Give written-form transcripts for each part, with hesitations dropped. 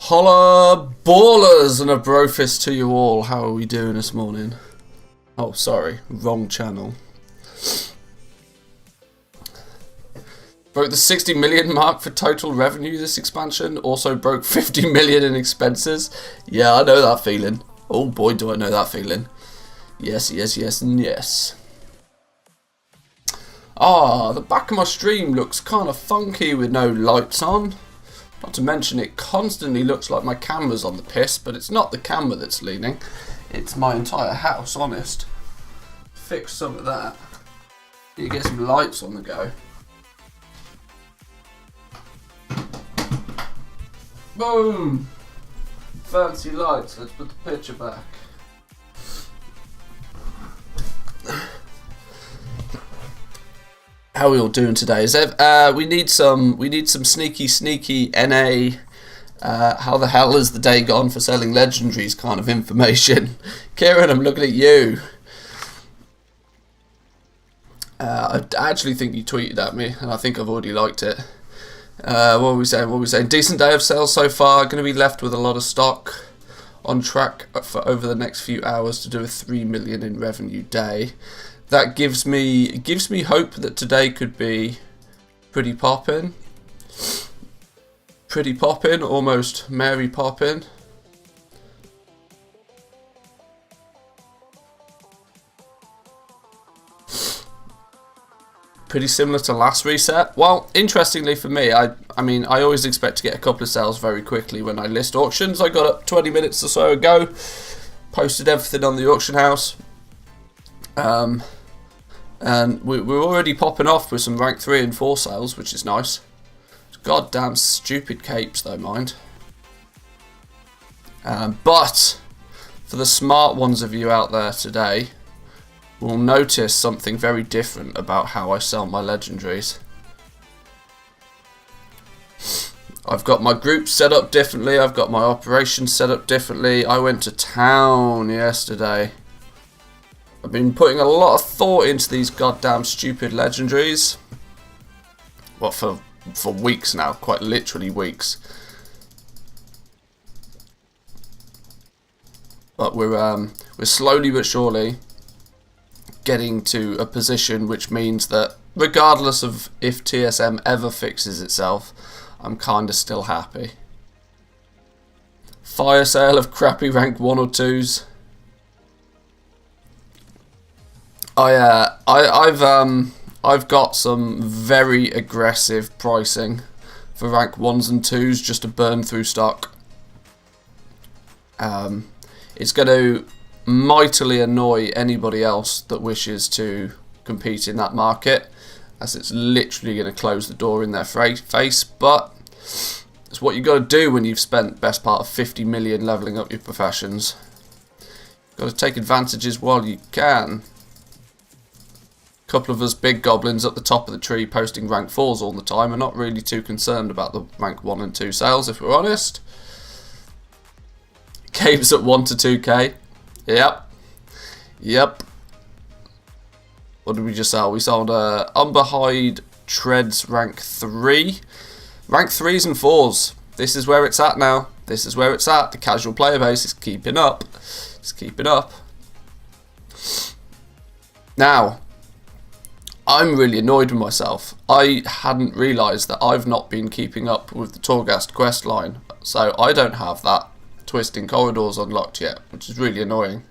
Holla ballers and a brofist to you all. How are we doing this morning? Oh, sorry, wrong channel. Broke the 60 million mark for total revenue this expansion. Also broke 50 million in expenses. Yeah, I know that feeling. Oh boy, do I know that feeling. Yes, yes, yes, and yes. Ah, the back of my stream looks kind of funky with no lights on. Not to mention it constantly looks like my camera's on the piss, but it's not the camera that's leaning. It's my entire house, honest. Fix some of that. You get some lights on the go. Boom! Fancy lights. Let's put the picture back. How are we all doing today? We need some sneaky NA. How the hell has the day gone for selling legendaries kind of information? Kieran, I'm looking at you. I actually think you tweeted at me, and I think I've already liked it. What were we saying? Decent day of sales so far. Going to be left with a lot of stock. On track for over the next few hours to do a 3 million in revenue day. That gives me hope that today could be pretty poppin'. Pretty poppin', almost Mary poppin'. Pretty similar to last reset. Well, interestingly for me, I mean, I always expect to get a couple of sales very quickly when I list auctions. I got up 20 minutes or so ago, posted everything on the auction house, and we're already popping off with some rank 3 and 4 sales, which is nice. Goddamn stupid capes though, mind. But for the smart ones of you out there today, will notice something very different about how I sell my legendaries. I've got my group set up differently, I've got my operations set up differently. I went to town yesterday. I've been putting a lot of thought into these goddamn stupid legendaries. Well, for weeks now, quite literally weeks. But we're slowly but surely getting to a position which means that regardless of if TSM ever fixes itself, I'm kinda still happy. Fire sale of crappy rank 1 or 2s. I've got some very aggressive pricing for rank 1s and 2s just to burn through stock. It's going to mightily annoy anybody else that wishes to compete in that market, as it's literally going to close the door in their face, but it's what you got to do when you've spent best part of 50 million leveling up your professions. You've got to take advantages while you can. A couple of us big goblins at the top of the tree posting rank 4s all the time are not really too concerned about the rank 1 and 2 sales, if we're honest. Caves at 1 to 2k. Yep. What did we just sell? We sold Umberhide Treads rank 3. Rank 3s and 4s. This is where it's at now. This is where it's at. The casual player base is keeping up. It's keeping up. Now, I'm really annoyed with myself. I hadn't realised that I've not been keeping up with the Torghast quest line. So I don't have that Twisting Corridors unlocked yet, which is really annoying.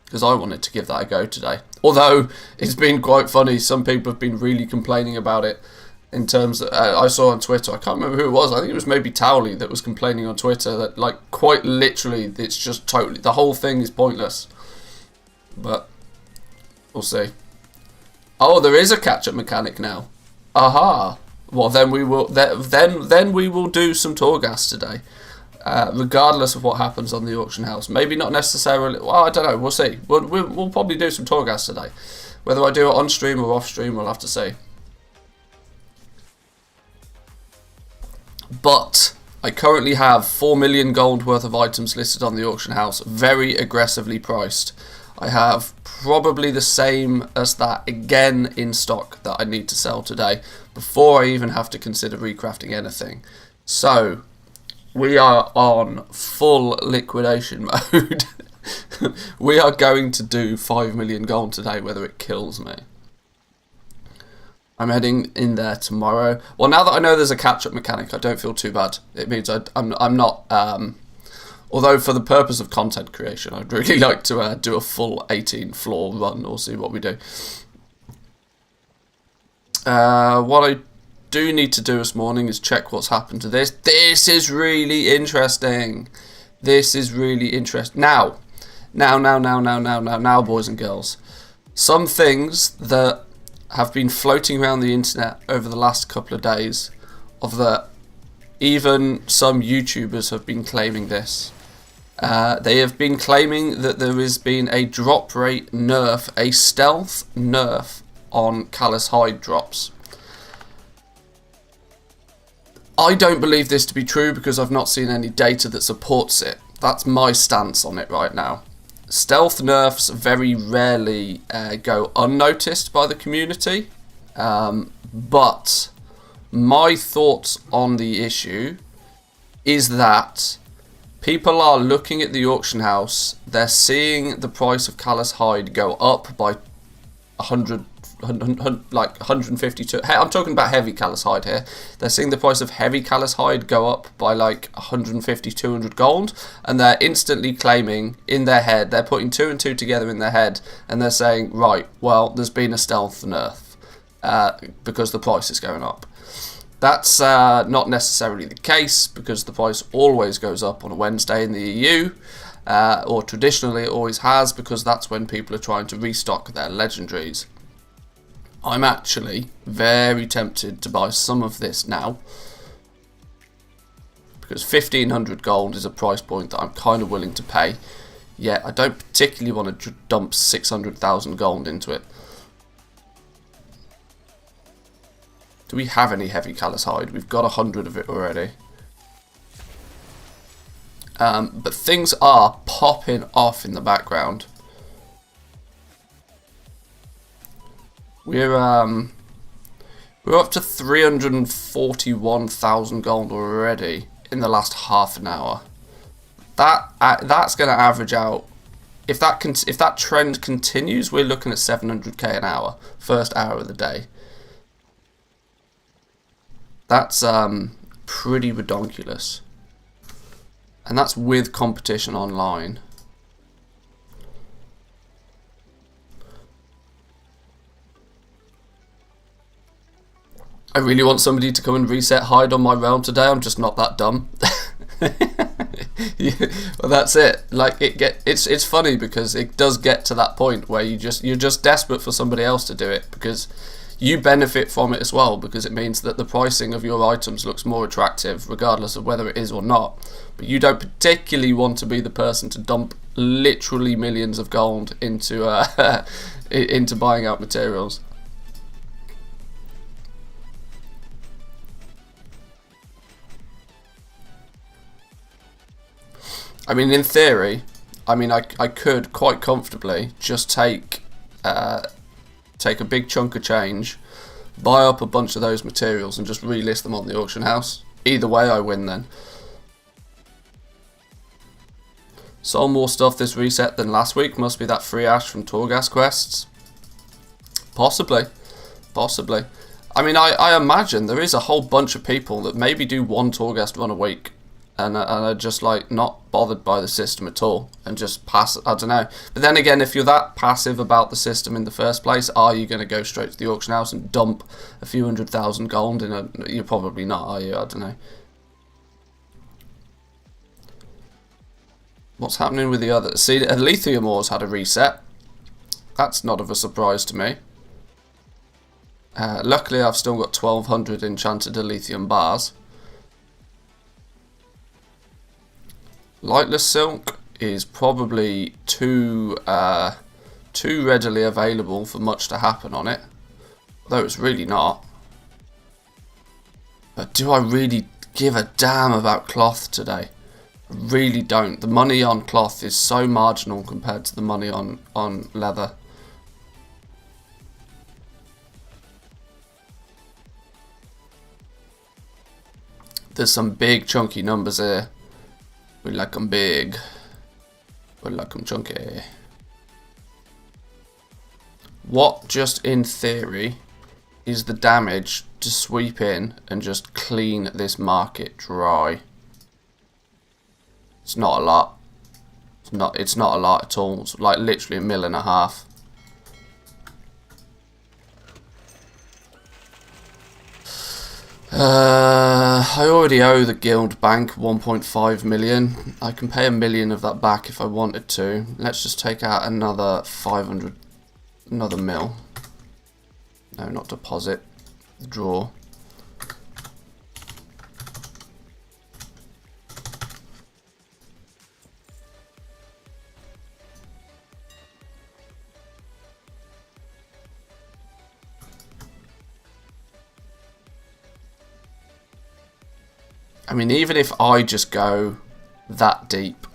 Because I wanted to give that a go today. Although, it's been quite funny. Some people have been really complaining about it. In terms of, I saw on Twitter, I can't remember who it was. I think it was maybe Towley that was complaining on Twitter that, like, quite literally, it's just totally, the whole thing is pointless. But we'll see. Oh, there is a catch-up mechanic now. Aha. Well, then we will. Then we will do some Torghast today, regardless of what happens on the auction house. Maybe not necessarily. Well, I don't know. We'll see. We'll probably do some Torghast today. Whether I do it on stream or off stream, we'll have to see. But I currently have 4 million gold worth of items listed on the auction house, very aggressively priced. I have probably the same as that again in stock that I need to sell today before I even have to consider recrafting anything. So we are on full liquidation mode. We are going to do 5 million gold today, whether it kills me. I'm heading in there tomorrow. Well, now that I know there's a catch-up mechanic, I don't feel too bad. It means I'm not... although for the purpose of content creation, I'd really like to do a full 18 floor run or see what we do. What I do need to do this morning is check what's happened to this. This is really interesting. This is really interesting. Now, boys and girls. Some things that have been floating around the internet over the last couple of days, of that even some YouTubers have been claiming this. They have been claiming that there has been a drop rate nerf, a stealth nerf on Callous Hide drops. I don't believe this to be true because I've not seen any data that supports it. That's my stance on it right now. Stealth nerfs very rarely go unnoticed by the community, but my thoughts on the issue is that people are looking at the auction house, they're seeing the price of Callous Hide go up by 150 to... I'm talking about heavy Callous Hide here. They're seeing the price of heavy Callous Hide go up by like 150, 200 gold, and they're instantly claiming in their head, they're putting two and two together in their head, and they're saying, right, well, there's been a stealth nerf because the price is going up. That's not necessarily the case, because the price always goes up on a Wednesday in the EU, or traditionally it always has, because that's when people are trying to restock their legendaries. I'm actually very tempted to buy some of this now, because 1500 gold is a price point that I'm kind of willing to pay, yet I don't particularly want to dump 600,000 gold into it. Do we have any heavy Callous Hide? We've got 100 of it already. But things are popping off in the background. We're up to 341,000 gold already in the last half an hour. That's going to average out. If that trend continues, we're looking at 700k an hour, first hour of the day. That's pretty redonkulous, and that's with competition online. I really want somebody to come and reset Hide on my realm today. I'm just not that dumb. Yeah, well, that's it. Like it's funny because it does get to that point where you're just desperate for somebody else to do it, because you benefit from it as well, because it means that the pricing of your items looks more attractive regardless of whether it is or not. But you don't particularly want to be the person to dump literally millions of gold into into buying out materials. I mean, in theory, I could quite comfortably just take a big chunk of change, buy up a bunch of those materials and just relist them on the auction house. Either way, I win then. Sold more stuff this reset than last week. Must be that free ash from Torghast quests. Possibly. Possibly. I mean, I imagine there is a whole bunch of people that maybe do one Torghast run a week and are just like not bothered by the system at all and just pass. I don't know. But then again, if you're that passive about the system in the first place, are you going to go straight to the auction house and dump a few 100,000 gold in a... You're probably not, are you? I don't know. What's happening with the others? See, Lithium Ore's had a reset. That's not of a surprise to me. Luckily, I've still got 1,200 enchanted lithium bars. Lightless Silk is probably too readily available for much to happen on it, though it's really not. But do I really give a damn about cloth today? I really don't. The money on cloth is so marginal compared to the money on leather. There's some big chunky numbers here. We like them big. We like them chunky. What, just in theory, is the damage to sweep in and just clean this market dry. It's not a lot. It's not a lot at all. It's like literally 1.5 million. I already owe the guild bank 1.5 million. I can pay 1 million of that back if I wanted to. Let's just take out another 500, another mil. No, not deposit. Draw. I mean, even if I just go that deep,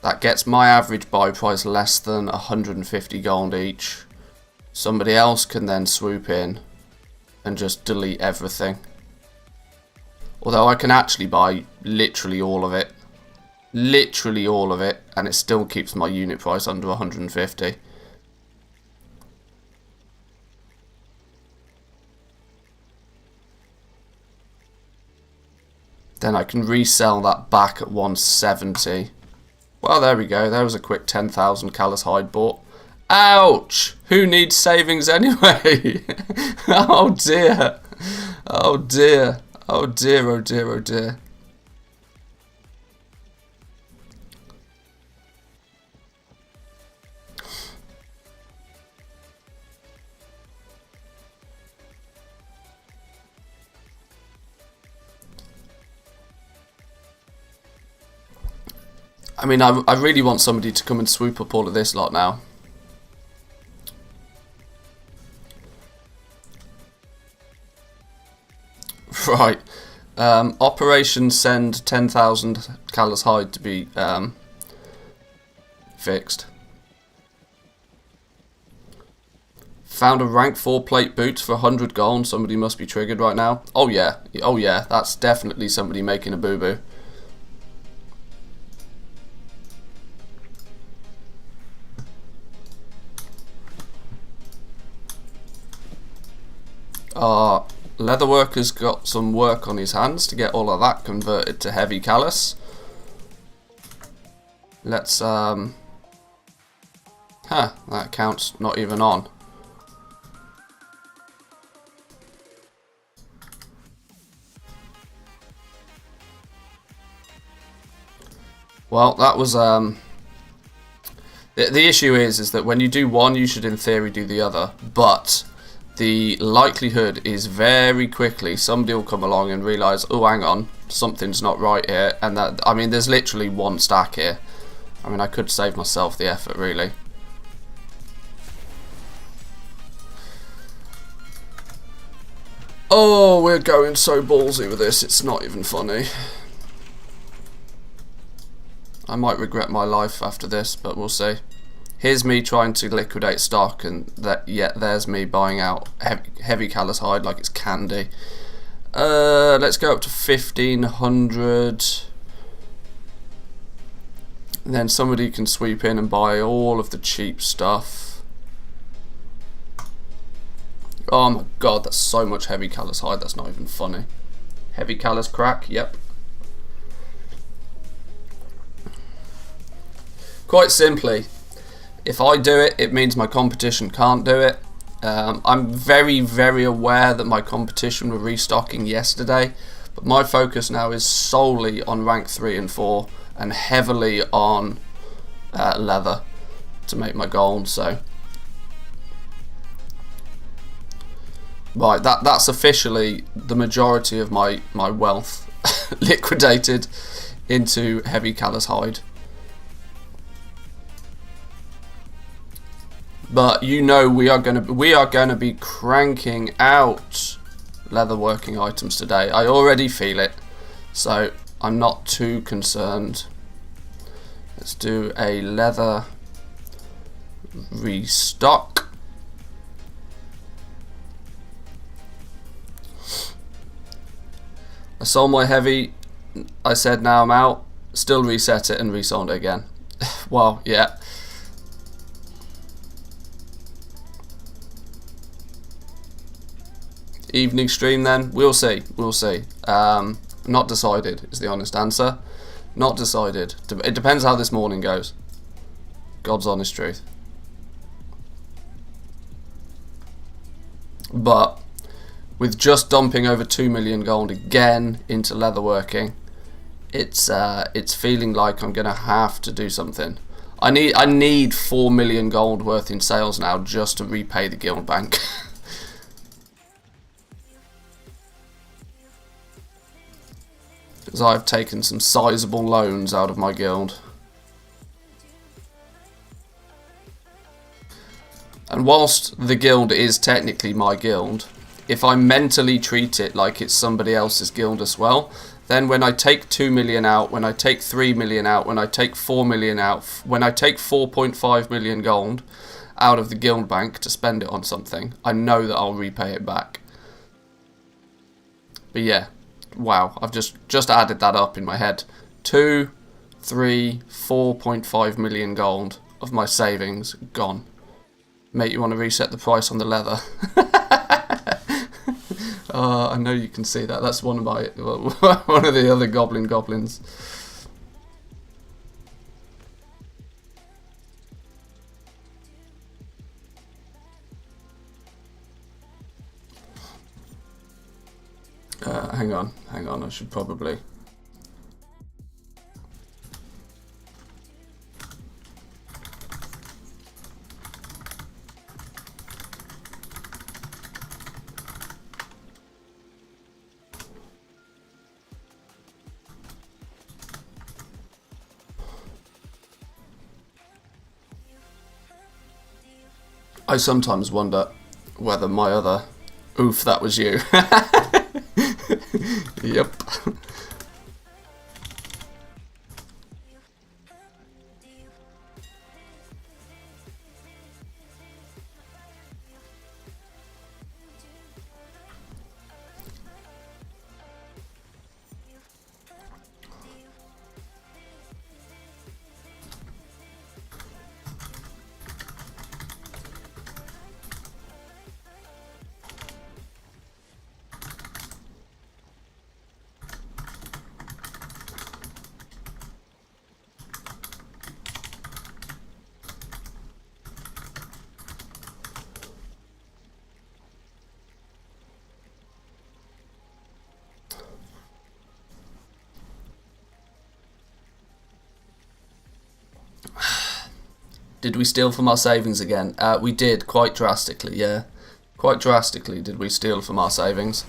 that gets my average buy price less than 150 gold each. Somebody else can then swoop in and just delete everything. Although I can actually buy literally all of it. Literally all of it, and it still keeps my unit price under 150. Then I can resell that back at 170. Well, there we go. There was a quick 10,000 callous hide bought. Ouch! Who needs savings anyway? Oh dear. Oh dear. Oh dear, oh dear, oh dear. I mean, I really want somebody to come and swoop up all of this lot now. Right. Operation send 10,000 callous hide to be fixed. Found a rank 4 plate boots for 100 gold. Somebody must be triggered right now. Oh yeah. Oh yeah. That's definitely somebody making a boo-boo. Leatherworker's got some work on his hands to get all of that converted to heavy callous. Let's that count's not even on. Well, that was the issue is that when you do one, you should in theory do the other, but the likelihood is very quickly somebody will come along and realise, oh, hang on, something's not right here, and that, I mean, there's literally one stack here. I mean, I could save myself the effort, really. Oh, we're going so ballsy with this, it's not even funny. I might regret my life after this, but we'll see. Here's me trying to liquidate stock, and there's me buying out heavy callous hide like it's candy. Let's go up to 1,500. And then somebody can sweep in and buy all of the cheap stuff. Oh my god, that's so much heavy callous hide, that's not even funny. Heavy callous crack, yep. Quite simply, if I do it, it means my competition can't do it. I'm very, very aware that my competition were restocking yesterday, but my focus now is solely on rank 3 and 4 and heavily on leather to make my gold. So, right, that's officially the majority of my wealth liquidated into heavy callous hide. But you know we are gonna be cranking out leatherworking items today. I already feel it, so I'm not too concerned. Let's do a leather restock. I sold my heavy. I said now I'm out. Still reset it and resold it again. Well, yeah. Evening stream then? We'll see. We'll see. Not decided is the honest answer. Not decided. It depends how this morning goes. God's honest truth. But with just dumping over 2 million gold again into leatherworking, it's feeling like I'm gonna have to do something. I need 4 million gold worth in sales now just to repay the guild bank. Because I've taken some sizable loans out of my guild. And whilst the guild is technically my guild, if I mentally treat it like it's somebody else's guild as well, then when I take 2 million out, when I take 3 million out, when I take 4 million out, when I take 4.5 million gold out of the guild bank to spend it on something, I know that I'll repay it back. But yeah. Wow, I've just added that up in my head. 2, 3, 4.5 million gold of my savings gone. Mate, you want to reset the price on the leather? I know you can see that. That's one of the other goblins. Hang on, I should probably... I sometimes wonder whether my other... Oof, that was you. Yep. Did we steal from our savings again? We did, quite drastically, yeah. Quite drastically did we steal from our savings.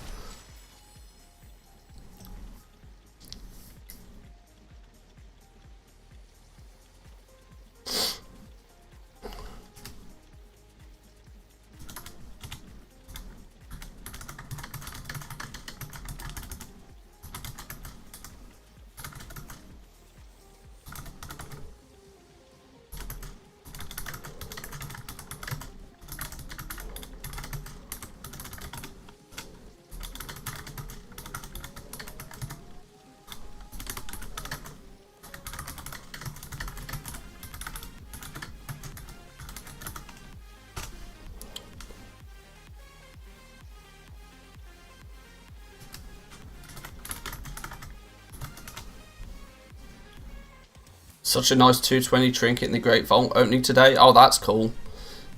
Such a nice 220 trinket in the Great Vault opening today. Oh, that's cool.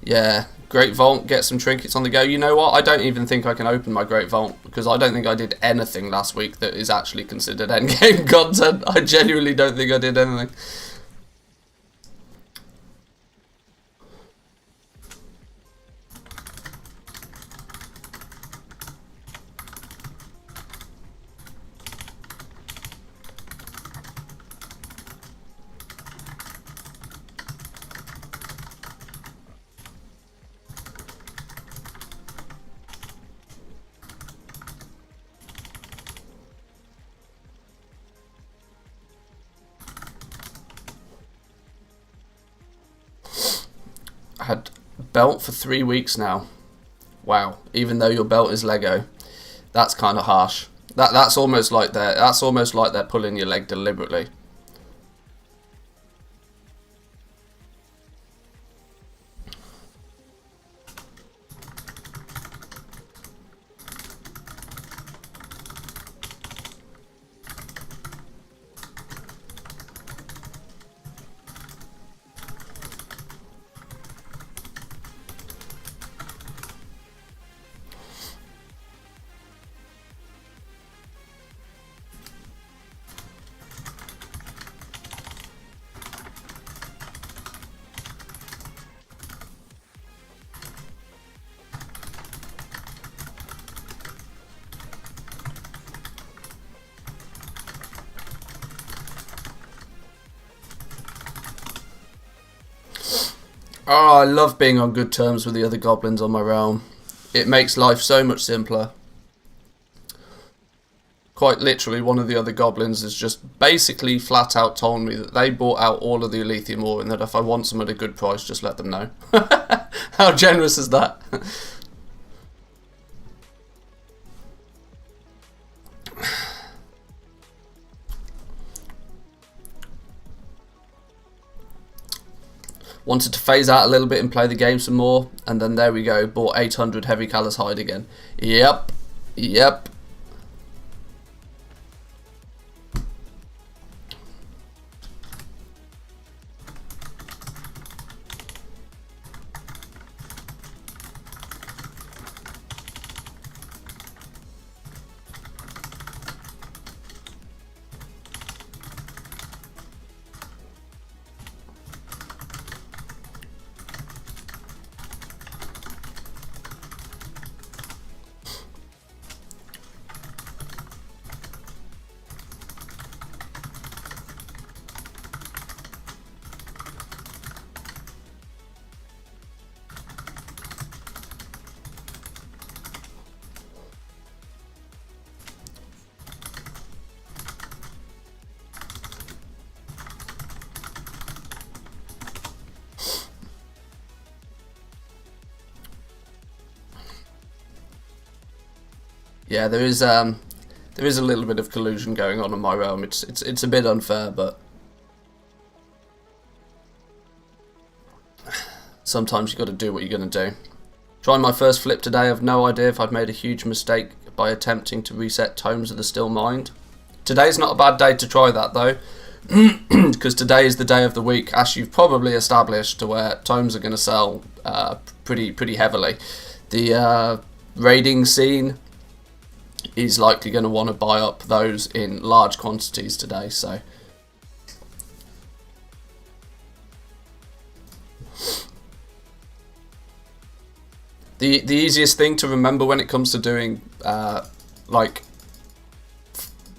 Yeah, Great Vault, get some trinkets on the go. You know what? I don't even think I can open my Great Vault because I don't think I did anything last week that is actually considered endgame content. I genuinely don't think I did anything. Had belt for 3 weeks now. Wow, even though your belt is Lego, that's kind of harsh. That's almost like they're pulling your leg deliberately. Oh, I love being on good terms with the other goblins on my realm. It makes life so much simpler. Quite literally, one of the other goblins has just basically flat out told me that they bought out all of the Alethrium ore and that if I want some at a good price, just let them know. How generous is that? Wanted to phase out a little bit and play the game some more, and then there we go, bought 800 Heavy Callous Hide again. Yep. Yeah, there is a little bit of collusion going on in my realm. It's a bit unfair, but sometimes you got to do what you're going to do. Trying my first flip today, I've no idea if I've made a huge mistake by attempting to reset Tomes of the Still Mind. Today's not a bad day to try that though, because today is the day of the week, as you've probably established, to where Tomes are going to sell pretty heavily. The raiding scene is likely going to want to buy up those in large quantities today, so the easiest thing to remember when it comes to doing like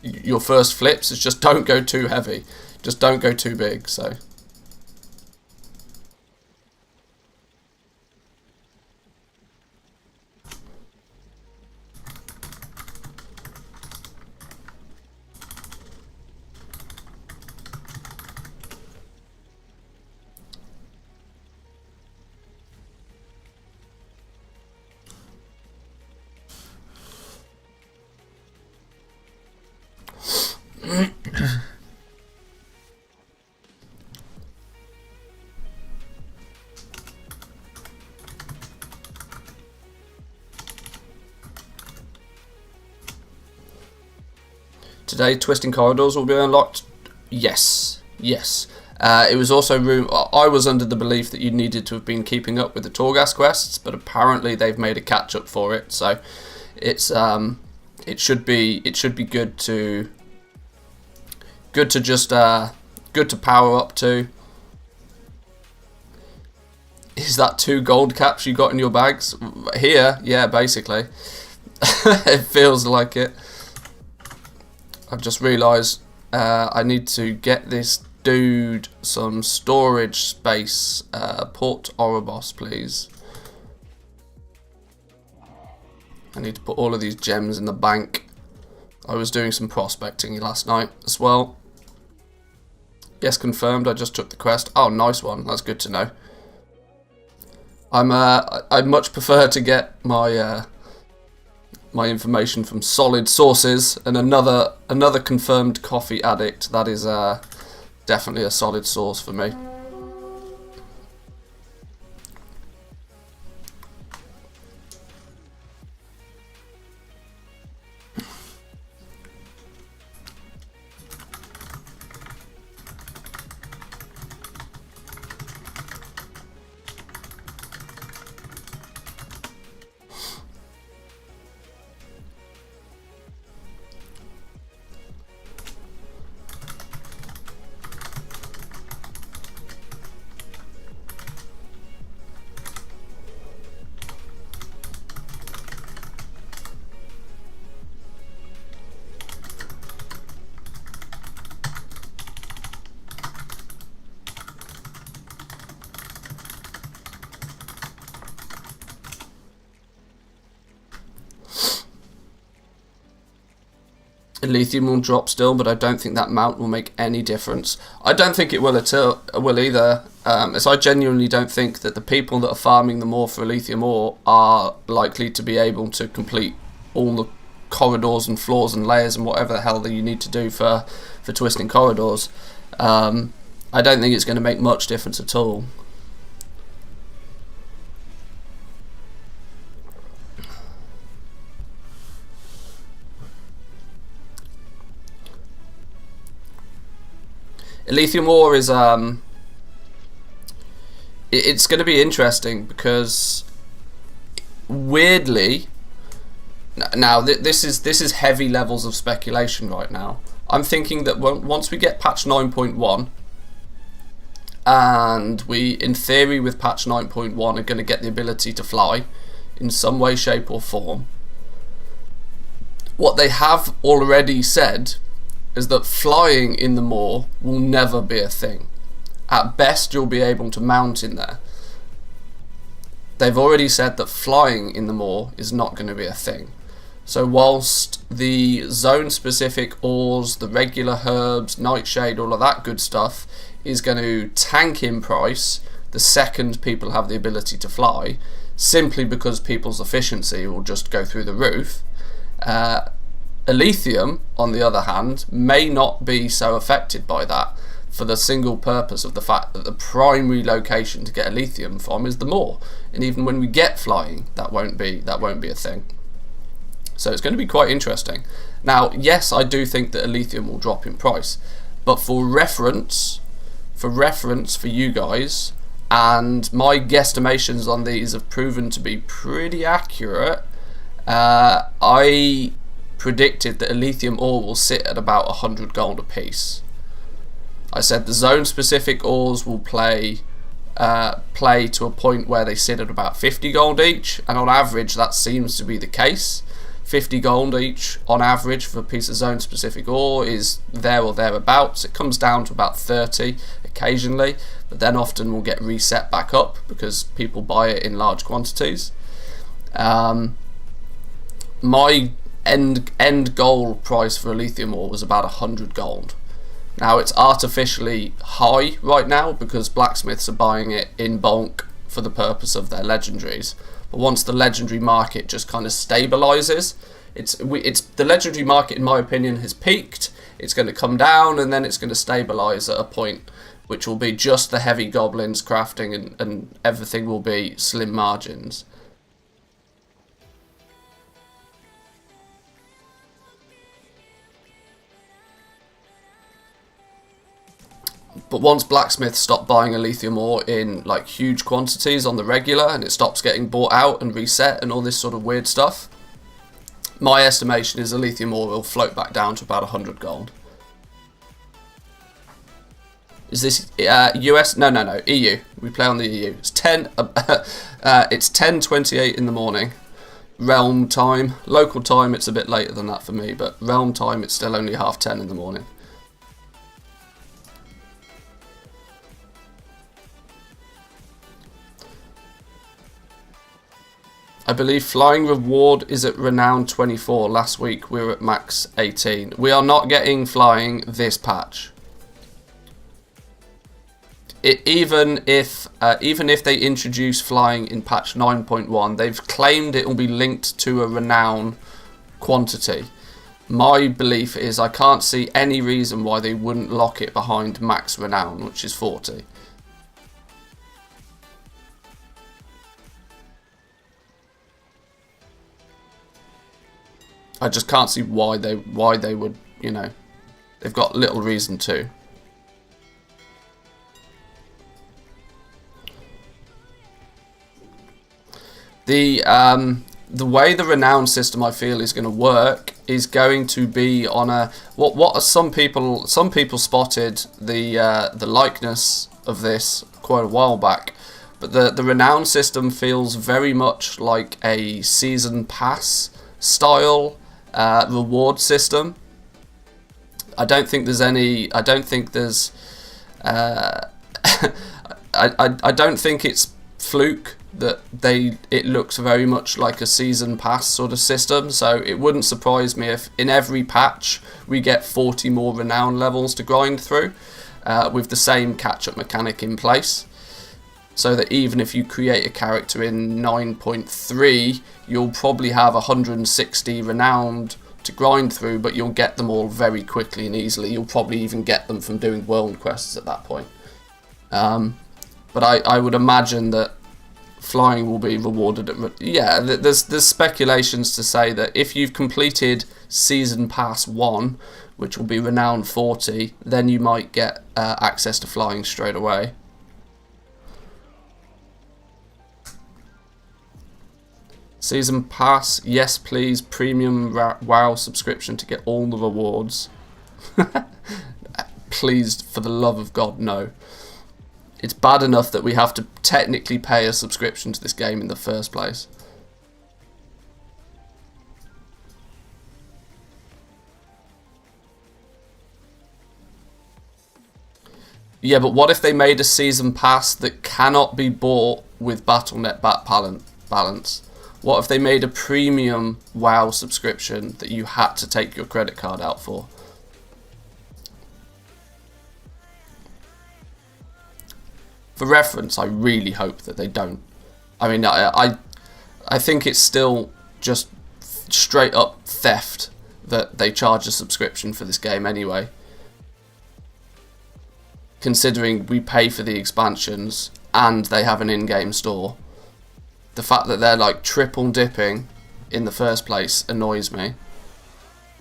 your first flips is just don't go too heavy, just don't go too big. So today, Twisting Corridors will be unlocked. Yes. It was also I was under the belief that you needed to have been keeping up with the Torghast quests, but apparently they've made a catch up for it. So it's it should be good to just good to power up to. Is that 2 gold caps you got in your bags? Here, yeah, basically. It feels like it. I've just realised I need to get this dude some storage space. Port Oribos, please. I need to put all of these gems in the bank. I was doing some prospecting last night as well. Yes, confirmed. I just took the quest. Oh, nice one. That's good to know. I much prefer to get my my information from solid sources, and another confirmed coffee addict. That is definitely a solid source for me. Lithium will drop still, but I don't think that mount will make any difference. I don't think it will either, as I genuinely don't think that the people that are farming the ore for lithium ore are likely to be able to complete all the corridors and floors and layers and whatever the hell that you need to do for twisting corridors. I don't think it's going to make much difference at all. Lithium ore is it's going to be interesting because weirdly, now this is heavy levels of speculation right now. I'm thinking that once we get patch 9.1, and we in theory with patch 9.1 are going to get the ability to fly in some way, shape or form, what they have already said is that flying in the moor will never be a thing. At best, you'll be able to mount in there. They've already said that flying in the moor is not going to be a thing. So whilst the zone-specific ores, the regular herbs, nightshade, all of that good stuff is going to tank in price the second people have the ability to fly, simply because people's efficiency will just go through the roof, Lithium, on the other hand, may not be so affected by that, for the single purpose of the fact that the primary location to get a lithium from is the moor, and even when we get flying, that won't be a thing. So it's going to be quite interesting. Now, yes, I do think that a lithium will drop in price, but for reference for you guys, and my guesstimations on these have proven to be pretty accurate. I predicted that a lithium ore will sit at about 100 gold a piece. I said the zone specific ores will play to a point where they sit at about 50 gold each, and on average that seems to be the case. 50 gold each on average for a piece of zone specific ore is there or thereabouts. It comes down to about 30 occasionally, but then often will get reset back up because people buy it in large quantities. My end goal price for a lithium ore was about 100 gold. Now it's artificially high right now because blacksmiths are buying it in bulk for the purpose of their legendaries. But once the legendary market just kind of stabilizes, the legendary market, in my opinion, has peaked. It's going to come down and then it's going to stabilize at a point which will be just the heavy goblins crafting, and everything will be slim margins. But once blacksmiths stop buying a lithium ore in like huge quantities on the regular, and it stops getting bought out and reset and all this sort of weird stuff, my estimation is the lithium ore will float back down to about 100 gold. Is this US? No, EU. We play on the EU. It's 10:28 in the morning. Realm time. Local time, it's a bit later than that for me, but realm time, it's still only 10:30 in the morning. I believe flying reward is at renown 24. Last week we were at max 18. We are not getting flying this patch. Even if they introduce flying in patch 9.1, they've claimed it will be linked to a renown quantity. My belief is I can't see any reason why they wouldn't lock it behind max renown, which is 40. I just can't see why they would, you know, they've got little reason to. The way the renown system I feel is going to work is going to be on a what some people spotted the likeness of this quite a while back, but the renown system feels very much like a season pass style reward system. I don't think there's any. I don't think there's. I don't think it's fluke that it looks very much like a season pass sort of system, so it wouldn't surprise me if in every patch we get 40 more renown levels to grind through, with the same catch-up mechanic in place, so that even if you create a character in 9.3, you'll probably have 160 renowned to grind through, but you'll get them all very quickly and easily. You'll probably even get them from doing world quests at that point. But I would imagine that flying will be rewarded at... Yeah, there's speculations to say that if you've completed Season Pass 1, which will be Renown 40, then you might get access to flying straight away. Season Pass, yes please, Premium WoW subscription to get all the rewards. Please, for the love of God, no. It's bad enough that we have to technically pay a subscription to this game in the first place. Yeah, but what if they made a Season Pass that cannot be bought with Battle.net balance? What if they made a premium WoW subscription that you had to take your credit card out for? For reference, I really hope that they don't. I mean, I think it's still just straight up theft that they charge a subscription for this game anyway. Considering we pay for the expansions and they have an in-game store. The fact that they're like triple dipping in the first place annoys me.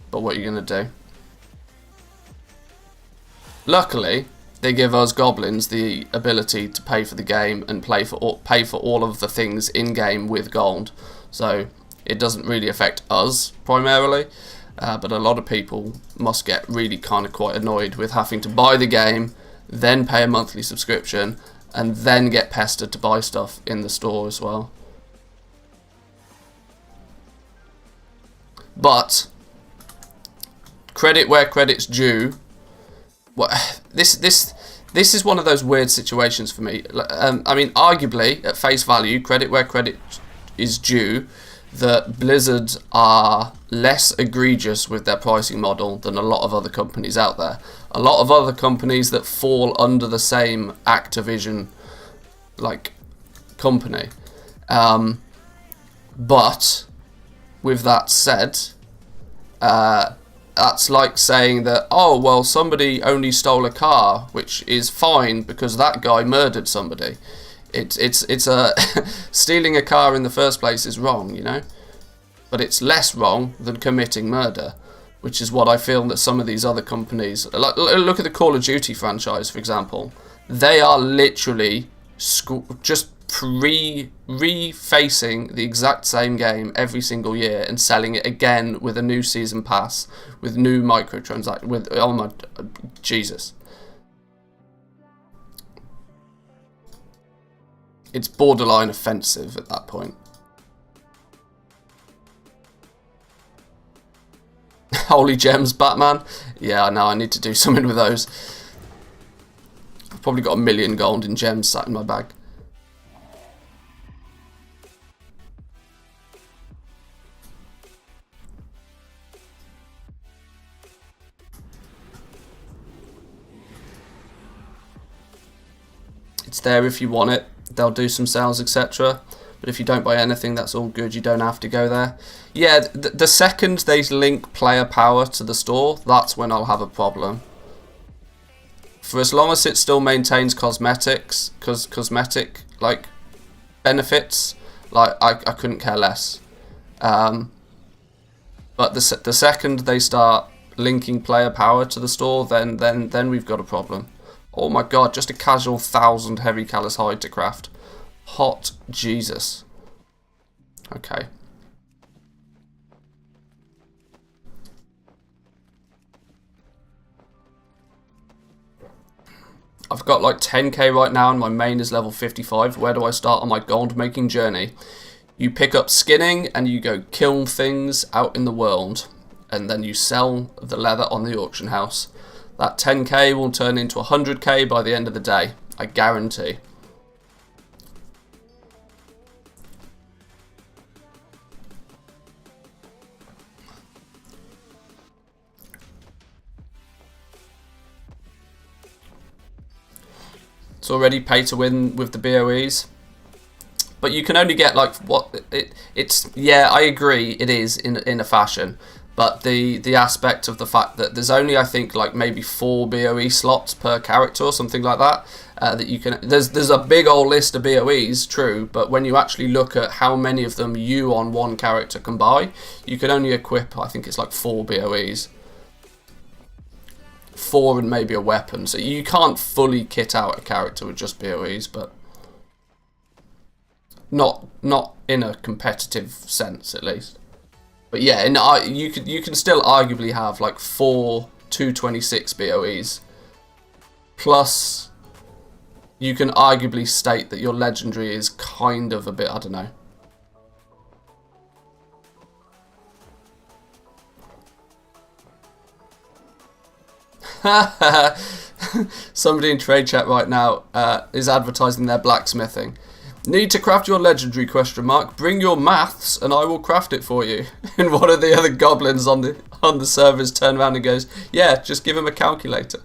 But what are you going to do? Luckily, they give us goblins the ability to pay for the game and pay for all of the things in-game with gold. So it doesn't really affect us primarily. But a lot of people must get really kind of quite annoyed with having to buy the game, then pay a monthly subscription, and then get pestered to buy stuff in the store as well. But credit where credit's due. This is one of those weird situations for me. I mean, arguably, at face value, credit where credit is due, that Blizzard are less egregious with their pricing model than a lot of other companies out there. A lot of other companies that fall under the same Activision like company. But with that said, that's like saying that, oh well, somebody only stole a car, which is fine because that guy murdered somebody. It's a stealing a car in the first place is wrong, you know, but it's less wrong than committing murder, which is what I feel that some of these other companies, like look at the Call of Duty franchise for example, they are literally just refacing the exact same game every single year and selling it again with a new season pass, with new microtransactions, with, oh my Jesus. It's borderline offensive at that point. Holy gems, Batman. Yeah, no, I need to do something with those. I've probably got 1 million gold in gems sat in my bag. It's there if you want it. They'll do some sales, etc. But if you don't buy anything, that's all good. You don't have to go there. Yeah, the second they link player power to the store, that's when I'll have a problem. For as long as it still maintains cosmetics, cosmetic like benefits, like I couldn't care less. But the second they start linking player power to the store, then we've got a problem. Oh my god, just a casual 1000 heavy callous hide to craft. Hot Jesus. Okay. I've got like 10k right now and my main is level 55. Where do I start on my gold making journey? You pick up skinning and you go kill things out in the world. And then you sell the leather on the auction house. That 10k will turn into 100k by the end of the day. I guarantee. It's already pay to win with the BOEs. But you can only get like it's yeah, I agree it is in a fashion. But the aspect of the fact that there's only, I think, like maybe 4 BOE slots per character or something like that, that you can. There's a big old list of BOEs, true, but when you actually look at how many of them you on one character can buy, you can only equip, I think it's like 4 BOEs. 4 and maybe a weapon, so you can't fully kit out a character with just BOEs, but not in a competitive sense at least. But yeah, and you can still arguably have like 4 226 BOEs. Plus, you can arguably state that your legendary is kind of a bit, I don't know. Somebody in trade chat right now is advertising their blacksmithing. Need to craft your legendary, ? Bring your maths and I will craft it for you. And one of the other goblins on the servers turn around and goes, yeah, just give him a calculator.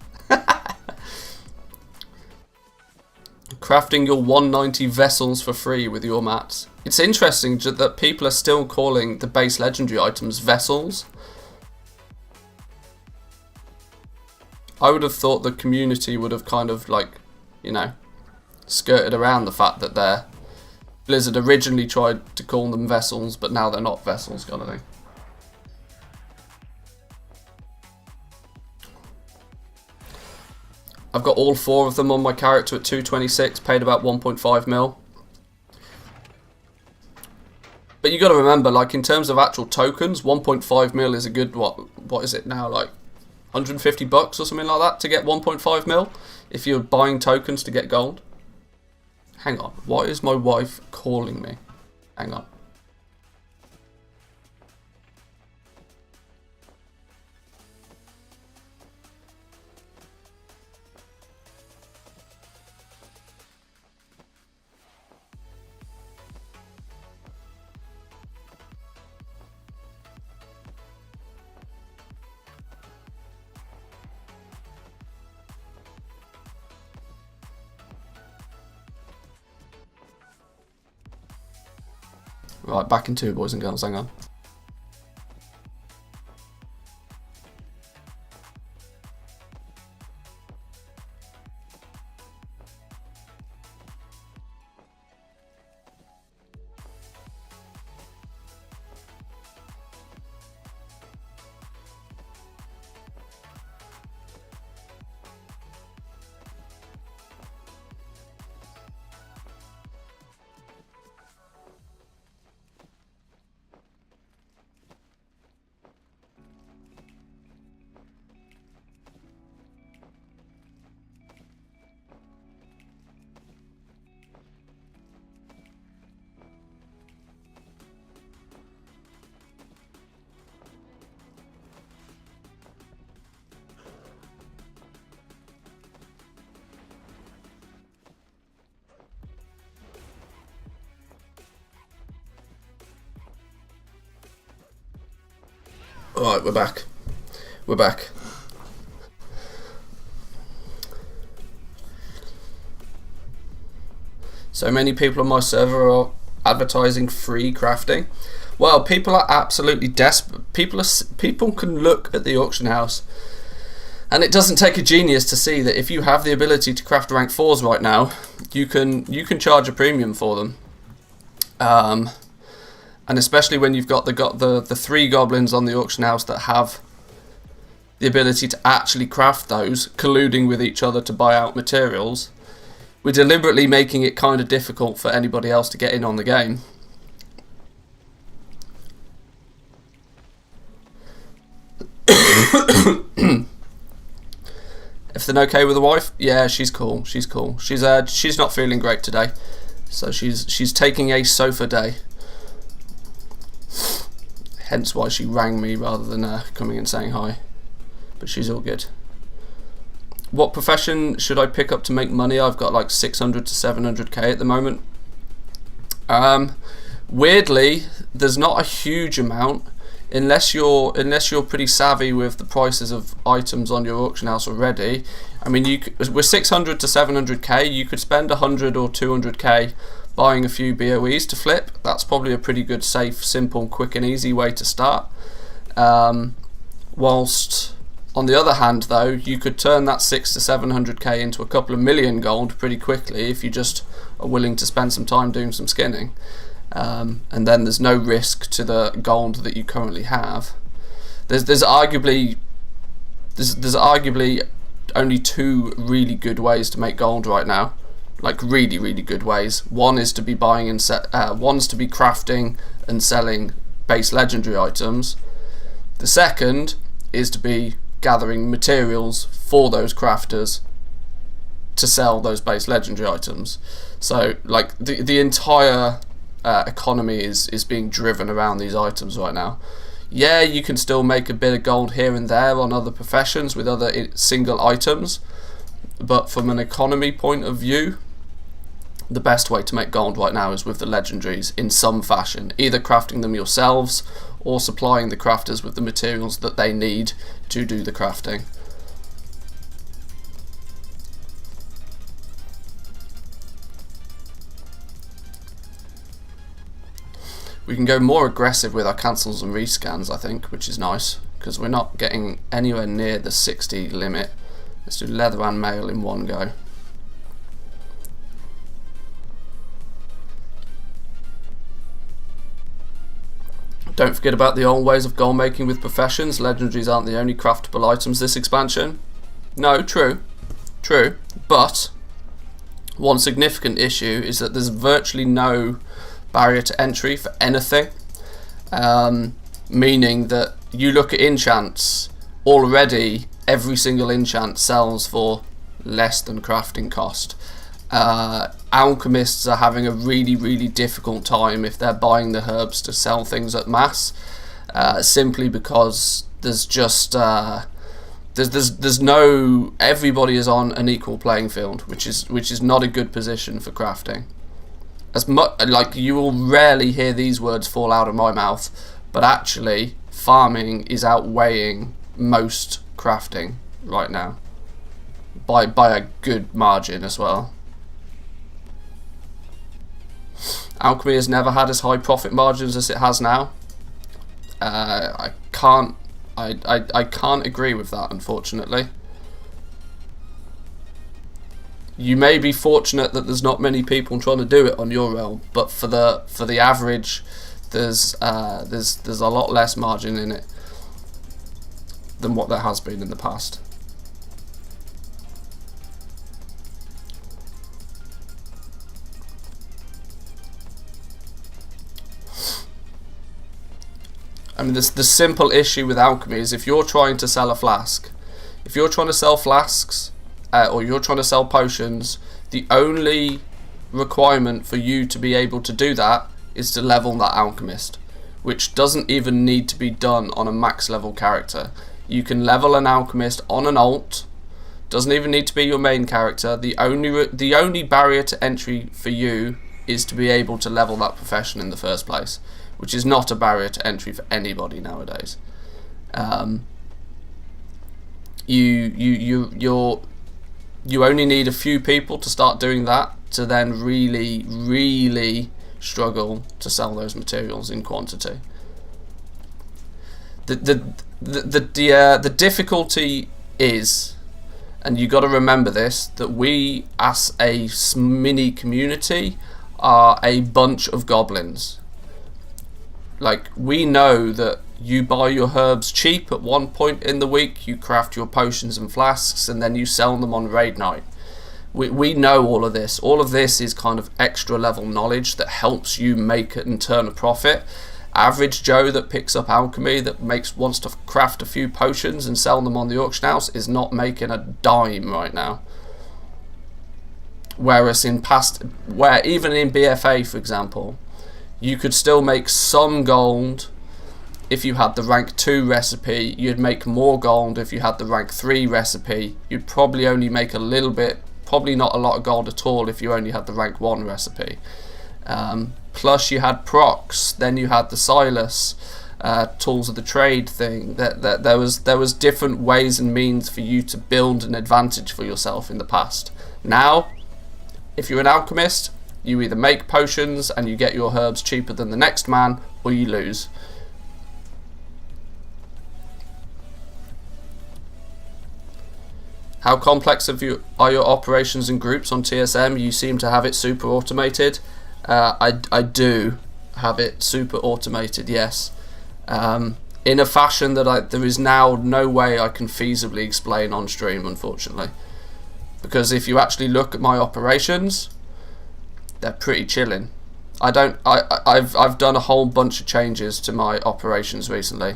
Crafting your 190 vessels for free with your mats. It's interesting that people are still calling the base legendary items vessels. I would have thought the community would have kind of like, you know, skirted around the fact that Blizzard originally tried to call them vessels, but now they're not vessels, kind of thing. I've got all 4 of them on my character at 226, paid about 1.5 mil. But you got to remember, like in terms of actual tokens, 1.5 mil is a good what is it now, like 150 bucks or something like that to get 1.5 mil if you're buying tokens to get gold. Hang on, why is my wife calling me? Hang on. Right, back in 2, boys and girls, hang on. Alright, we're back. We're back. So many people on my server are advertising free crafting. Well, people are absolutely desperate. People can look at the auction house, and it doesn't take a genius to see that if you have the ability to craft rank 4s right now, you can charge a premium for them. And especially when you've got the 3 goblins on the auction house that have the ability to actually craft those, colluding with each other to buy out materials, we're deliberately making it kind of difficult for anybody else to get in on the game. Everything okay with the wife? Yeah, she's cool. She's cool. She's not feeling great today, so she's taking a sofa day. Hence why she rang me rather than coming and saying hi. But she's all good. What profession should I pick up to make money? I've got like 600 to 700k at the moment. Weirdly, there's not a huge amount unless you're pretty savvy with the prices of items on your auction house already. I mean, with 600 to 700k, you could spend 100 or 200k buying a few BOEs to flip. That's probably a pretty good, safe, simple, quick and easy way to start. Whilst on the other hand, though, you could turn that 600 to 700k into a couple of million gold pretty quickly if you just are willing to spend some time doing some skinning. And then there's no risk to the gold that you currently have. There's arguably only two really good ways to make gold right now, like really good ways. One is to be buying and one's to be crafting and selling base legendary items. The second is to be gathering materials for those crafters to sell those base legendary items. So like the entire economy is being driven around these items right now. Yeah, you can still make a bit of gold here and there on other professions with other single items, but from an economy point of view, the best way to make gold right now is with the legendaries in some fashion, either crafting them yourselves or supplying the crafters with the materials that they need to do the crafting. We can go more aggressive with our cancels and rescans, I think, which is nice, because we're not getting anywhere near the 60 limit. Let's do leather and mail in one go. Don't forget about the old ways of gold making with professions. Legendaries aren't the only craftable items this expansion. No, true, but one significant issue is that there's virtually no barrier to entry for anything, meaning that you look at enchants, already every single enchant sells for less than crafting cost. Alchemists are having a really difficult time if they're buying the herbs to sell things at mass, simply because there's just there's no, everybody is on an equal playing field, which is not a good position for crafting. As much like, you will rarely hear these words fall out of my mouth, but actually farming is outweighing most crafting right now by a good margin as well. Alchemy has never had as high profit margins as it has now. I can't agree with that, unfortunately. You may be fortunate that there's not many people trying to do it on your realm, but for the average, there's a lot less margin in it than what there has been in the past. I mean, the simple issue with alchemy is if you're trying to sell a flask, if you're trying to sell flasks, or you're trying to sell potions, the only requirement for you to be able to do that is to level that alchemist, which doesn't even need to be done on a max level character. You can level an alchemist on an alt, doesn't even need to be your main character. The only barrier to entry for you is to be able to level that profession in the first place, which is not a barrier to entry for anybody nowadays. You only need a few people to start doing that to then really struggle to sell those materials in quantity. The difficulty is, and you got to remember this, that we as a mini community are a bunch of goblins. Like, we know that you buy your herbs cheap at one point in the week, you craft your potions and flasks, and then you sell them on raid night. We know all of this. All of this is kind of extra level knowledge that helps you make it and turn a profit. Average Joe that picks up alchemy, that wants to craft a few potions and sell them on the auction house, is not making a dime right now. Whereas even in BFA, for example, you could still make some gold if you had the rank 2 recipe. You'd make more gold if you had the rank 3 recipe. You'd probably only make a little bit, probably not a lot of gold at all if you only had the rank 1 recipe. Plus you had procs, then you had the Silas, tools of the trade thing. That there was different ways and means for you to build an advantage for yourself in the past. Now, if you're an alchemist, you either make potions and you get your herbs cheaper than the next man, or you lose. How complex are your operations and groups on TSM? You seem to have it super automated. I do have it super automated, yes. In a fashion that there is now no way I can feasibly explain on stream, unfortunately. Because if you actually look at my operations, they're pretty chilling. I've done a whole bunch of changes to my operations recently.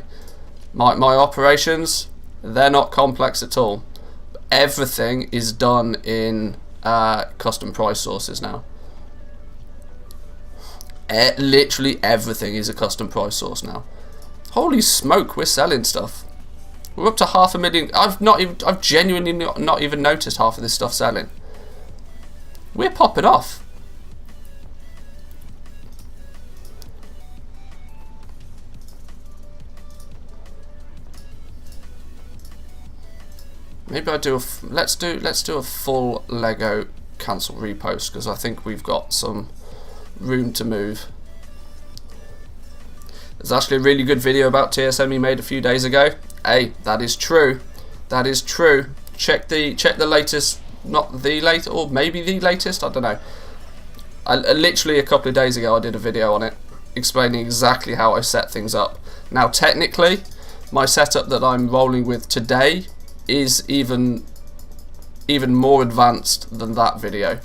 My operations, they're not complex at all. Everything is done in custom price sources now. Literally everything is a custom price source now. Holy smoke, we're selling stuff. We're up to 500,000. I've genuinely not even noticed half of this stuff selling. We're popping off. Maybe I do let's do a full Lego cancel repost, because I think we've got some room to move. There's actually a really good video about TSM he made a few days ago. Hey, that is true. That is true. Check the latest, not the latest, or maybe the latest, I don't know. Literally a couple of days ago I did a video on it, explaining exactly how I set things up. Now technically, my setup that I'm rolling with today is even more advanced than that video.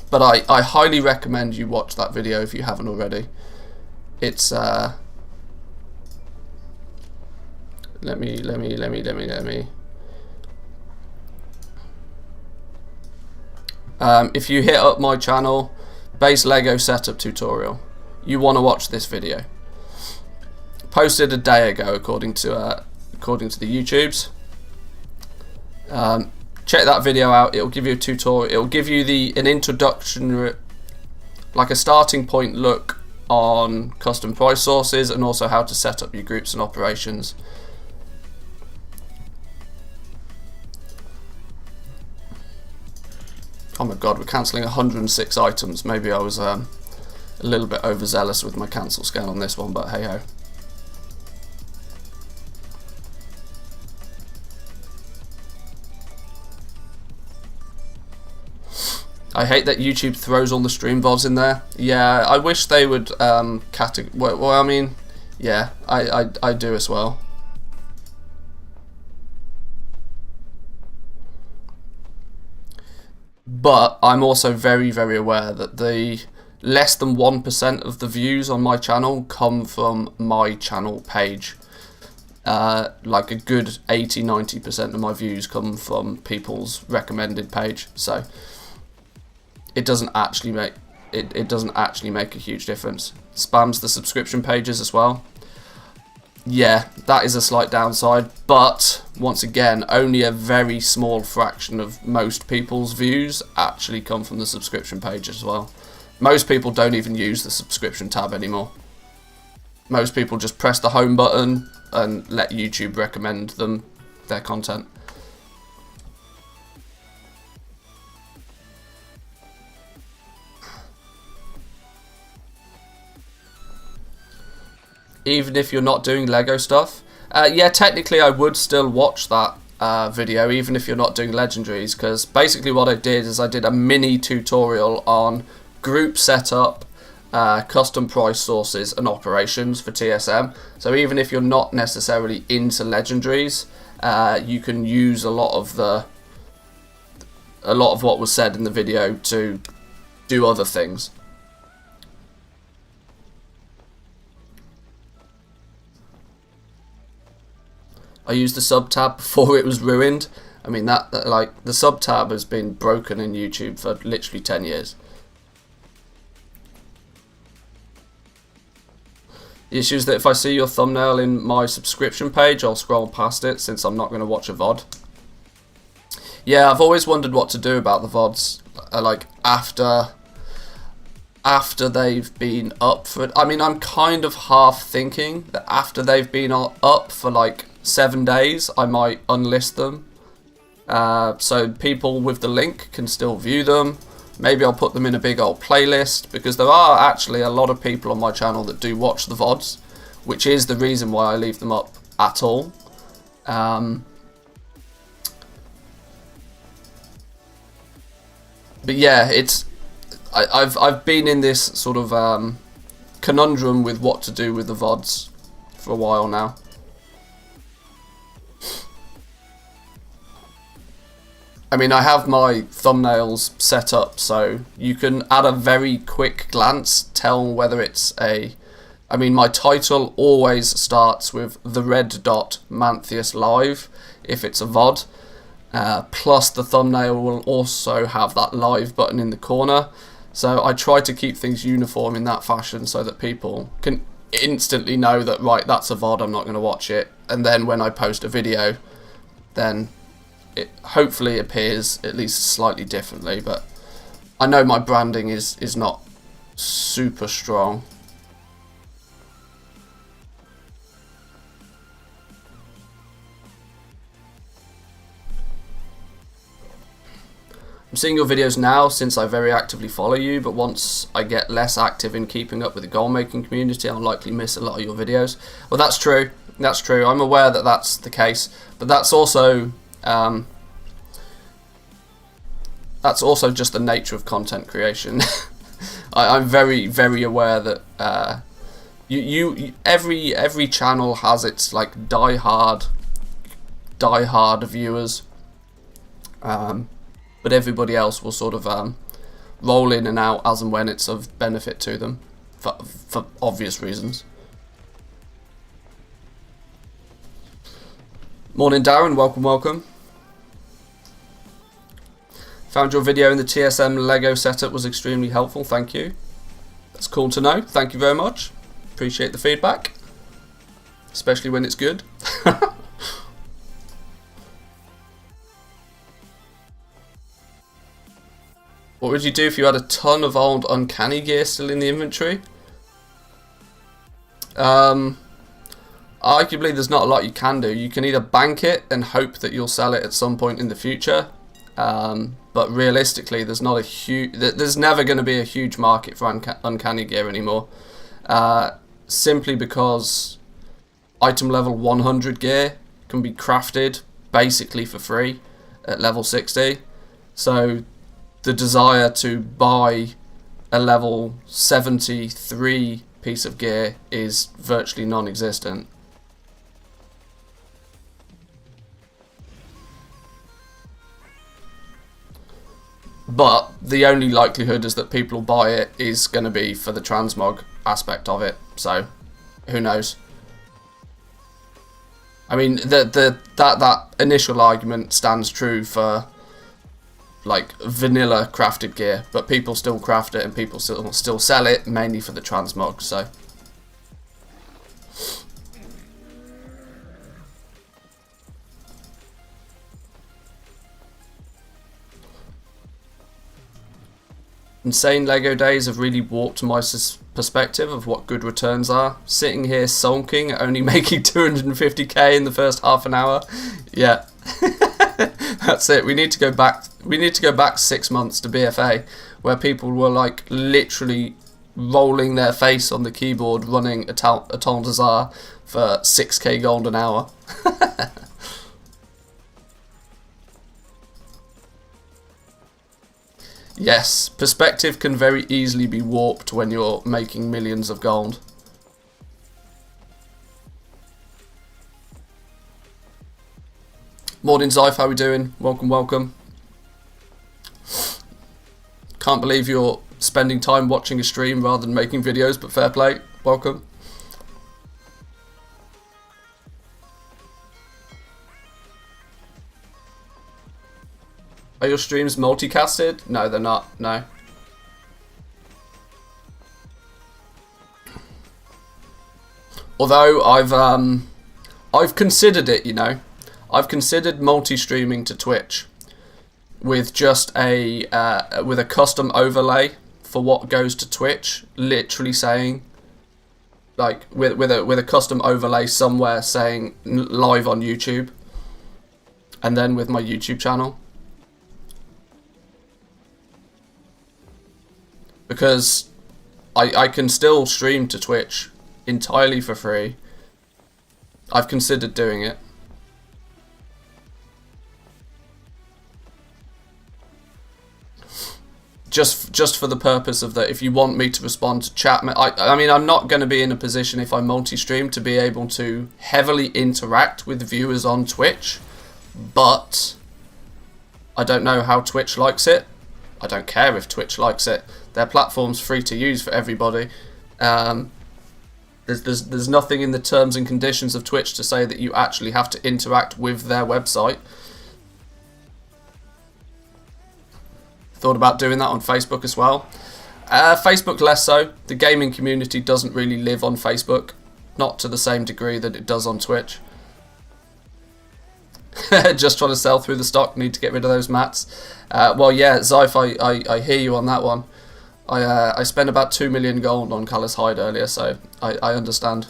But I highly recommend you watch that video if you haven't already. It's let me if you hit up my channel, base Lego setup tutorial, you want to watch this video. Posted a day ago, according to the YouTubes. Check that video out. It'll give you a tutorial. It'll give you an introduction, like a starting point look on custom price sources, and also how to set up your groups and operations. Oh my god, we're cancelling 106 items. Maybe I was a little bit overzealous with my cancel scan on this one, but hey ho. I hate that YouTube throws all the stream VODs in there. Yeah, I wish they would well, I mean, yeah, I do as well. But I'm also very, very aware that the less than 1% of the views on my channel come from my channel page. Like a good 80-90% of my views come from people's recommended page. So it doesn't actually make it doesn't actually make a huge difference. Spams the subscription pages as well. Yeah, that is a slight downside, but once again, only a very small fraction of most people's views actually come from the subscription page as well. Most people don't even use the subscription tab anymore. Most people just press the home button and let YouTube recommend them their content. Even if you're not doing Lego stuff. Yeah, technically I would still watch that video, even if you're not doing legendaries, because basically what I did is I did a mini tutorial on group setup, custom price sources and operations for TSM. So even if you're not necessarily into legendaries, you can use a lot of what was said in the video to do other things. I used the sub tab before it was ruined. I mean, that like the sub tab has been broken in YouTube for literally 10 years. The issue is that if I see your thumbnail in my subscription page, I'll scroll past it since I'm not going to watch a VOD. Yeah, I've always wondered what to do about the VODs, like after after they've been up for it. I mean, I'm kind of half thinking that after they've been up for like 7 days, I might unlist them. So people with the link can still view them. Maybe I'll put them in a big old playlist, because there are actually a lot of people on my channel that do watch the VODs, which is the reason why I leave them up at all. But yeah, I've been in this sort of conundrum with what to do with the VODs for a while now. I mean, I have my thumbnails set up so you can, at a very quick glance, tell whether it's a... I mean, my title always starts with the red dot Manthieus live if it's a VOD. Plus the thumbnail will also have that live button in the corner. So I try to keep things uniform in that fashion so that people can instantly know that, right, that's a VOD, I'm not going to watch it. And then when I post a video, then it hopefully appears at least slightly differently. But I know my branding is not super strong. I'm seeing your videos now since I very actively follow you, but once I get less active in keeping up with the goal-making community, I'll likely miss a lot of your videos. Well, that's true. That's true. I'm aware that that's the case, but that's also just the nature of content creation. I'm very, very aware that every channel has its like die-hard viewers. But everybody else will sort of roll in and out as and when it's of benefit to them, for obvious reasons. Morning, Darren. Welcome, welcome. Found your video in the TSM Lego setup was extremely helpful. Thank you. That's cool to know. Thank you very much. Appreciate the feedback, especially when it's good. What would you do if you had a ton of old uncanny gear still in the inventory? Arguably, there's not a lot you can do. You can either bank it and hope that you'll sell it at some point in the future, but realistically, there's never going to be a huge market for uncanny gear anymore. Simply because item level 100 gear can be crafted basically for free at level 60. So the desire to buy a level 73 piece of gear is virtually non-existent. But the only likelihood is that people will buy it is going to be for the transmog aspect of it. So who knows? I mean, that initial argument stands true for like vanilla crafted gear, but people still craft it and people still sell it mainly for the transmog. So insane Lego days have really warped my perspective of what good returns are. Sitting here sulking at only making 250k in the first half an hour. Yeah. That's it. We need to go back 6 months to BFA, where people were like literally rolling their face on the keyboard running a Temps d'Azar for 6k gold an hour. Yes, perspective can very easily be warped when you're making millions of gold. Morning, Zyf, how we doing? Welcome, welcome. Can't believe you're spending time watching a stream rather than making videos, but fair play. Welcome. Are your streams multicasted? No, they're not. No. Although I've considered it, you know. I've considered multi-streaming to Twitch with just a custom overlay for what goes to Twitch, literally saying, like, with a custom overlay somewhere saying live on YouTube, and then with my YouTube channel. Because I can still stream to Twitch entirely for free. I've considered doing it. Just for the purpose of that, if you want me to respond to chat, I mean, I'm not going to be in a position if I multi-stream to be able to heavily interact with viewers on Twitch, but I don't know how Twitch likes it. I don't care if Twitch likes it. Their platform's free to use for everybody. There's nothing in the terms and conditions of Twitch to say that you actually have to interact with their website. Thought about doing that on Facebook as well. Facebook less so. The gaming community doesn't really live on Facebook, not to the same degree that it does on Twitch. Just trying to sell through the stock, need to get rid of those mats. Well, yeah, Zyph, I hear you on that one. I spent about 2 million gold on Callous Hide earlier, so I understand.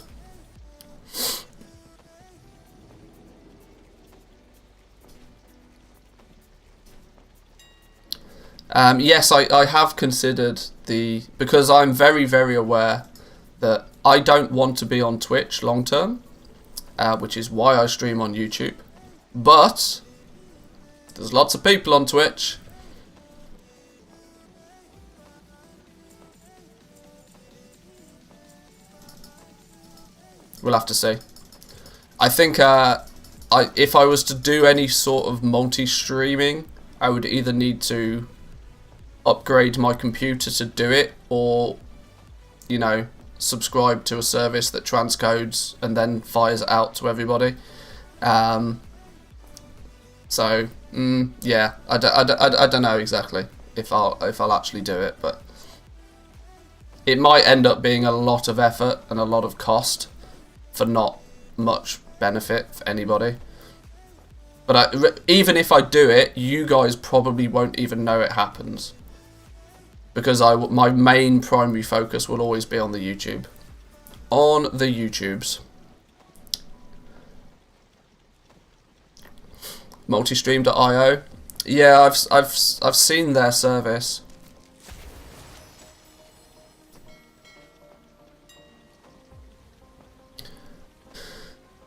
Yes, I have considered because I'm very, very aware that I don't want to be on Twitch long term, which is why I stream on YouTube. But there's lots of people on Twitch. We'll have to see. I think if I was to do any sort of multi-streaming, I would either need to upgrade my computer to do it, or, you know, subscribe to a service that transcodes and then fires it out to everybody. So yeah, I don't know exactly if I'll actually do it, but it might end up being a lot of effort and a lot of cost for not much benefit for anybody. But even if I do it, you guys probably won't even know it happens, because my main primary focus will always be on the YouTube, on the YouTubes. Multistream.io, yeah, I've seen their service.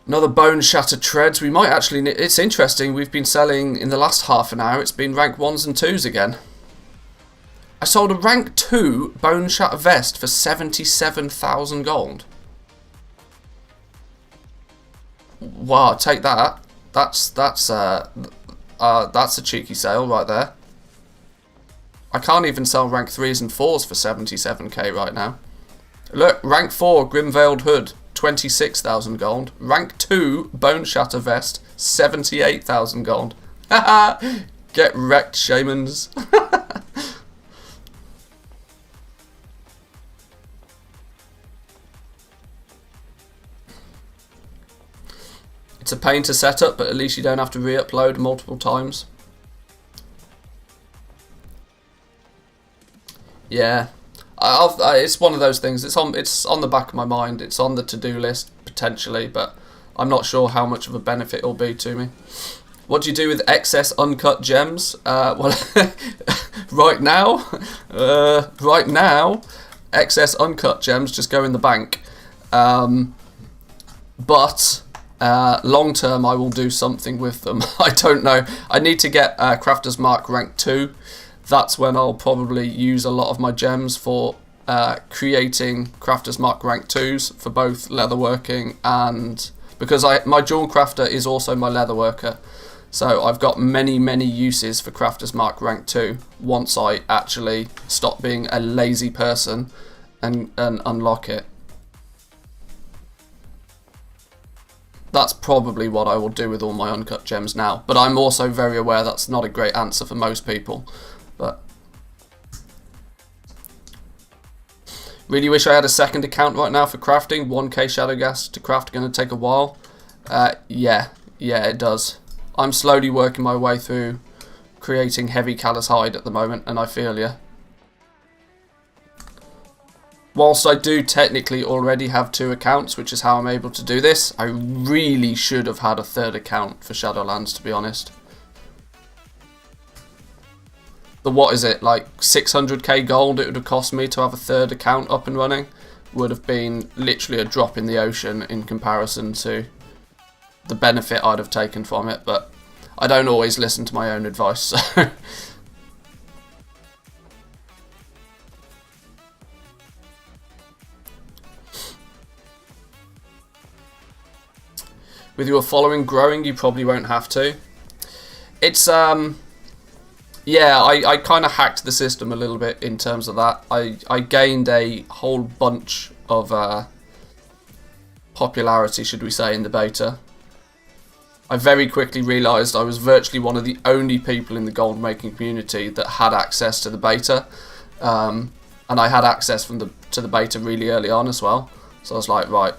Another Bone Shatter Treads. We might actually... It's interesting. We've been selling, in the last half an hour, it's been rank 1s and 2s again. I sold a rank 2 Bone Shatter Vest for 77,000 gold. Wow, take that. That's a cheeky sale right there. I can't even sell rank 3s and 4s for 77k right now. Look, rank 4 Grim-Veiled Hood, 26,000 gold. Rank 2 Bone Shatter Vest, 78,000 gold. Haha! Get wrecked, shamans. It's a pain to set up, but at least you don't have to re-upload multiple times. Yeah. It's one of those things. It's on the back of my mind. It's on the to-do list potentially, but I'm not sure how much of a benefit it'll be to me. What do you do with excess uncut gems? Well, right now, excess uncut gems just go in the bank. But long term, I will do something with them. I don't know. I need to get Crafter's Mark rank 2. That's when I'll probably use a lot of my gems for creating Crafter's Mark rank 2s for both leatherworking and... Because my Jewel Crafter is also my leatherworker. So I've got many, many uses for Crafter's Mark rank 2 once I actually stop being a lazy person and unlock it. That's probably what I will do with all my uncut gems now. But I'm also very aware that's not a great answer for most people. But really wish I had a second account right now for crafting. 1k shadow gas to craft, going to take a while. Yeah, it does. I'm slowly working my way through creating heavy callous hide at the moment, and I feel ya. whilst I do technically already have 2 accounts, which is how I'm able to do this, I really should have had a 3rd account for Shadowlands, to be honest. The what is it, like 600k gold it would have cost me to have a 3rd account up and running, would have been literally a drop in the ocean in comparison to the benefit I'd have taken from it, but I don't always listen to my own advice, so... With your following growing, you probably won't have to. It's, yeah, I kind of hacked the system a little bit in terms of that. I gained a whole bunch of popularity, should we say, in the beta. I very quickly realised I was virtually one of the only people in the Goldmaking community that had access to the beta. And I had access to the beta really early on as well. So I was like, right,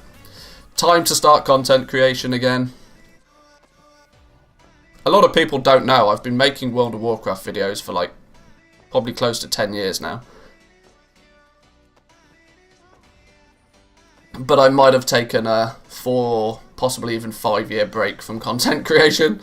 time to start content creation again. A lot of people don't know I've been making World of Warcraft videos for like probably close to 10 years now. But I might have taken a 4, possibly even 5-year break from content creation.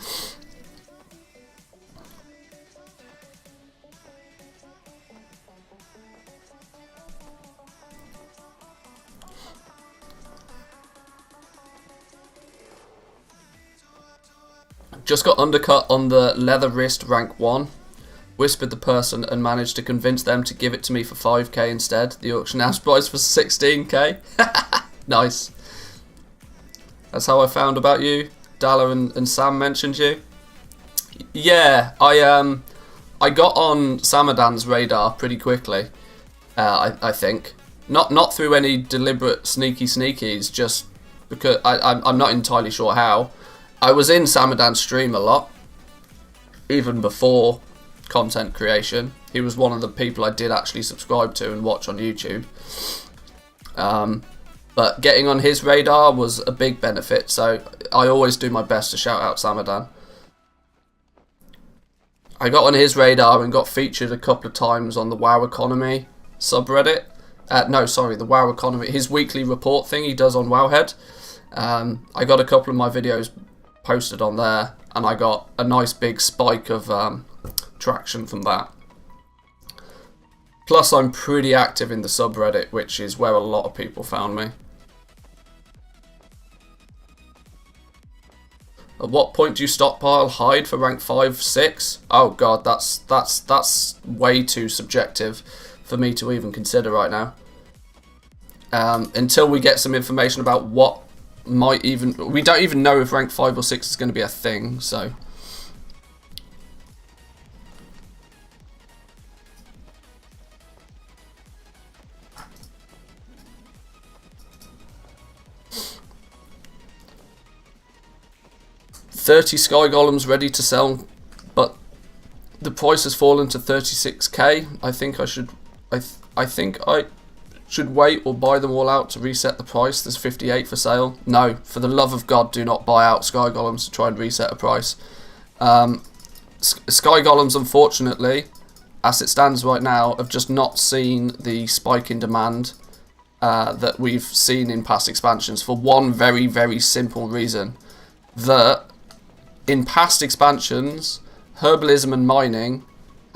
Just got undercut on the leather wrist rank 1. Whispered the person and managed to convince them to give it to me for 5k instead. The auction house price was 16k. Nice. That's how I found about you. Dalla and Sam mentioned you. Yeah, I got on Samadan's radar pretty quickly. I think not through any deliberate sneakies, just because I'm not entirely sure how. I was in Samadan's stream a lot, even before content creation. He was one of the people I did actually subscribe to and watch on YouTube. But getting on his radar was a big benefit, so I always do my best to shout out Samadan. I got on his radar and got featured a couple of times on the WoW Economy subreddit. No, sorry, the WoW Economy, his weekly report thing he does on Wowhead. I got a couple of my videos posted on there, and I got a nice big spike of traction from that. Plus, I'm pretty active in the subreddit, which is where a lot of people found me. At what point do you stockpile hide for rank 5, 6? Oh god, that's way too subjective for me to even consider right now. Until we get some information about what might even... We don't even know if rank 5 or 6 is going to be a thing, so... $30 Sky Golems ready to sell, but the price has fallen to 36k. I think I should wait or buy them all out to reset the price. There's 58 for sale. No, for the love of God, do not buy out Sky Golems to try and reset a price. Sky Golems, unfortunately, as it stands right now, have just not seen the spike in demand that we've seen in past expansions, for one very, very simple reason. That in past expansions, herbalism and mining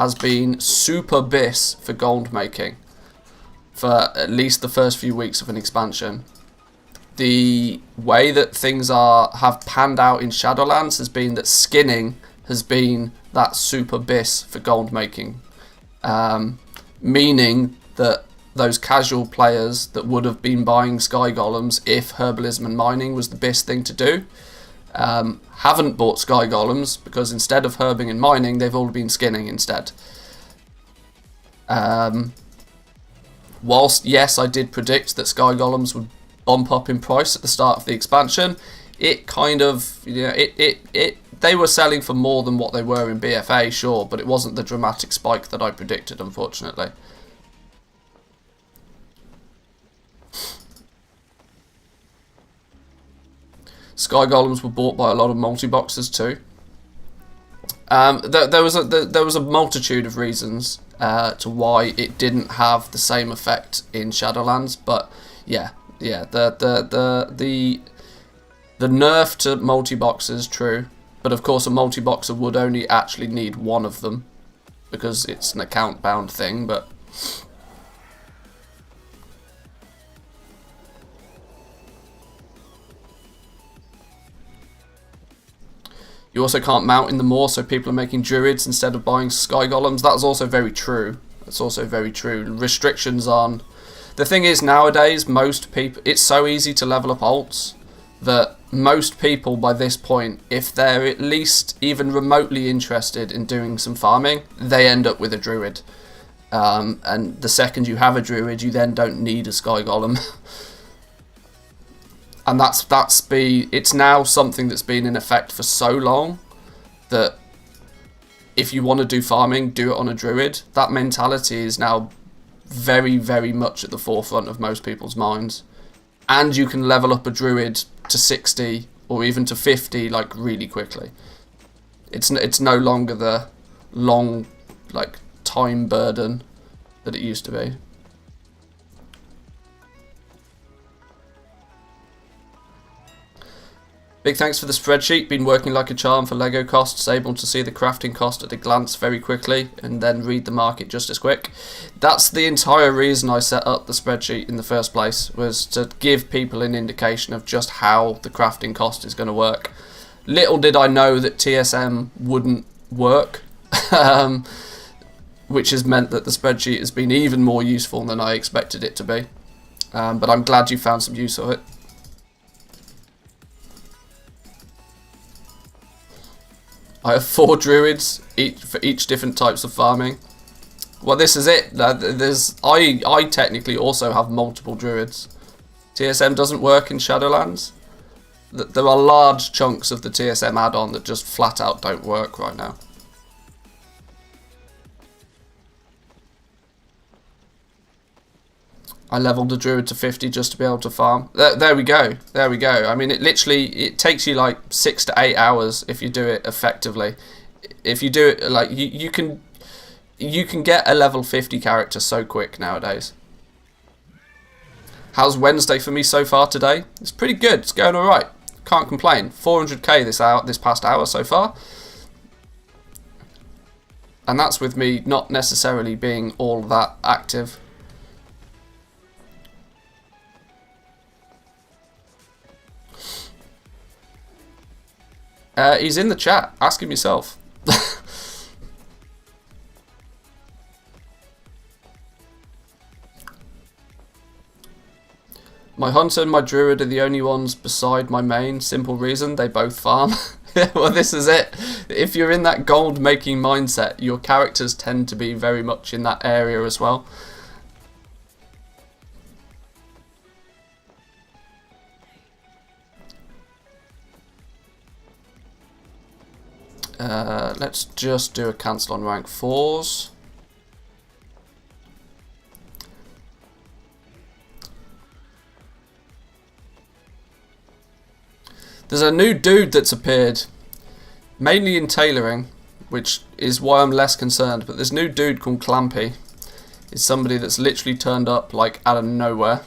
has been super bis for gold making for at least the first few weeks of an expansion. The way that things have panned out in Shadowlands has been that skinning has been that super bis for gold making, meaning that those casual players that would have been buying Sky Golems if herbalism and mining was the best thing to do, haven't bought Sky Golems because instead of herbing and mining, they've all been skinning instead. Whilst, yes, I did predict that Sky Golems would bump up in price at the start of the expansion, it kind of, you know, they were selling for more than what they were in BFA, sure, but it wasn't the dramatic spike that I predicted, unfortunately. Sky Golems were bought by a lot of multi-boxers too. There was a multitude of reasons to why it didn't have the same effect in Shadowlands, but yeah, the nerf to multi-boxes, true, but of course a multi-boxer would only actually need one of them because it's an account-bound thing, but you also can't mount in the Maw, so people are making druids instead of buying sky golems. That's also very true. That's also very true. Restrictions on... The thing is, nowadays, most people... It's so easy to level up alts that most people, by this point, if they're at least even remotely interested in doing some farming, they end up with a druid. And the second you have a druid, you then don't need a sky golem. And it's now something that's been in effect for so long that if you want to do farming, do it on a druid. That mentality is now very, very much at the forefront of most people's minds. And you can level up a druid to 60 or even to 50 like really quickly. It's no longer the long like time burden that it used to be. Big thanks for the spreadsheet, been working like a charm for Lego costs, able to see the crafting cost at a glance very quickly and then read the market just as quick. That's the entire reason I set up the spreadsheet in the first place, was to give people an indication of just how the crafting cost is going to work. Little did I know that TSM wouldn't work, which has meant that the spreadsheet has been even more useful than I expected it to be. But I'm glad you found some use of it. I have 4 druids for each different types of farming. Well, this is it. I technically also have multiple druids. TSM doesn't work in Shadowlands. There are large chunks of the TSM add-on that just flat out don't work right now. I leveled a druid to 50 just to be able to farm. There we go. There we go. I mean, it takes you like 6 to 8 hours if you do it effectively. If you do it like you can get a level 50 character so quick nowadays. How's Wednesday for me so far today? It's pretty good. It's going all right. Can't complain. 400k this past hour so far. And that's with me not necessarily being all that active. He's in the chat. Ask him yourself. My hunter and my druid are the only ones beside my main. Simple reason, they both farm. Well, this is it. If you're in that gold making mindset, your characters tend to be very much in that area as well. Let's just do a cancel on rank 4s. There's a new dude that's appeared, mainly in tailoring, which is why I'm less concerned, but this new dude called Clampy is somebody that's literally turned up like out of nowhere.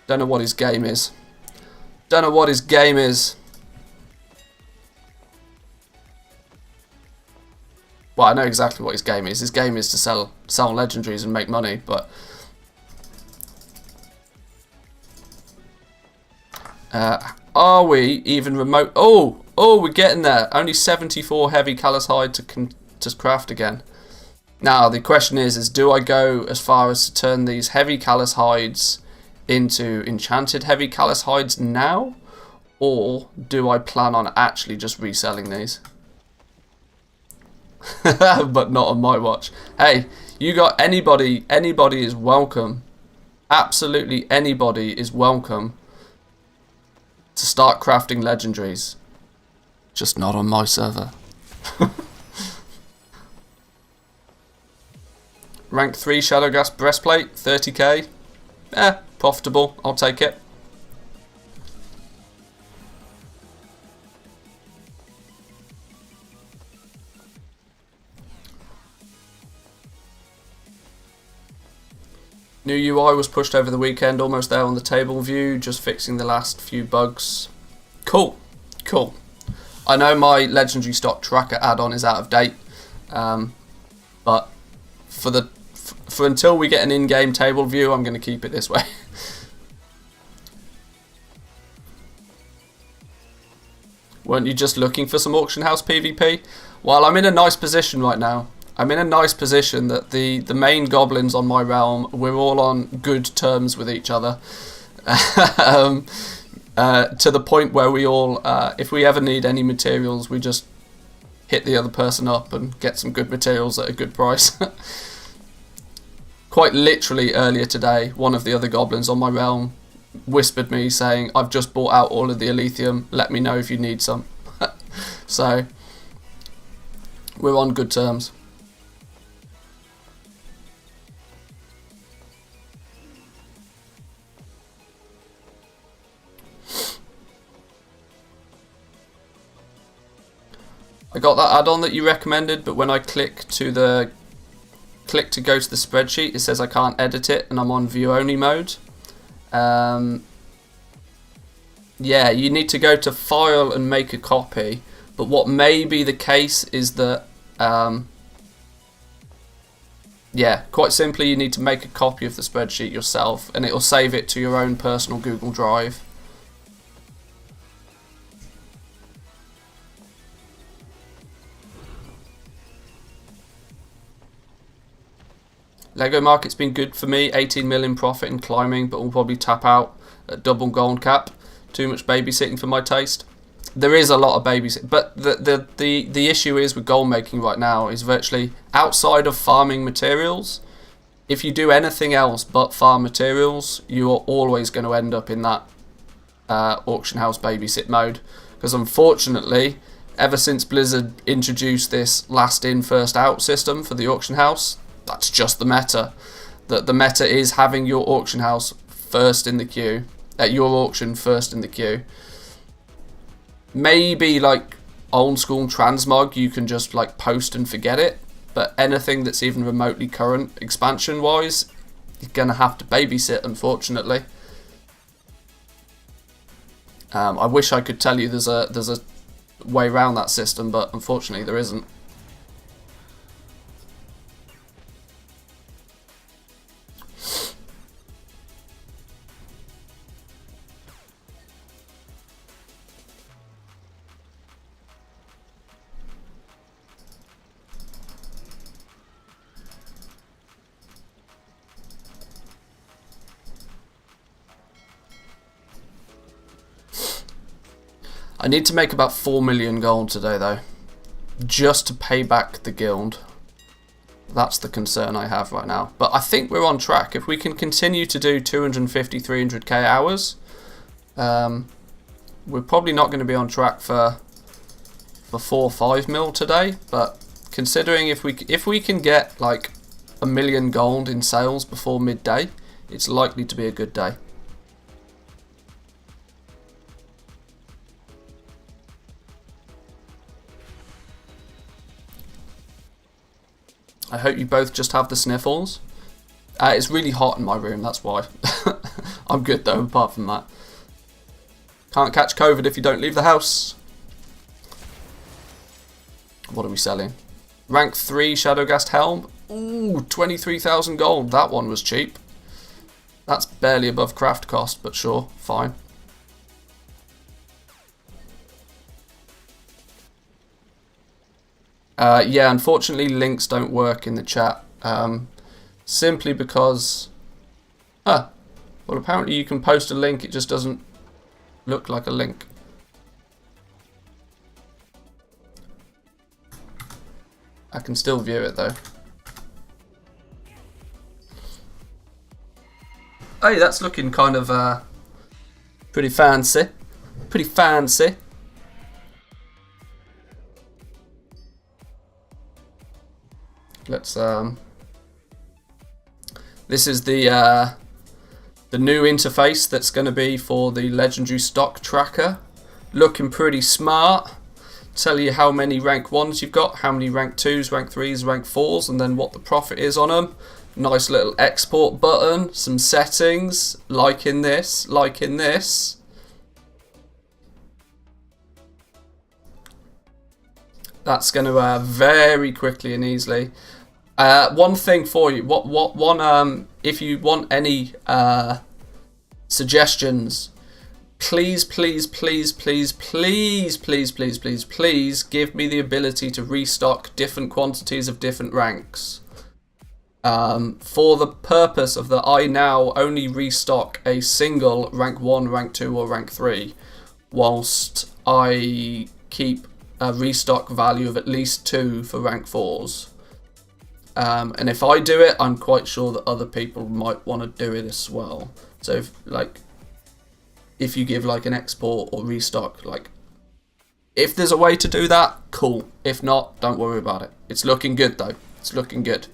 Don't know what his game is. Don't know what his game is. Well, I know exactly what his game is. His game is to sell legendaries and make money, but are we even remote? Oh, we're getting there. Only 74 heavy callous hide to craft again. Now the question is do I go as far as to turn these heavy callous hides into enchanted heavy callous hides now, or do I plan on actually just reselling these? But not on my watch. Hey, you got anybody is welcome. Absolutely anybody is welcome to start crafting legendaries. Just not on my server. Rank 3 Shadowgas breastplate, 30k. Profitable, I'll take it. New UI was pushed over the weekend, almost there on the table view, just fixing the last few bugs. Cool. I know my legendary stock tracker add-on is out of date, but for until we get an in-game table view, I'm going to keep it this way. Weren't you just looking for some auction house PvP? Well, I'm in a nice position right now. I'm in a nice position that the main goblins on my realm, we're all on good terms with each other. To the point where we all, if we ever need any materials, we just hit the other person up and get some good materials at a good price. Quite literally earlier today, one of the other goblins on my realm whispered me saying, "I've just bought out all of the Elysium, let me know if you need some." So, we're on good terms. I got that add-on that you recommended, but when I click to go to the spreadsheet, it says I can't edit it, and I'm on view only mode. Yeah, you need to go to file and make a copy, but what may be the case is that yeah, quite simply you need to make a copy of the spreadsheet yourself, and it'll save it to your own personal Google Drive. Lego market's been good for me, 18 million profit in climbing, but we'll probably tap out at double gold cap. Too much babysitting for my taste. There is a lot of babysitting, but the issue is with gold making right now is virtually outside of farming materials. If you do anything else but farm materials, you are always going to end up in that auction house babysit mode. Because unfortunately, ever since Blizzard introduced this last in first out system for the auction house, that's just the meta. That the meta is having your auction house first in the queue, at your auction first in the queue. Maybe like old school transmog, you can just like post and forget it, but anything that's even remotely current expansion wise, you're gonna have to babysit, unfortunately. I wish I could tell you there's a way around that system, but unfortunately there isn't. I need to make about 4 million gold today though, just to pay back the guild. That's the concern I have right now. But I think we're on track. If we can continue to do 250, 300k hours, we're probably not going to be on track for 4 or 5 mil today. But considering if we can get like 1 million gold in sales before midday, it's likely to be a good day. I hope you both just have the sniffles. It's really hot in my room, that's why. I'm good though, apart from that. Can't catch COVID if you don't leave the house. What are we selling? Rank 3 Shadowgast Helm. Ooh, 23,000 gold. That one was cheap. That's barely above craft cost, but sure, fine. Yeah, unfortunately links don't work in the chat, simply because, well apparently you can post a link, it just doesn't look like a link. I can still view it though. Hey, that's looking kind of pretty fancy, pretty fancy. Let's this is the new interface that's going to be for the legendary stock tracker. Looking pretty smart. Tell you how many rank 1s you've got, how many rank 2s, rank 3s, rank 4s, and then what the profit is on them. Nice little export button, some settings, like in this, like in this. That's going to very quickly and easily. One thing for you, if you want any suggestions, please give me the ability to restock different quantities of different ranks. For the purpose of that, I now only restock a single rank 1, rank 2 or rank 3, whilst I keep a restock value of at least 2 for rank 4s. And if I do it, I'm quite sure that other people might want to do it as well. So if you give like an export or restock, like if there's a way to do that, cool. If not, don't worry about it. It's looking good though. It's looking good.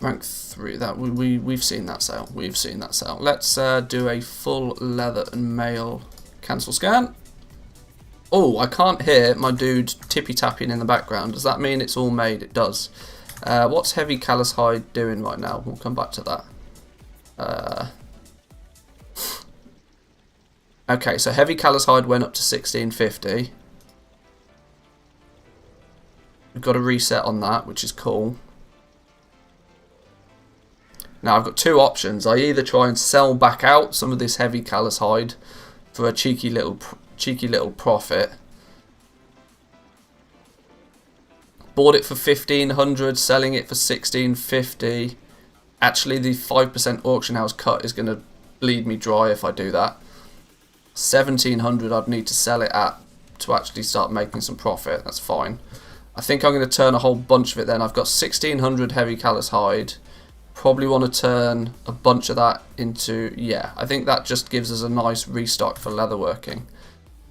Rank 3, that we've seen that sale. We've seen that sale. Let's do a full leather and mail cancel scan. Oh, I can't hear my dude tippy tapping in the background. Does that mean it's all made? It does. What's heavy callus hide doing right now? We'll come back to that. Okay, so heavy callus hide went up to 1650. We've got a reset on that, which is cool. Now I've got two options. I either try and sell back out some of this heavy callus hide for a cheeky little profit. Bought it for 1500, selling it for 1650. Actually, the 5% auction house cut is going to bleed me dry if I do that. 1700 I'd need to sell it at to actually start making some profit. That's fine. I think I'm going to turn a whole bunch of it then. I've got 1600 heavy callus hide. Probably want to turn a bunch of that into, yeah, I think that just gives us a nice restock for leatherworking.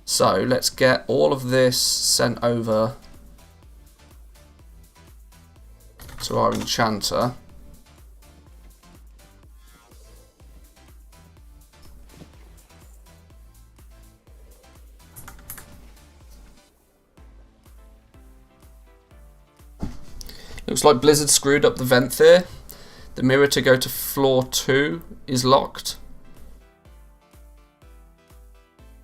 So let's get all of this sent over to our enchanter. Looks like Blizzard screwed up the vent there. The mirror to go to floor 2 is locked.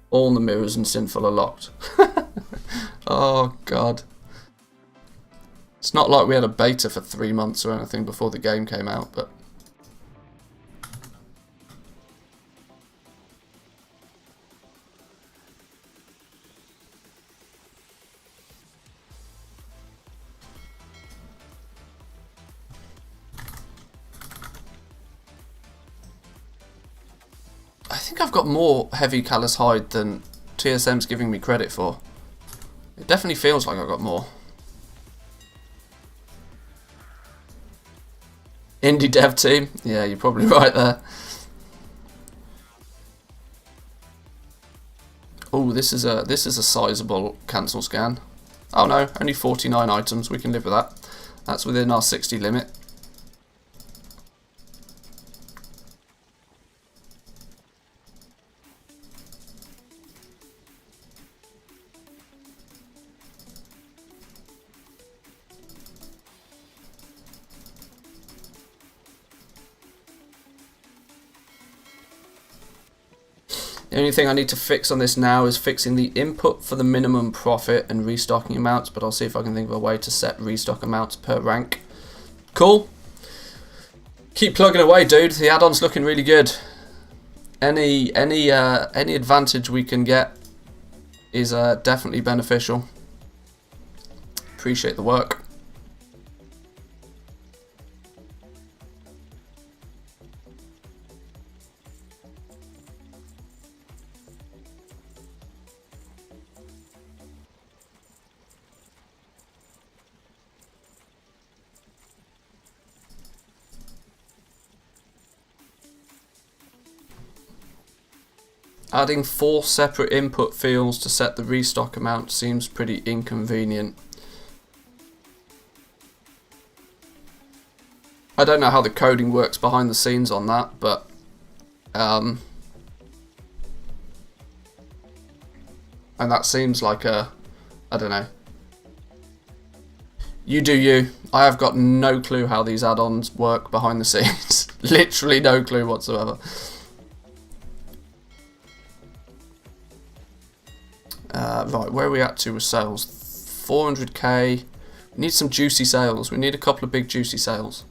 All the mirrors in Sinful are locked. Oh god. It's not like we had a beta for 3 months or anything before the game came out, but I think I've got more heavy callus hide than TSM's giving me credit for. It definitely feels like I've got more. Indie dev team? Yeah, you're probably right there. Oh, this is a sizable cancel scan. Oh no, only 49 items. We can live with that. That's within our 60 limit. The only thing I need to fix on this now is fixing the input for the minimum profit and restocking amounts, but I'll see if I can think of a way to set restock amounts per rank. Cool. Keep plugging away, dude. The add-on's looking really good. Any advantage we can get is definitely beneficial. Appreciate the work. Adding 4 separate input fields to set the restock amount seems pretty inconvenient. I don't know how the coding works behind the scenes on that, but and that seems like a, I don't know. You do you. I have got no clue how these add-ons work behind the scenes. Literally no clue whatsoever. Right, where are we at to with sales? 400k. We need some juicy sales. We need a couple of big juicy sales.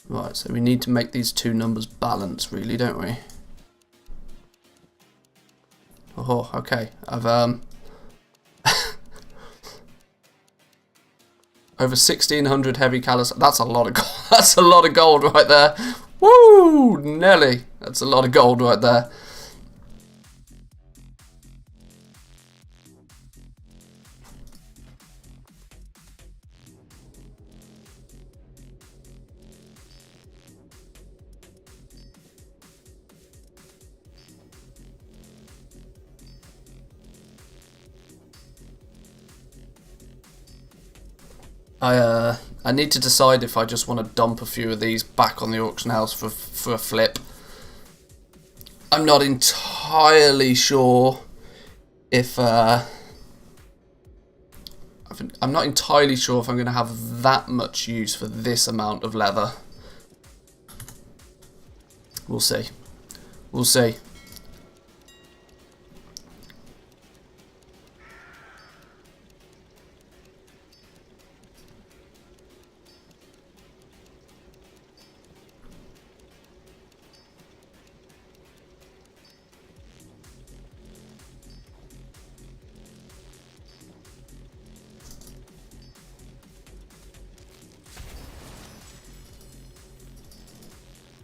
Right, so we need to make these two numbers balance, really, don't we? Oh, okay. I've over 1,600 heavy callus. That's a lot of gold. That's a lot of gold right there. Woo, Nelly. That's a lot of gold right there. I need to decide if I just want to dump a few of these back on the auction house for a flip. I'm not entirely sure if I'm not entirely sure if I'm going to have that much use for this amount of leather. We'll see. We'll see.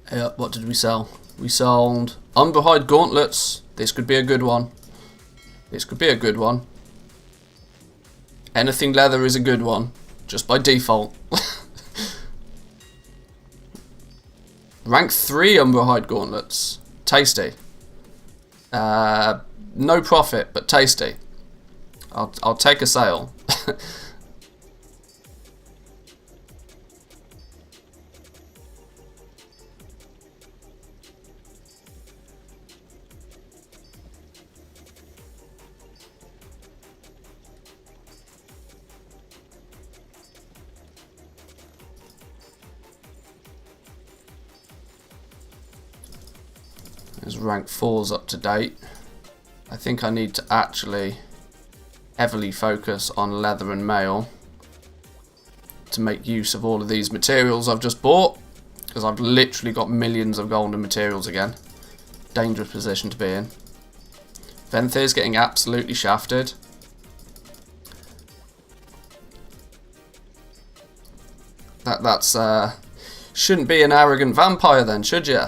Yep, what did we sell? We sold unbehide gauntlets. This could be a good one. This could be a good one. Anything leather is a good one, just by default. Rank 3 unbehide gauntlets. Tasty. No profit, but tasty. I'll take a sale. There's rank 4's up to date. I think I need to actually heavily focus on leather and mail to make use of all of these materials I've just bought, because I've literally got millions of golden materials again. Dangerous position to be in. Manthieus getting absolutely shafted. That's shouldn't be an arrogant vampire then, should you?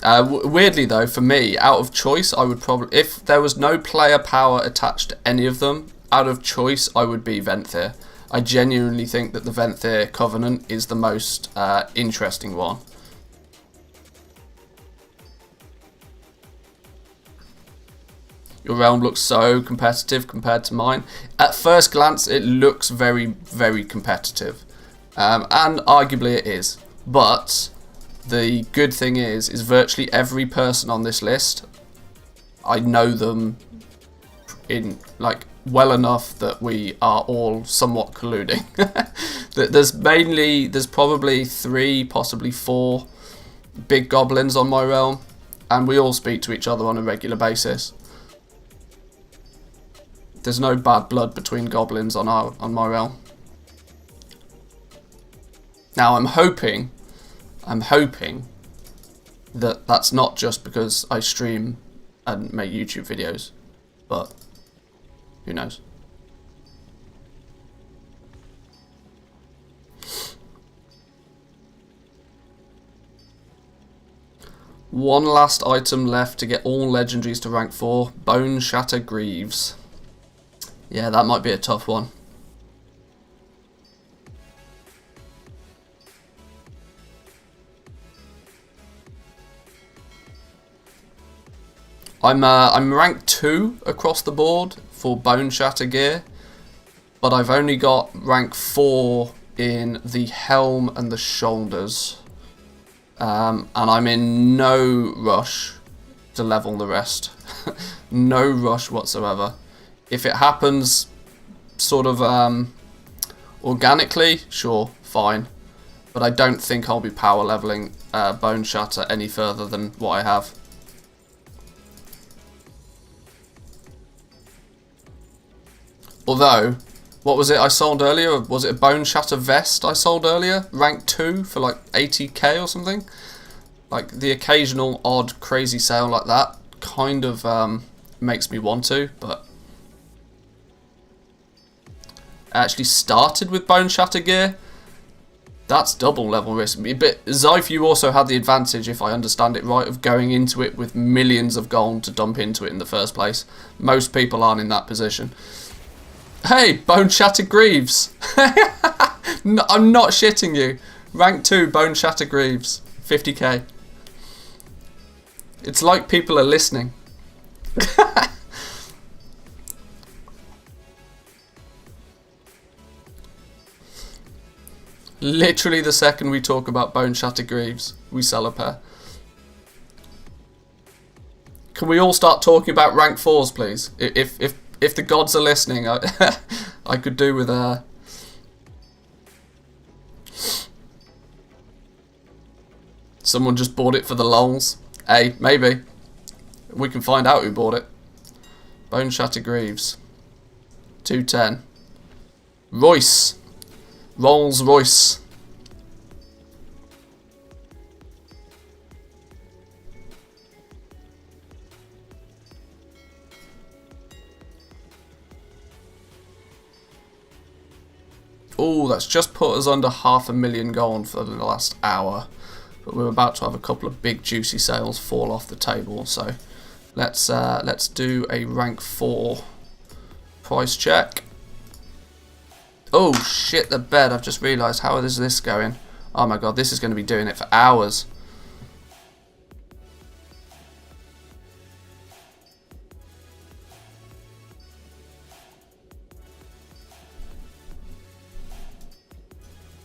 Weirdly though, for me, out of choice, I would probably, if there was no player power attached to any of them, out of choice, I would be Manthieus. I genuinely think that the Manthieus Covenant is the most interesting one. Your realm looks so competitive compared to mine. At first glance, it looks very, very competitive. And arguably it is. But the good thing is virtually every person on this list, I know them in like well enough that we are all somewhat colluding. There's probably 3, possibly 4 big goblins on my realm, and we all speak to each other on a regular basis. There's no bad blood between goblins on my realm. Now I'm hoping that that's not just because I stream and make YouTube videos, but who knows. One last item left to get all legendaries to rank 4. Bone Shatter Greaves. Yeah, that might be a tough one. I'm rank 2 across the board for Bone Shatter gear, but I've only got rank 4 in the helm and the shoulders, and I'm in no rush to level the rest. No rush whatsoever. If it happens sort of organically, sure, fine, but I don't think I'll be power leveling Bone Shatter any further than what I have. Although, what was it I sold earlier? Was it a Bone Shatter vest I sold earlier? Rank 2 for like 80k or something? Like the occasional odd crazy sale like that kind of makes me want to, but I actually started with Bone Shatter gear. That's double level risk. But Zyph, you also had the advantage, if I understand it right, of going into it with millions of gold to dump into it in the first place. Most people aren't in that position. Hey, Bone Shatter Greaves. No, I'm not shitting you. Rank 2 Bone Shatter Greaves. 50k. It's like people are listening. Literally the second we talk about Bone Shatter Greaves, we sell a pair. Can we all start talking about rank 4s, please? If the gods are listening, I could do with a... Someone just bought it for the lols. Hey, maybe. We can find out who bought it. Bone Shatter Greaves. 210. Royce. Rolls Royce. Oh, that's just put us under 500,000 gold for the last hour. But we're about to have a couple of big juicy sales fall off the table, so let's do a rank 4 price check. Oh shit, the bed! I've just realised, how is this going? Oh my god, this is going to be doing it for hours.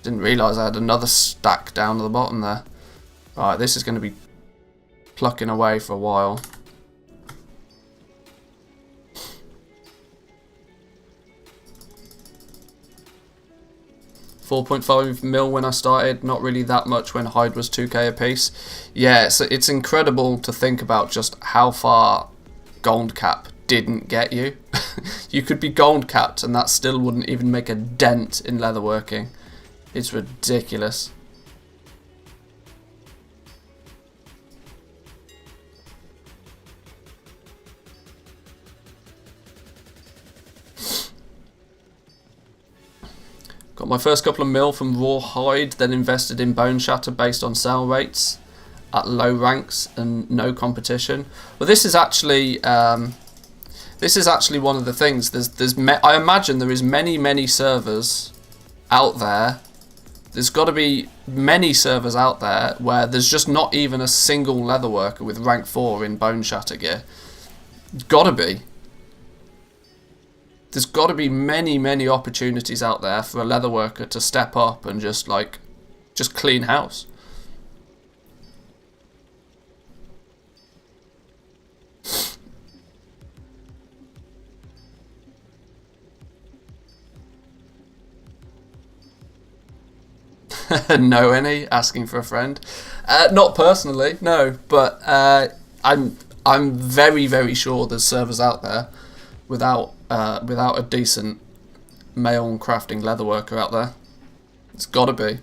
Didn't realise I had another stack down to the bottom there. Right, this is going to be plucking away for a while. $4.5 mil when I started, not really that much when Hyde was 2k a piece. Yeah, it's incredible to think about just how far gold cap didn't get you. You could be gold capped and that still wouldn't even make a dent in leatherworking. It's ridiculous. Got my first couple of mil from raw hide, then invested in Bone Shatter based on sell rates at low ranks and no competition. Well, this is actually one of the things. I imagine there is many servers out there. There's got to be many servers out there where there's just not even a single leatherworker with rank 4 in Bone Shatter gear. Gotta be. There's got to be many opportunities out there for a leatherworker to step up and just clean house. Know any? Asking for a friend. Not personally, no, but I'm very sure there's servers out there without a decent male crafting leatherworker out there. It's got to be.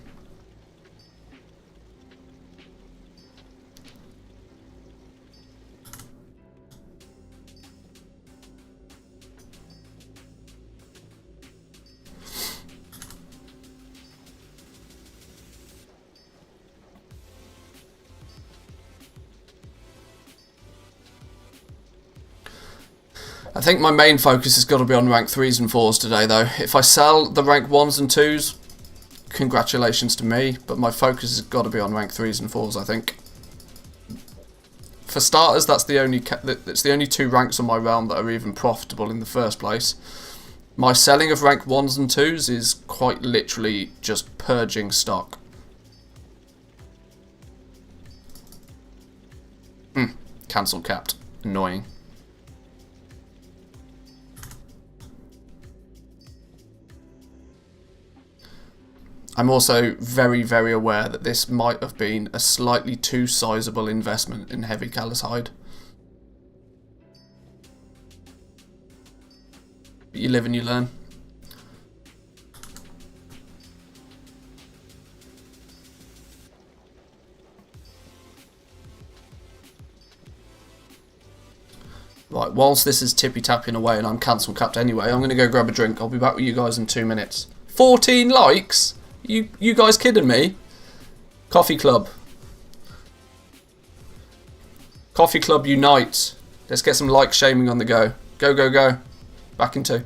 I think my main focus has got to be on rank 3s and 4s today, though. If I sell the rank 1s and 2s, congratulations to me, but my focus has got to be on rank 3s and 4s, I think. For starters, that's the only 2 ranks on my realm that are even profitable in the first place. My selling of rank 1s and 2s is quite literally just purging stock. Cancel capped. Annoying. I'm also very, very aware that this might have been a slightly too sizable investment in heavy callous hide. But you live and you learn. Right, whilst this is tippy-tapping away and I'm cancel capped anyway, I'm going to go grab a drink. I'll be back with you guys in 2 minutes. 14 likes? You guys kidding me? Coffee Club. Coffee Club unite. Let's get some like shaming on the go. Go, go, go. Back in 2.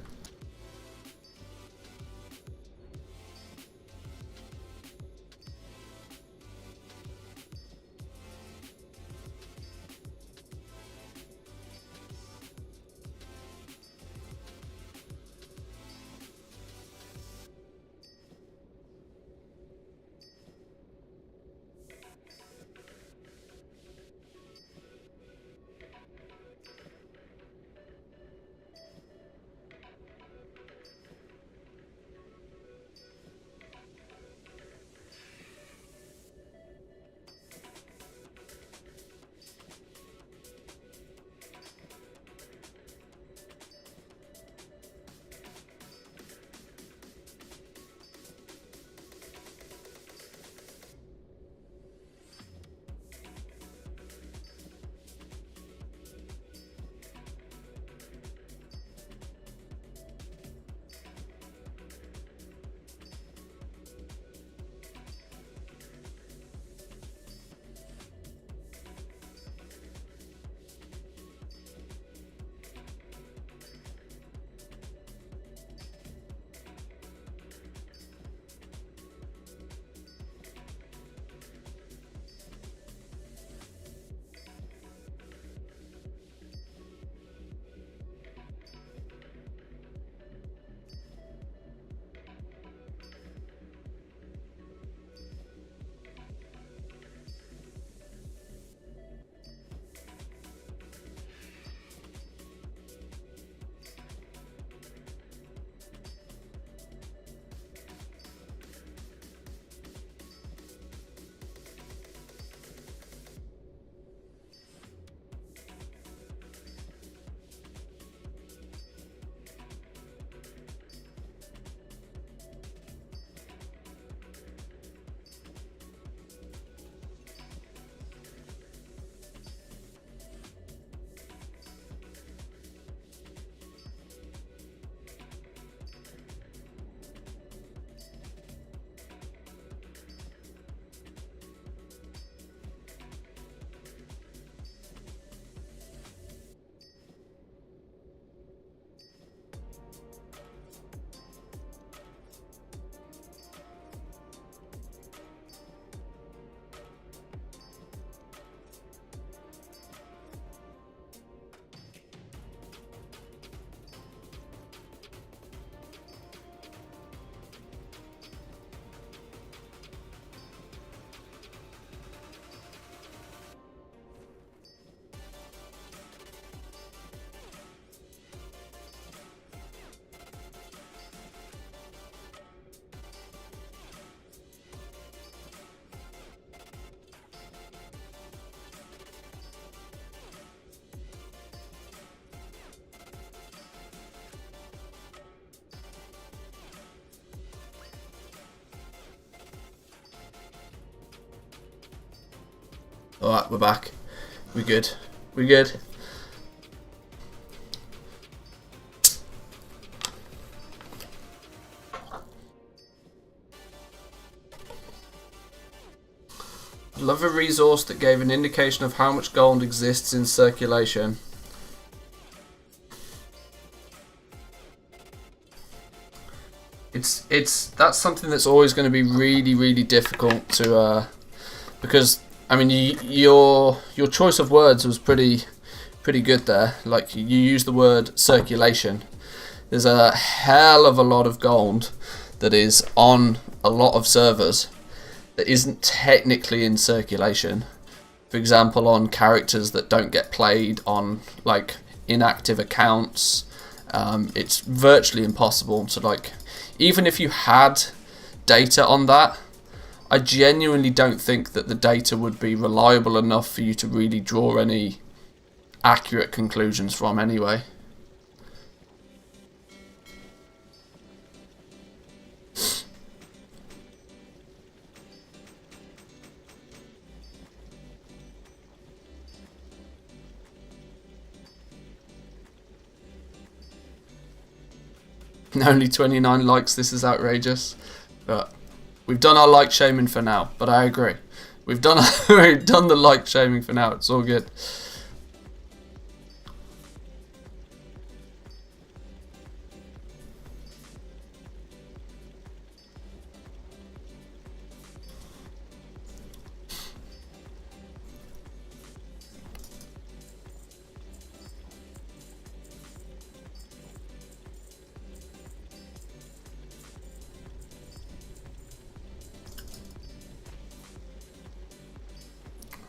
Alright, we're back. We good. We good. Love a resource that gave an indication of how much gold exists in circulation. that's something that's always going to be really, really difficult to because I mean your choice of words was pretty good there. Like, you use the word circulation. There's a hell of a lot of gold that is on a lot of servers that isn't technically in circulation. For example, on characters that don't get played, on like inactive accounts. It's virtually impossible to, like, even if you had data on that, I genuinely don't think that the data would be reliable enough for you to really draw any accurate conclusions from anyway. Only 29 likes, this is outrageous. But we've done our like shaming for now, but I agree. We've done the like shaming for now, it's all good.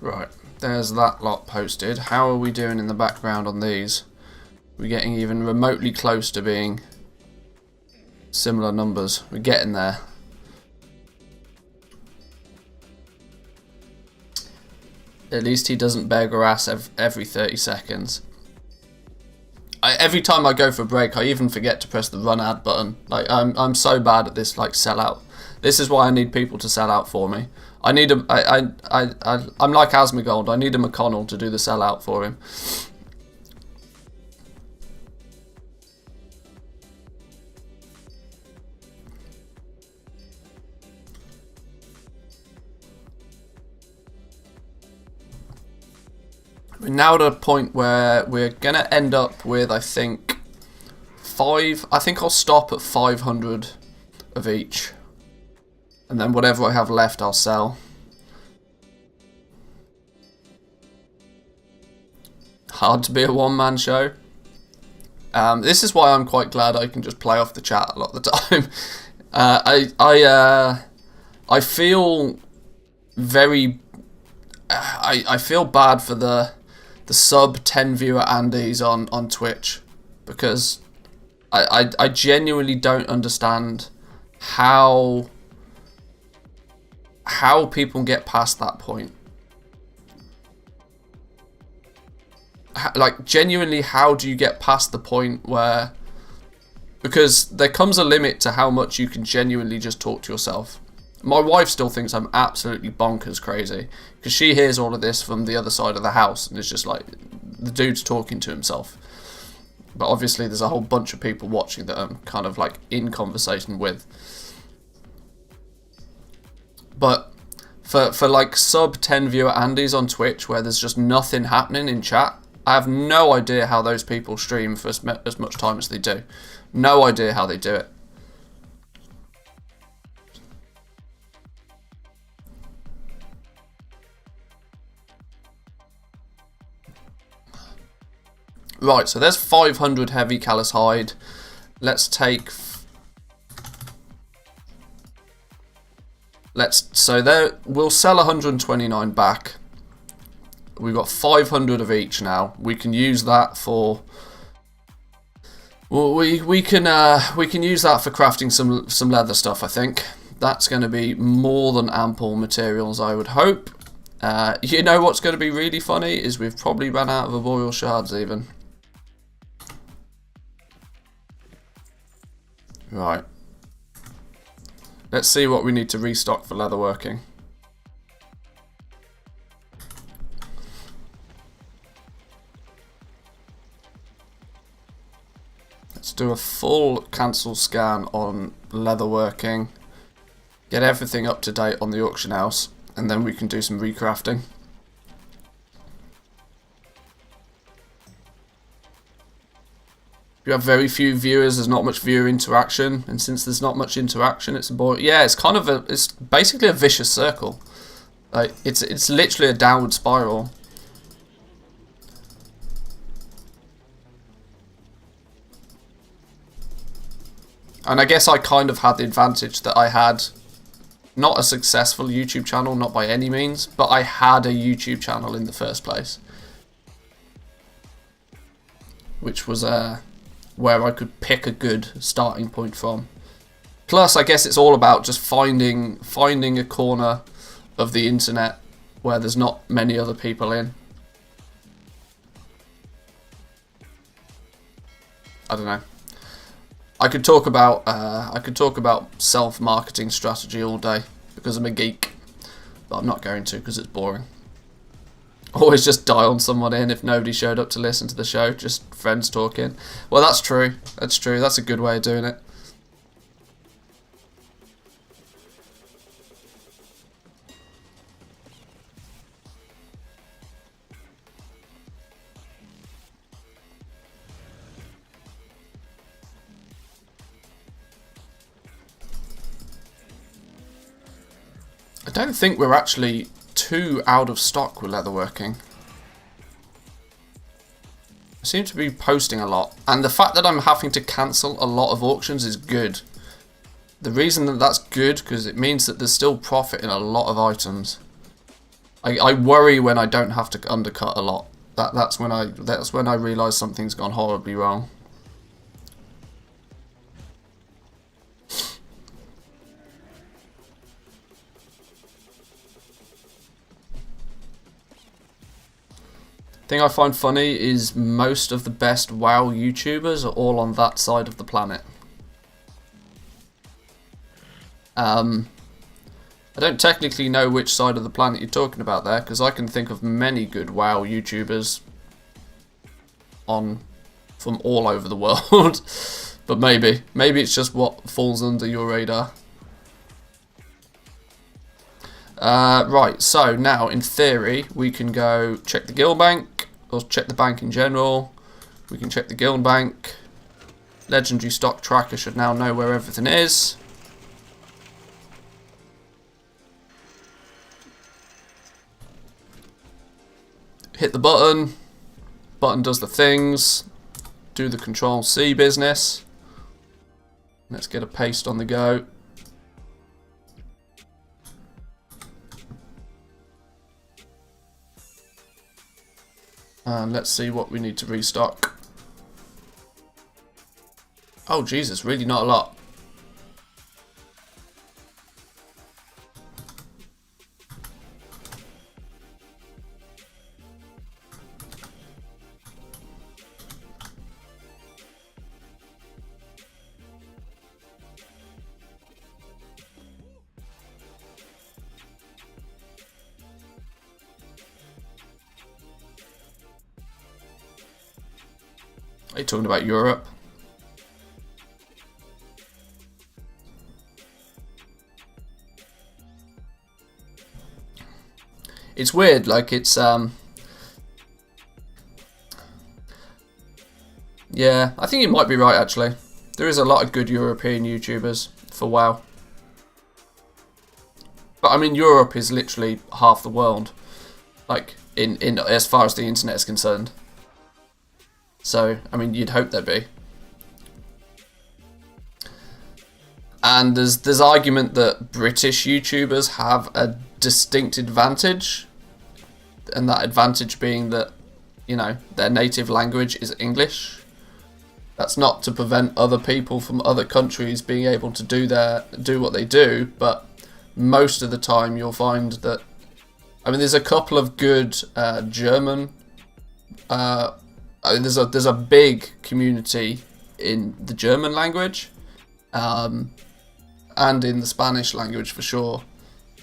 Right, there's that lot posted. How are we doing in the background on these? We're getting even remotely close to being similar numbers. We're getting there. At least he doesn't beg or ask every 30 seconds. Every time I go for a break, I even forget to press the run ad button. Like, I'm so bad at this, like, sellout. This is why I need people to sell out for me. I need I'm like Asmongold. I need a McConnell to do the sellout for him. We're now at a point where we're gonna end up with, I think, I think I'll stop at 500 of each. And then whatever I have left, I'll sell. Hard to be a one-man show. This is why I'm quite glad I can just play off the chat a lot of the time. I feel very. I feel bad for the sub 10 viewer Andys on Twitch, because I genuinely don't understand how people get past that point. Like, genuinely, how do you get past the point where... Because there comes a limit to how much you can genuinely just talk to yourself. My wife still thinks I'm absolutely bonkers crazy, because she hears all of this from the other side of the house, and it's just like, the dude's talking to himself. But obviously there's a whole bunch of people watching that I'm kind of like in conversation with. But for like sub 10 viewer Andys on Twitch, where there's just nothing happening in chat, I have no idea how those people stream for as much time as they do. No idea how they do it. Right, so there's 500 heavy callous hide. Let's take... So there, we'll sell 129 back. We've got 500 of each now. We can use that for... Well, we can use that for crafting some leather stuff, I think. That's going to be more than ample materials, I would hope. You know what's going to be really funny is we've probably run out of arboreal shards even. Right. Let's see what we need to restock for leatherworking. Let's do a full cancel scan on leatherworking. Get everything up to date on the auction house, and then we can do some recrafting. you have very few viewers, there's not much viewer interaction, and since there's not much interaction, it's a boring. Yeah, it's kind of it's basically a vicious circle. Like it's literally a downward spiral. And I guess I kind of had the advantage that I had not a successful YouTube channel, not by any means, but I had a YouTube channel in the first place, which was where I could pick a good starting point from. Plus, I guess it's all about just finding a corner of the internet where there's not many other people in. I don't know. I could talk about self-marketing strategy all day because I'm a geek, but I'm not going to because it's boring. Always just dial someone in if nobody showed up to listen to the show, just friends talking. Well, that's true. That's true. That's a good way of doing it. I don't think we're actually too out of stock with leatherworking. I seem to be posting a lot, and the fact that I'm having to cancel a lot of auctions is good. The reason that that's good because it means that there's still profit in a lot of items. I worry when I don't have to undercut a lot. That's when I realise something's gone horribly wrong. Thing I find funny is most of the best WoW YouTubers are all on that side of the planet. I don't technically know which side of the planet you're talking about there, because I can think of many good WoW YouTubers from all over the world. But maybe it's just what falls under your radar. Right, so now in theory we can go check the guild bank, or check the bank in general. We can check the guild bank. Legendary stock tracker should now know where everything is. Hit the button. Button does the things. Do the Control-C business. Let's get a paste on the go. And let's see what we need to restock. Oh Jesus, really not a lot. Are you talking about Europe? It's weird, like it's yeah, I think you might be right actually. There is a lot of good European YouTubers for WoW. But I mean Europe is literally half the world. Like in as far as the internet is concerned. So, I mean, you'd hope there'd be. And there's argument that British YouTubers have a distinct advantage, and that advantage being that, you know, their native language is English. That's not to prevent other people from other countries being able to do what they do, but most of the time you'll find that, I mean, there's a couple of good German. There's a big community in the German language, and in the Spanish language for sure.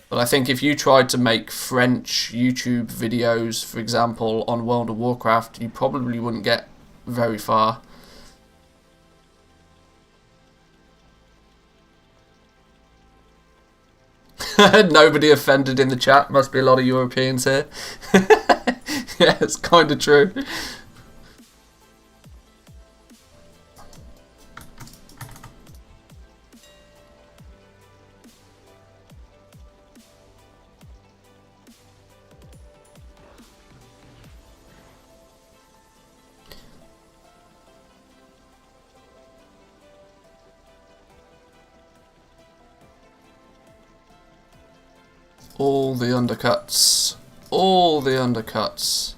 But I think if you tried to make French YouTube videos, for example, on World of Warcraft, you probably wouldn't get very far. Nobody offended in the chat. Must be a lot of Europeans here. Yeah, it's kind of true. All the undercuts. All the undercuts.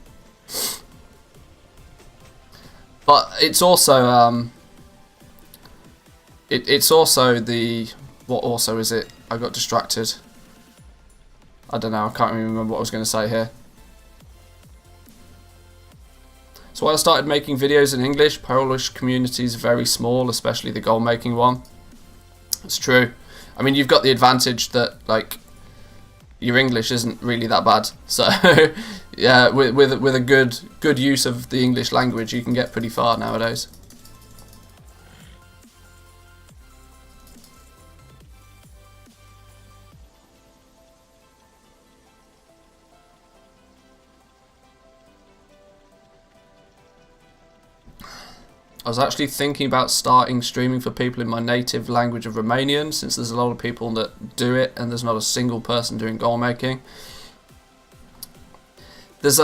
But it's also it's also the, what also is it? I got distracted. I don't know, I can't even remember what I was going to say here. So I started making videos in English. Polish community is very small, especially the gold making one. It's true. I mean, you've got the advantage that, like, your English isn't really that bad. So yeah, with a good use of the English language, you can get pretty far nowadays. I was actually thinking about starting streaming for people in my native language of Romanian, since there's a lot of people that do it and there's not a single person doing goal making. There's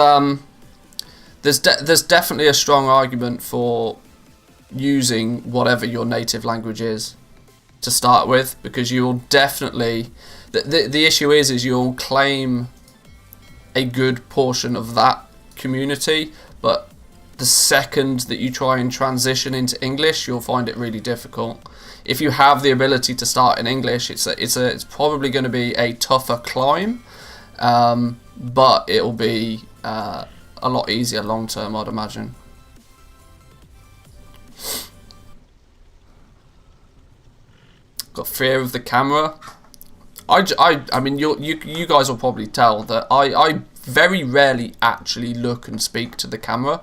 definitely a strong argument for using whatever your native language is to start with, because you'll definitely, the issue is you'll claim a good portion of that community, but the second that you try and transition into English, you'll find it really difficult. If you have the ability to start in English, it's probably going to be a tougher climb, but it'll be a lot easier long term, I'd imagine. Got fear of the camera. I mean, you guys will probably tell that I very rarely actually look and speak to the camera.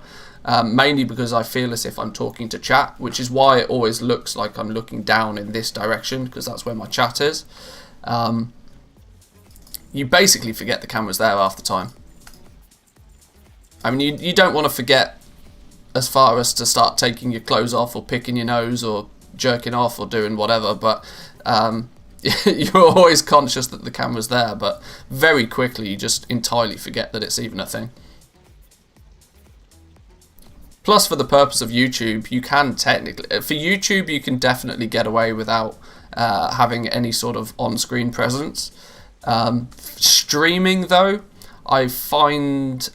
Mainly because I feel as if I'm talking to chat, which is why it always looks like I'm looking down in this direction, because that's where my chat is. You basically forget the camera's there half the time. I mean, you don't want to forget as far as to start taking your clothes off or picking your nose or jerking off or doing whatever, but you're always conscious that the camera's there, but very quickly you just entirely forget that it's even a thing. Plus, for the purpose of YouTube, you can technically, for YouTube, you can definitely get away without having any sort of on-screen presence. Streaming, though, I find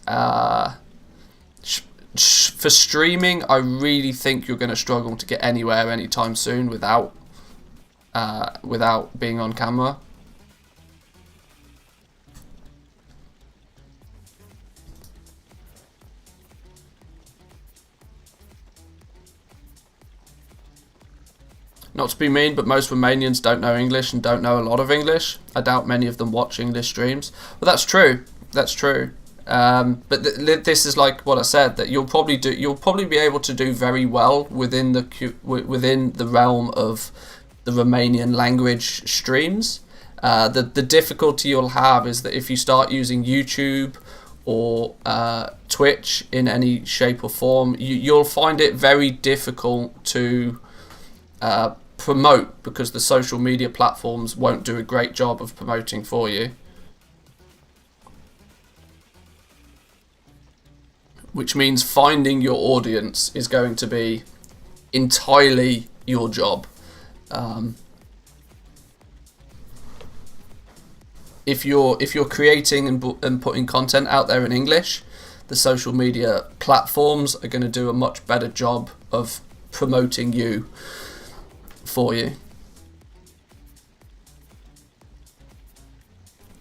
for streaming, I really think you're going to struggle to get anywhere anytime soon without being on camera. Not to be mean, but most Romanians don't know English and don't know a lot of English. I doubt many of them watch English streams. Well, that's true. That's true. But this is like what I said, that you'll probably be able to do very well within the realm of the Romanian language streams. The difficulty you'll have is that if you start using YouTube or Twitch in any shape or form, you'll find it very difficult to promote, because the social media platforms won't do a great job of promoting for you. Which means finding your audience is going to be entirely your job. If you're creating and putting content out there in English, the social media platforms are going to do a much better job of promoting you for you.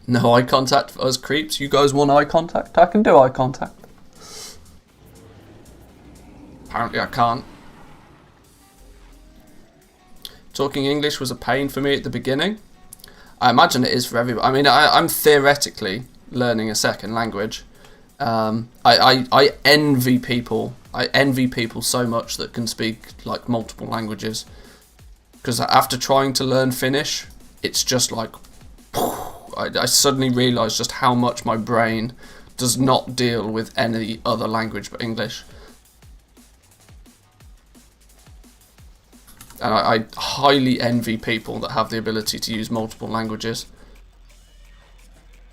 No eye contact for us creeps. You guys want eye contact? I can do eye contact. Apparently I can't. Talking English was a pain for me at the beginning. I imagine it is for everybody. I mean, I'm theoretically learning a second language. I envy people. I envy people so much that can speak like multiple languages. Because after trying to learn Finnish, it's just like, I suddenly realised just how much my brain does not deal with any other language but English. And I highly envy people that have the ability to use multiple languages.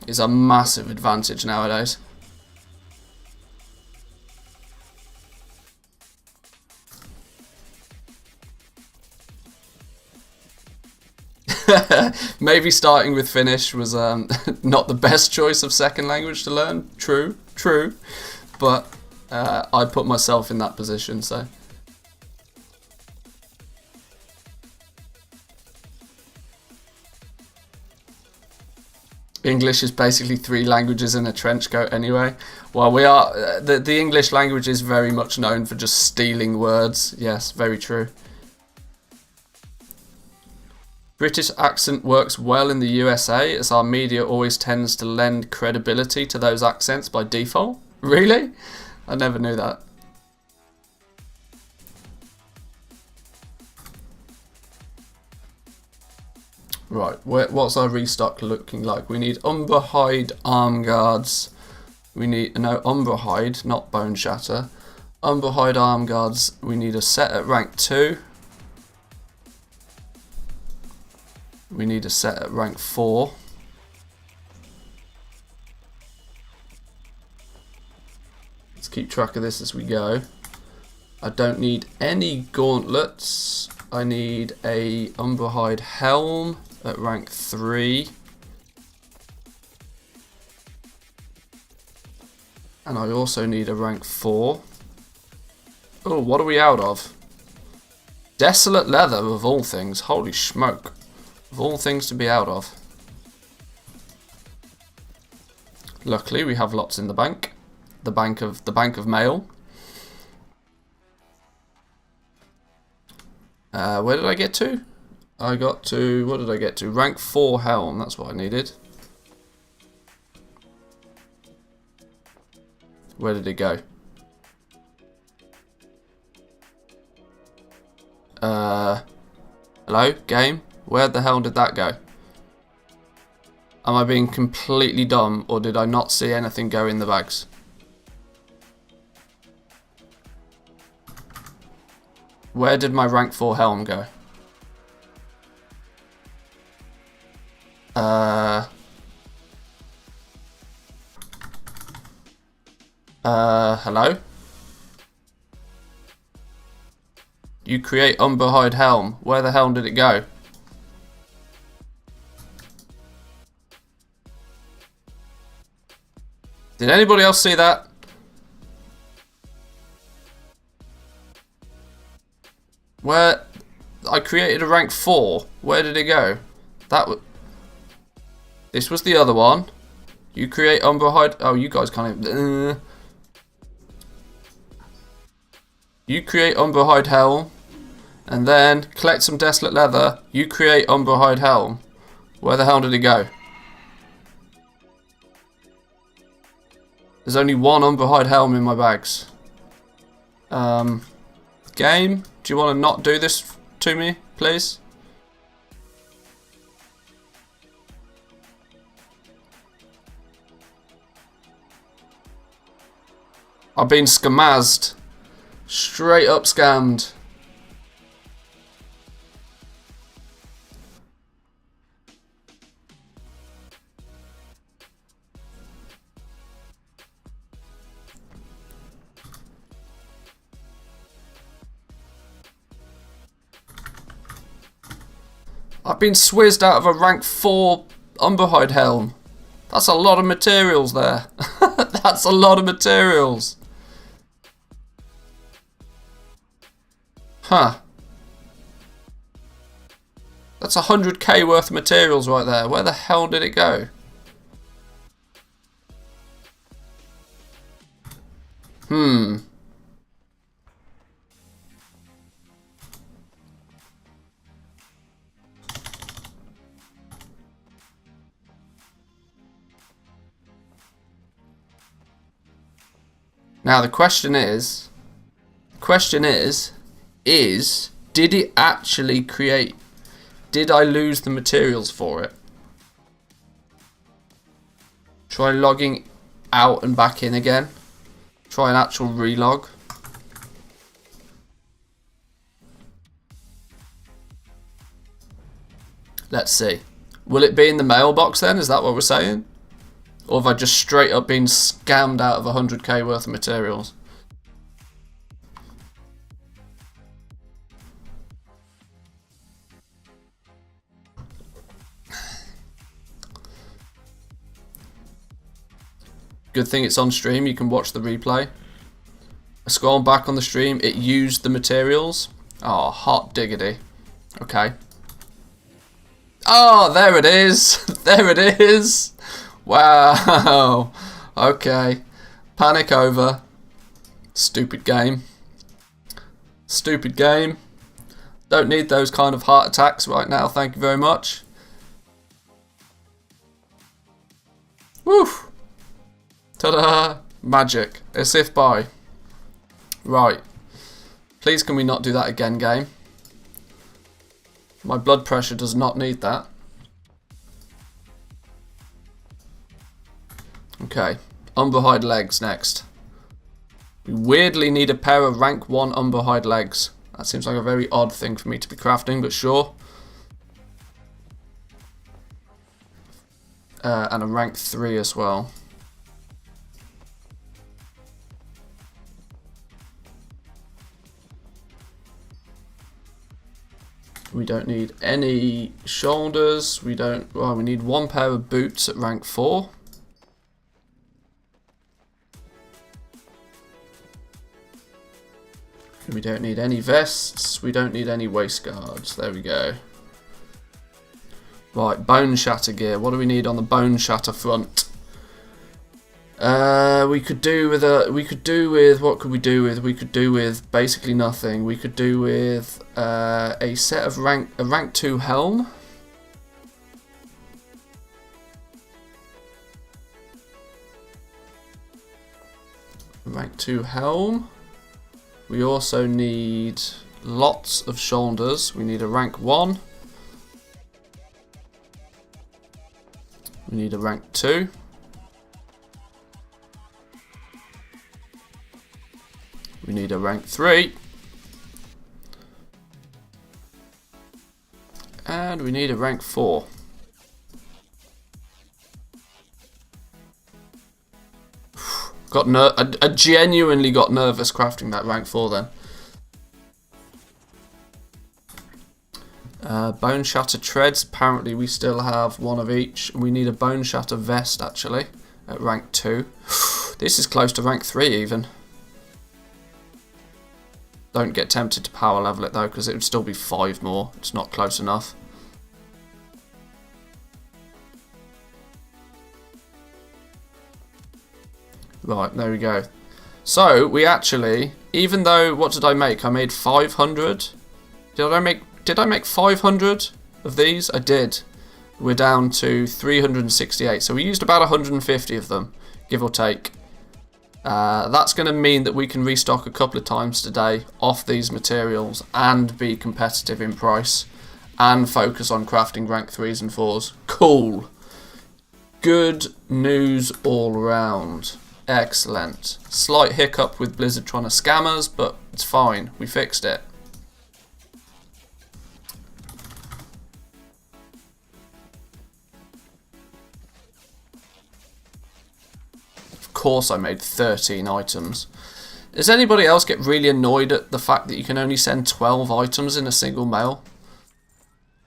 It's a massive advantage nowadays. Maybe starting with Finnish was not the best choice of second language to learn. True. But I put myself in that position, so. English is basically 3 languages in a trench coat anyway. Well, we are the English language is very much known for just stealing words. Yes, very true. British accent works well in the USA as our media always tends to lend credibility to those accents by default. Really? I never knew that. Right, what's our restock looking like? We need Umber Hide arm guards. We need, no, Umber Hide, not Bone Shatter. Umber Hide arm guards. We need a set at rank 2. We need a set at rank 4. Let's keep track of this as we go. I don't need any gauntlets. I need a Umber Hide helm at rank 3. And I also need a rank 4. Oh, what are we out of? Desolate leather, of all things. Holy smoke. Of all things to be out of. Luckily, we have lots in the bank. The bank of mail. Where did I get to? I got to, what did I get to? Rank 4 helm, that's what I needed. Where did it go? Hello, game? Where the hell did that go? Am I being completely dumb, or did I not see anything go in the bags? Where did my rank 4 helm go? Hello? You create Umber Hide helm. Where the hell did it go? Did anybody else see that? Where I created a rank 4. Where did it go? This was the other one. You create Umber Hide. Oh, you guys can't even. You create Umber Hide helm, and then collect some desolate leather. You create Umber Hide helm. Where the hell did it go? There's only one Umber Hide helm in my bags. Game, do you want to not do this to me, please? I've been scamazed. Straight up scammed. I've been swizzed out of a rank 4 Umberhide helm. That's a lot of materials there. That's a lot of materials. Huh. That's 100k worth of materials right there. Where the hell did it go? Now the question is, did it actually create? Did I lose the materials for it? Try logging out and back in again. Try an actual relog. Let's see. Will it be in the mailbox then? Is that what we're saying? Or have I just straight up been scammed out of 100k worth of materials? Good thing it's on stream, you can watch the replay. Scroll back on the stream, it used the materials. Oh, hot diggity. Okay. Oh, there it is. There it is. Wow. Okay. Panic over. Stupid game. Stupid game. Don't need those kind of heart attacks right now, thank you very much. Woo! Ta-da! Magic. As if by. Right. Please can we not do that again, game? My blood pressure does not need that. Okay. Umberhide legs next. We weirdly need a pair of rank 1 umberhide legs. That seems like a very odd thing for me to be crafting, but sure. And a rank 3 as well. We don't need any shoulders. We don't. Well, we need 1 pair of boots at rank 4. We don't need any vests. We don't need any waist guards. There we go. Right, bone shatter gear. What do we need on the bone shatter front? We could do with what could we do with? We could do with basically nothing. We could do with a set of rank 2 helm. Rank 2 helm. We also need lots of shoulders. We need a rank 1. We need a rank 2. We need a rank 3. And we need a rank 4. I genuinely got nervous crafting that rank 4 then. Bone shatter treads. Apparently we still have 1 of each. We need a bone shatter vest actually at rank 2. This is close to rank 3 even. Don't get tempted to power level it though, because it would still be 5 more. It's not close enough. Right, there we go. So, we actually, even though, what did I make? I made 500. Did I make 500 of these? I did. We're down to 368. So we used about 150 of them, give or take. That's going to mean that we can restock a couple of times today off these materials and be competitive in price and focus on crafting rank 3s and 4s. Cool. Good news all around. Excellent. Slight hiccup with Blizzard trying to scam us, but it's fine. We fixed it. Of course I made 13 items. Does anybody else get really annoyed at the fact that you can only send 12 items in a single mail?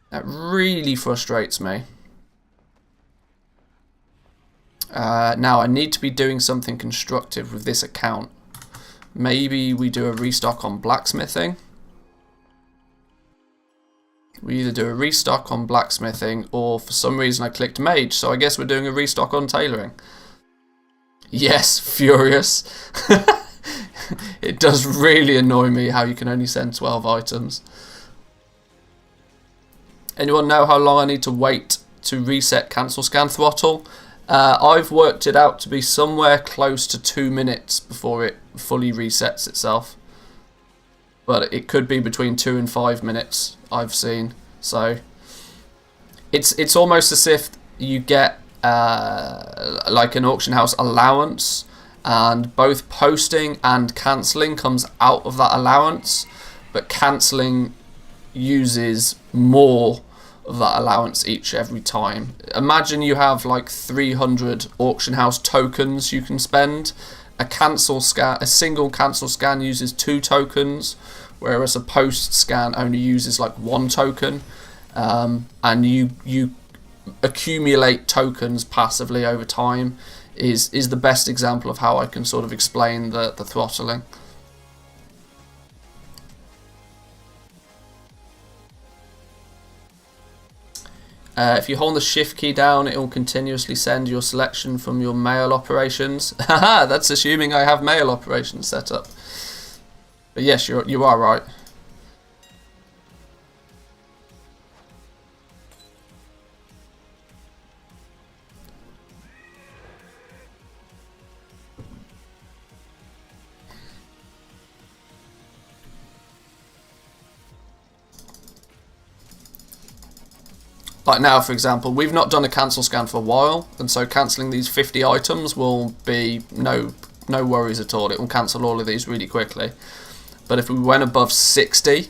That really frustrates me. Now I need to be doing something constructive with this account. Maybe we do a restock on blacksmithing. We either do a restock on blacksmithing or for some reason I clicked mage, so I guess we're doing a restock on tailoring. Yes, furious. It does really annoy me how you can only send 12 items. Anyone know how long I need to wait to reset cancel scan throttle? I've worked it out to be somewhere close to 2 minutes before it fully resets itself. But it could be between 2 and 5 minutes, I've seen. So it's almost as if you get like an auction house allowance, and both posting and cancelling comes out of that allowance, but cancelling uses more of that allowance every time. Imagine you have like 300 auction house tokens you can spend. A single cancel scan uses 2 tokens, whereas a post scan only uses like 1 token. And you accumulate tokens passively over time is the best example of how I can sort of explain the throttling. If you hold the shift key down, it will continuously send your selection from your mail operations. Haha, that's assuming I have mail operations set up. But yes, you are right. Like now, for example, we've not done a cancel scan for a while, and so cancelling these 50 items will be no worries at all. It will cancel all of these really quickly. But if we went above 60,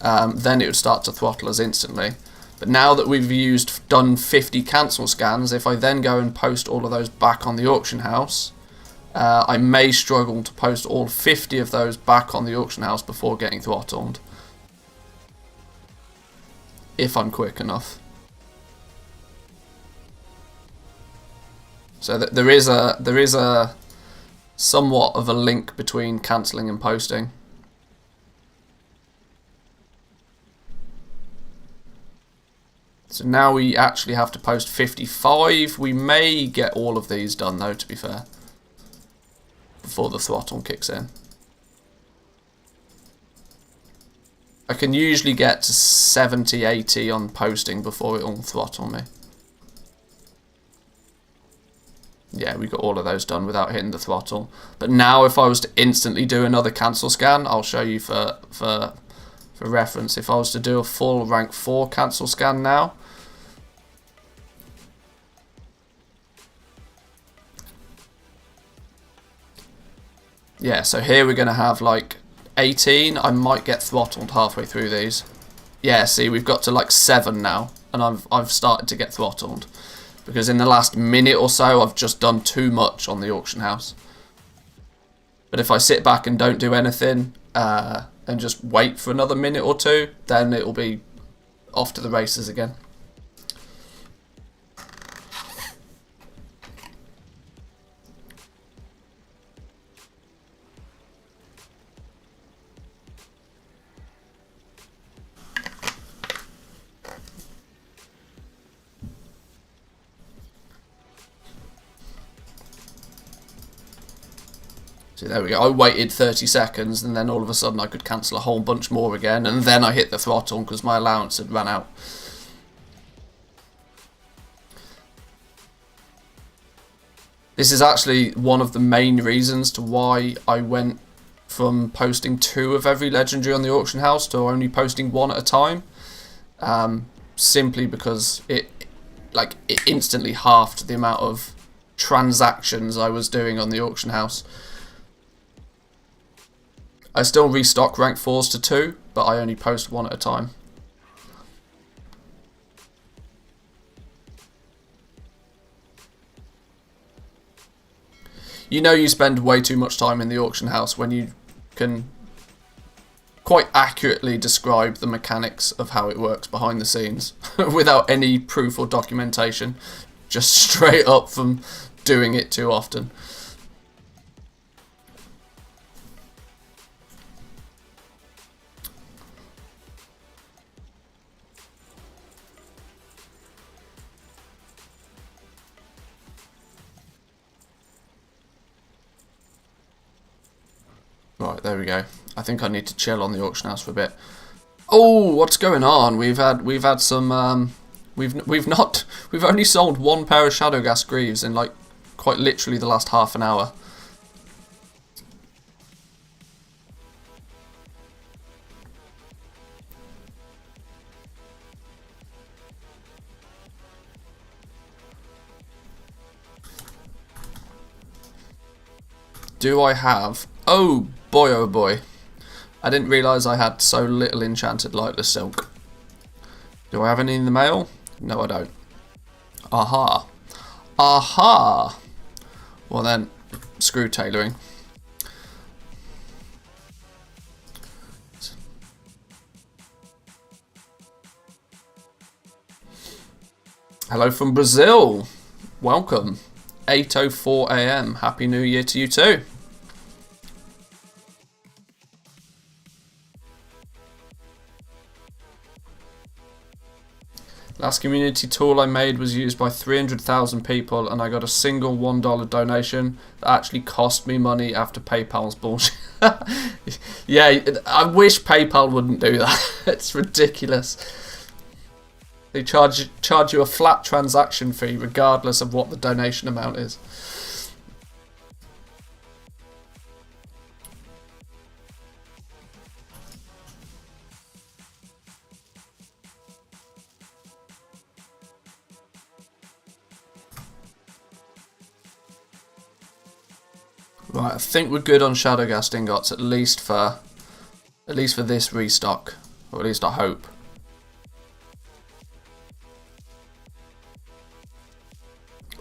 then it would start to throttle us instantly. But now that we've done 50 cancel scans, if I then go and post all of those back on the auction house, I may struggle to post all 50 of those back on the auction house before getting throttled, if I'm quick enough. So there is a somewhat of a link between cancelling and posting. So now we actually have to post 55. We may get all of these done though, to be fair, before the throttle kicks in. I can usually get to 70, 80 on posting before it will throttle me. Yeah, we got all of those done without hitting the throttle. But now if I was to instantly do another cancel scan, I'll show you for reference. If I was to do a full rank 4 cancel scan now, yeah, so here we're going to have like 18. I might get throttled halfway through these. Yeah, see, we've got to like 7 now, and I've started to get throttled. Because in the last minute or so, I've just done too much on the auction house. But if I sit back and don't do anything, and just wait for another minute or two, then it'll be off to the races again. So there we go. I waited 30 seconds and then all of a sudden I could cancel a whole bunch more again, and then I hit the throttle because my allowance had run out. This is actually one of the main reasons to why I went from posting 2 of every legendary on the auction house to only posting 1 at a time. Simply because it instantly halved the amount of transactions I was doing on the auction house. I still restock rank 4s to 2, but I only post 1 at a time. You know you spend way too much time in the auction house when you can quite accurately describe the mechanics of how it works behind the scenes without any proof or documentation, just straight up from doing it too often. Right, there we go. I think I need to chill on the auction house for a bit. Oh, what's going on? We've had some we've only sold 1 pair of Shadowgas Greaves in like quite literally the last half an hour. Do I have? Oh boy, I didn't realise I had so little enchanted lightless silk. Do I have any in the mail? No, I don't. Aha. Aha! Well then, screw tailoring. Hello from Brazil. Welcome. 8:04 AM. Happy New Year to you too. Last community tool I made was used by 300,000 people and I got a single $1 donation that actually cost me money after PayPal's bullshit. Yeah, I wish PayPal wouldn't do that. It's ridiculous. They charge you a flat transaction fee regardless of what the donation amount is. Right, I think we're good on Shadowghast ingots, at least for this restock, or at least I hope.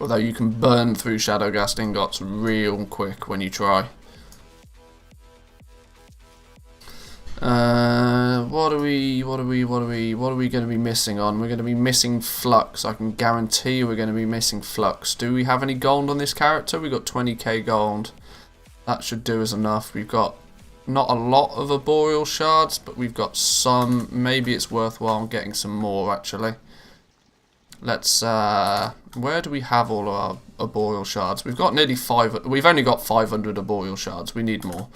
Although you can burn through Shadowghast ingots real quick when you try. What are we going to be missing on? We're going to be missing Flux. I can guarantee we're going to be missing Flux. Do we have any gold on this character? We got 20k gold. That should do us enough. We've got not a lot of arboreal shards, but we've got some. Maybe it's worthwhile getting some more actually. Let's where do we have all of our arboreal shards? We've got nearly we've only got 500 arboreal shards. We need more.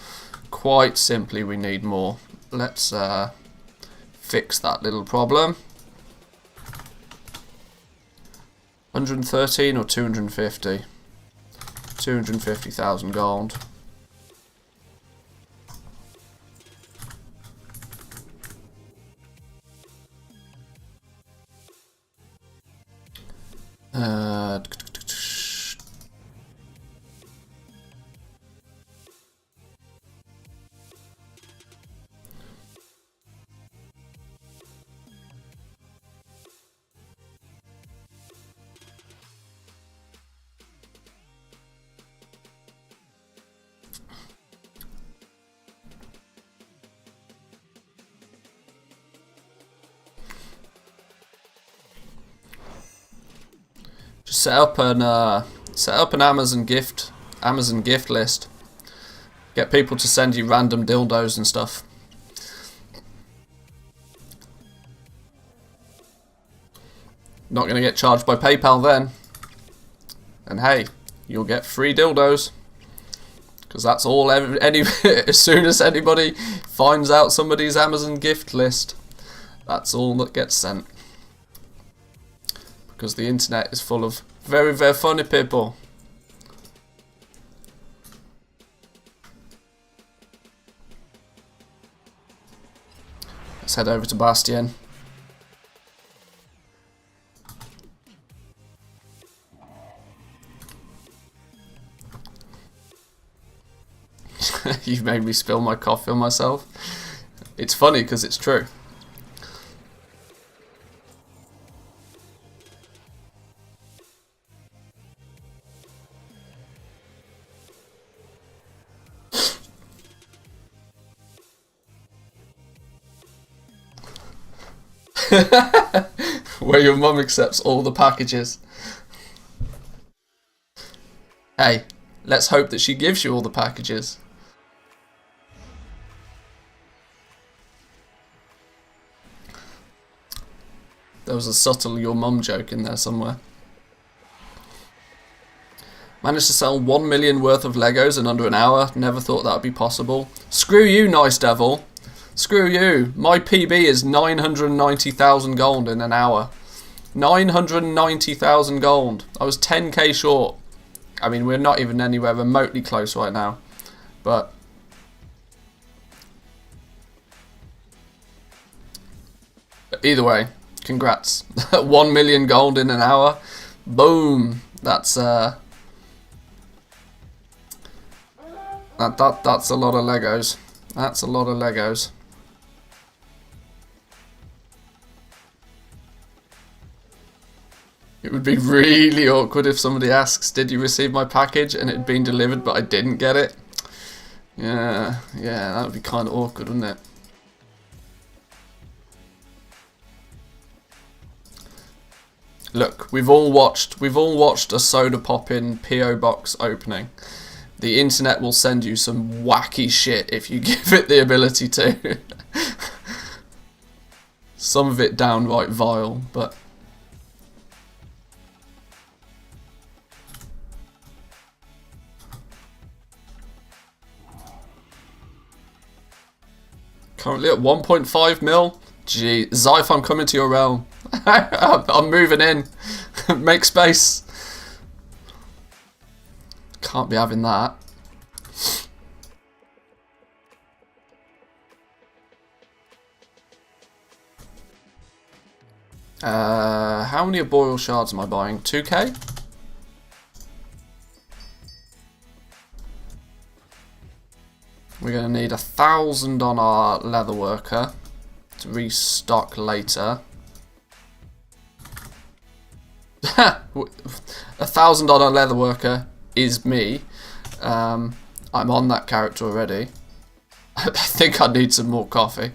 Quite simply, we need more. Let's fix that little problem. 113 or 250? 250,000 gold. Set up an Amazon gift list. Get people to send you random dildos and stuff. Not going to get charged by PayPal then. And hey, you'll get free dildos. Because that's all. As soon as anybody finds out somebody's Amazon gift list, that's all that gets sent. Because the internet is full of very, very funny people. Let's head over to Bastion. You've made me spill my coffee on myself. It's funny because it's true. Where your mum accepts all the packages. Hey, let's hope that she gives you all the packages. There was a subtle your mum joke in there somewhere. Managed to sell 1 million worth of Legos in under an hour. Never thought that would be possible. Screw you, Nice Devil. Screw you. My PB is 990,000 gold in an hour. 990,000 gold. I was 10k short. I mean, we're not even anywhere remotely close right now. But either way, congrats. 1 million gold in an hour. Boom. That's that's a lot of Legos. That's a lot of Legos. It would be really awkward if somebody asks, did you receive my package? And it had been delivered, but I didn't get it. Yeah, that would be kind of awkward, wouldn't it? Look, we've all watched a soda poppin' PO box opening. The internet will send you some wacky shit if you give it the ability to. Some of it downright vile, but currently at 1.5 mil. Gee, Zyph, I'm coming to your realm. I'm moving in. Make space. Can't be having that. How many Arboreal Shards am I buying? 2k? We're going to need 1,000 on our leather worker to restock later. 1,000 on a leather worker is me. I'm on that character already. I think I need some more coffee.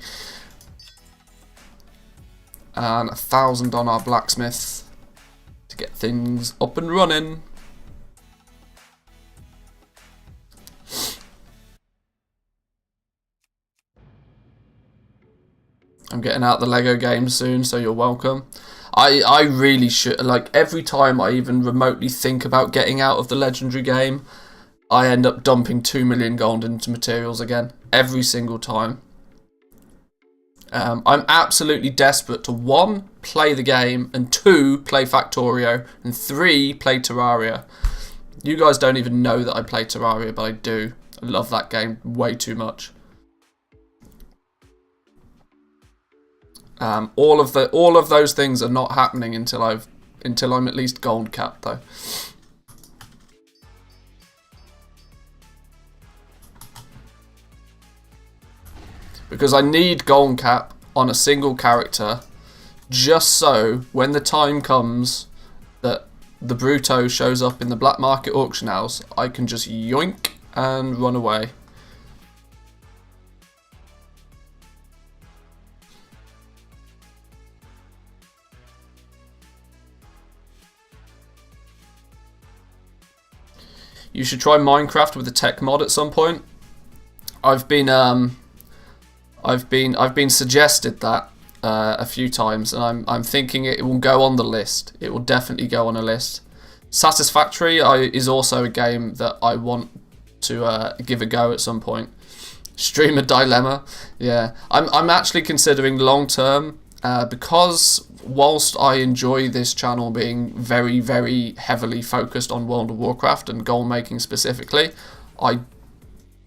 And 1,000 on our blacksmith to get things up and running. I'm getting out the Lego game soon, so you're welcome. I really should, like, every time I even remotely think about getting out of the legendary game, I end up dumping 2 million gold into materials again. Every single time. I'm absolutely desperate to 1, play the game, and 2, play Factorio, and 3, play Terraria. You guys don't even know that I play Terraria, but I do. I love that game way too much. All of those things are not happening until I'm at least gold capped though. Because I need gold cap on a single character, just so when the time comes that the Bruto shows up in the black market auction house, I can just yoink and run away. You should try Minecraft with a tech mod at some point. I've been suggested that a few times, and I'm thinking it will go on the list. It will definitely go on a list. Satisfactory is also a game that I want to give a go at some point. Streamer Dilemma, yeah. I'm actually considering long term because whilst I enjoy this channel being very, very heavily focused on World of Warcraft and goal making specifically,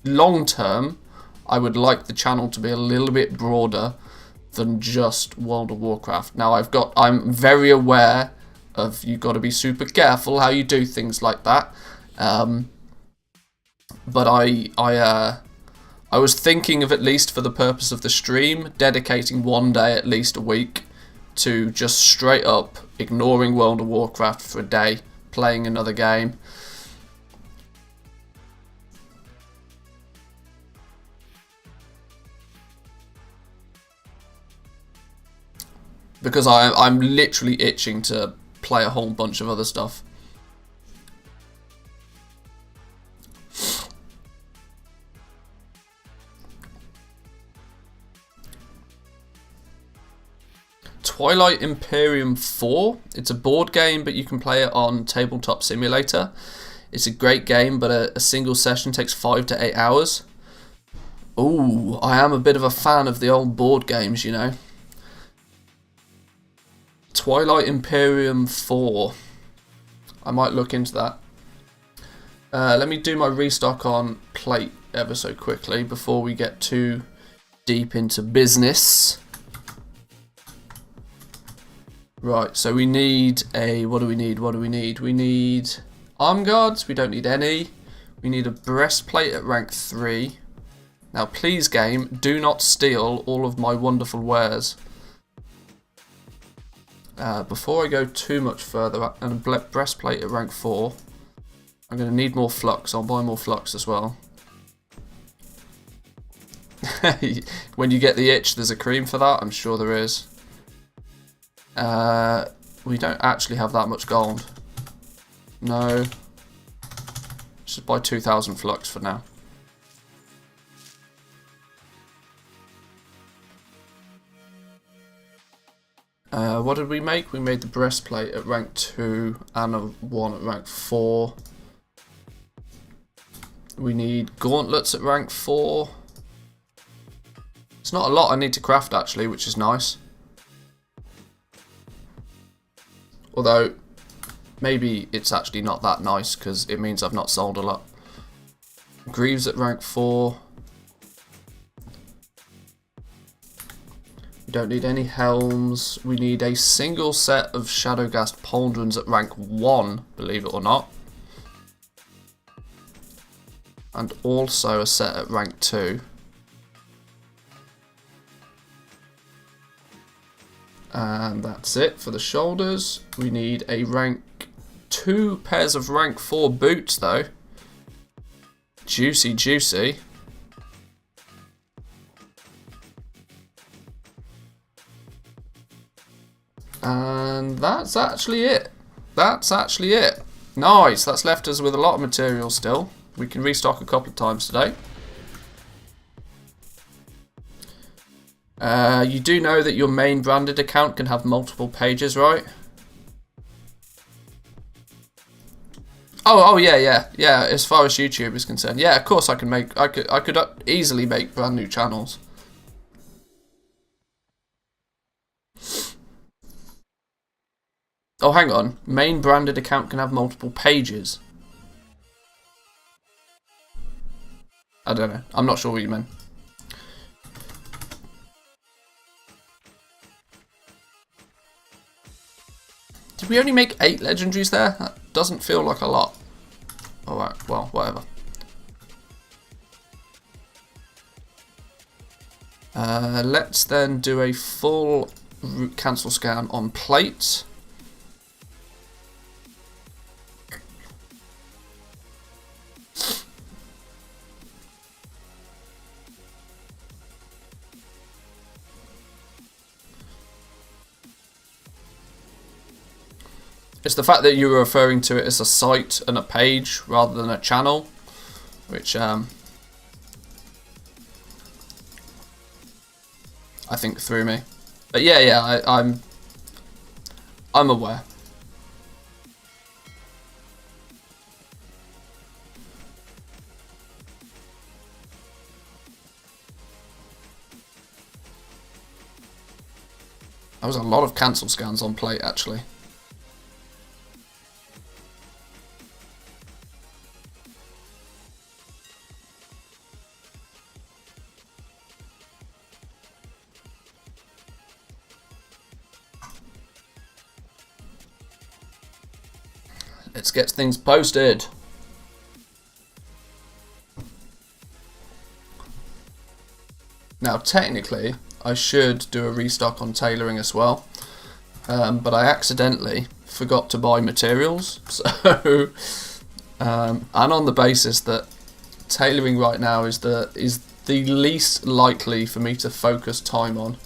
long term, I would like the channel to be a little bit broader than just World of Warcraft. Now I'm very aware of you've got to be super careful how you do things like that. But I was thinking of, at least for the purpose of the stream, dedicating one day at least a week to just straight up ignoring World of Warcraft for a day, playing another game. Because I'm literally itching to play a whole bunch of other stuff. Twilight Imperium 4. It's a board game, but you can play it on Tabletop Simulator. It's a great game, but a single session takes 5 to 8 hours. Ooh, I am a bit of a fan of the old board games, you know. Twilight Imperium 4. I might look into that. Let me do my restock on plate ever so quickly before we get too deep into business. Right, so we need a... What do we need? We need arm guards. We don't need any. We need a breastplate at rank 3. Now, please, game, do not steal all of my wonderful wares. Before I go too much further, and a breastplate at rank 4, I'm going to need more flux. I'll buy more flux as well. When you get the itch, there's a cream for that. I'm sure there is. We don't actually have that much gold. No. Just buy 2,000 flux for now. What did we make? We made the breastplate at rank 2 and one at rank 4. We need gauntlets at rank 4. It's not a lot I need to craft actually, which is nice. Although, maybe it's actually not that nice because it means I've not sold a lot. Greaves at rank 4. We don't need any helms. We need a single set of Shadowghast pauldrons at rank 1, believe it or not. And also a set at rank 2. And that's it for the shoulders. We need a rank 2 pairs of rank 4 boots though. Juicy, juicy. And that's actually it. That's actually it. Nice, that's left us with a lot of material still. We can restock a couple of times today. You do know that your main branded account can have multiple pages, right? Oh yeah. As far as YouTube is concerned, yeah, of course I can make. I could easily make brand new channels. Oh, hang on. Main branded account can have multiple pages. I don't know. I'm not sure what you meant. Did we only make 8 legendaries there? That doesn't feel like a lot. Alright, well, whatever. Let's then do a full route cancel scan on plate. It's the fact that you were referring to it as a site and a page rather than a channel, which I think threw me. But yeah, I'm aware. There was a lot of cancel scans on plate actually. Let's get things posted. Now, technically, I should do a restock on tailoring as well, but I accidentally forgot to buy materials. So, and on the basis that tailoring right now is the least likely for me to focus time on.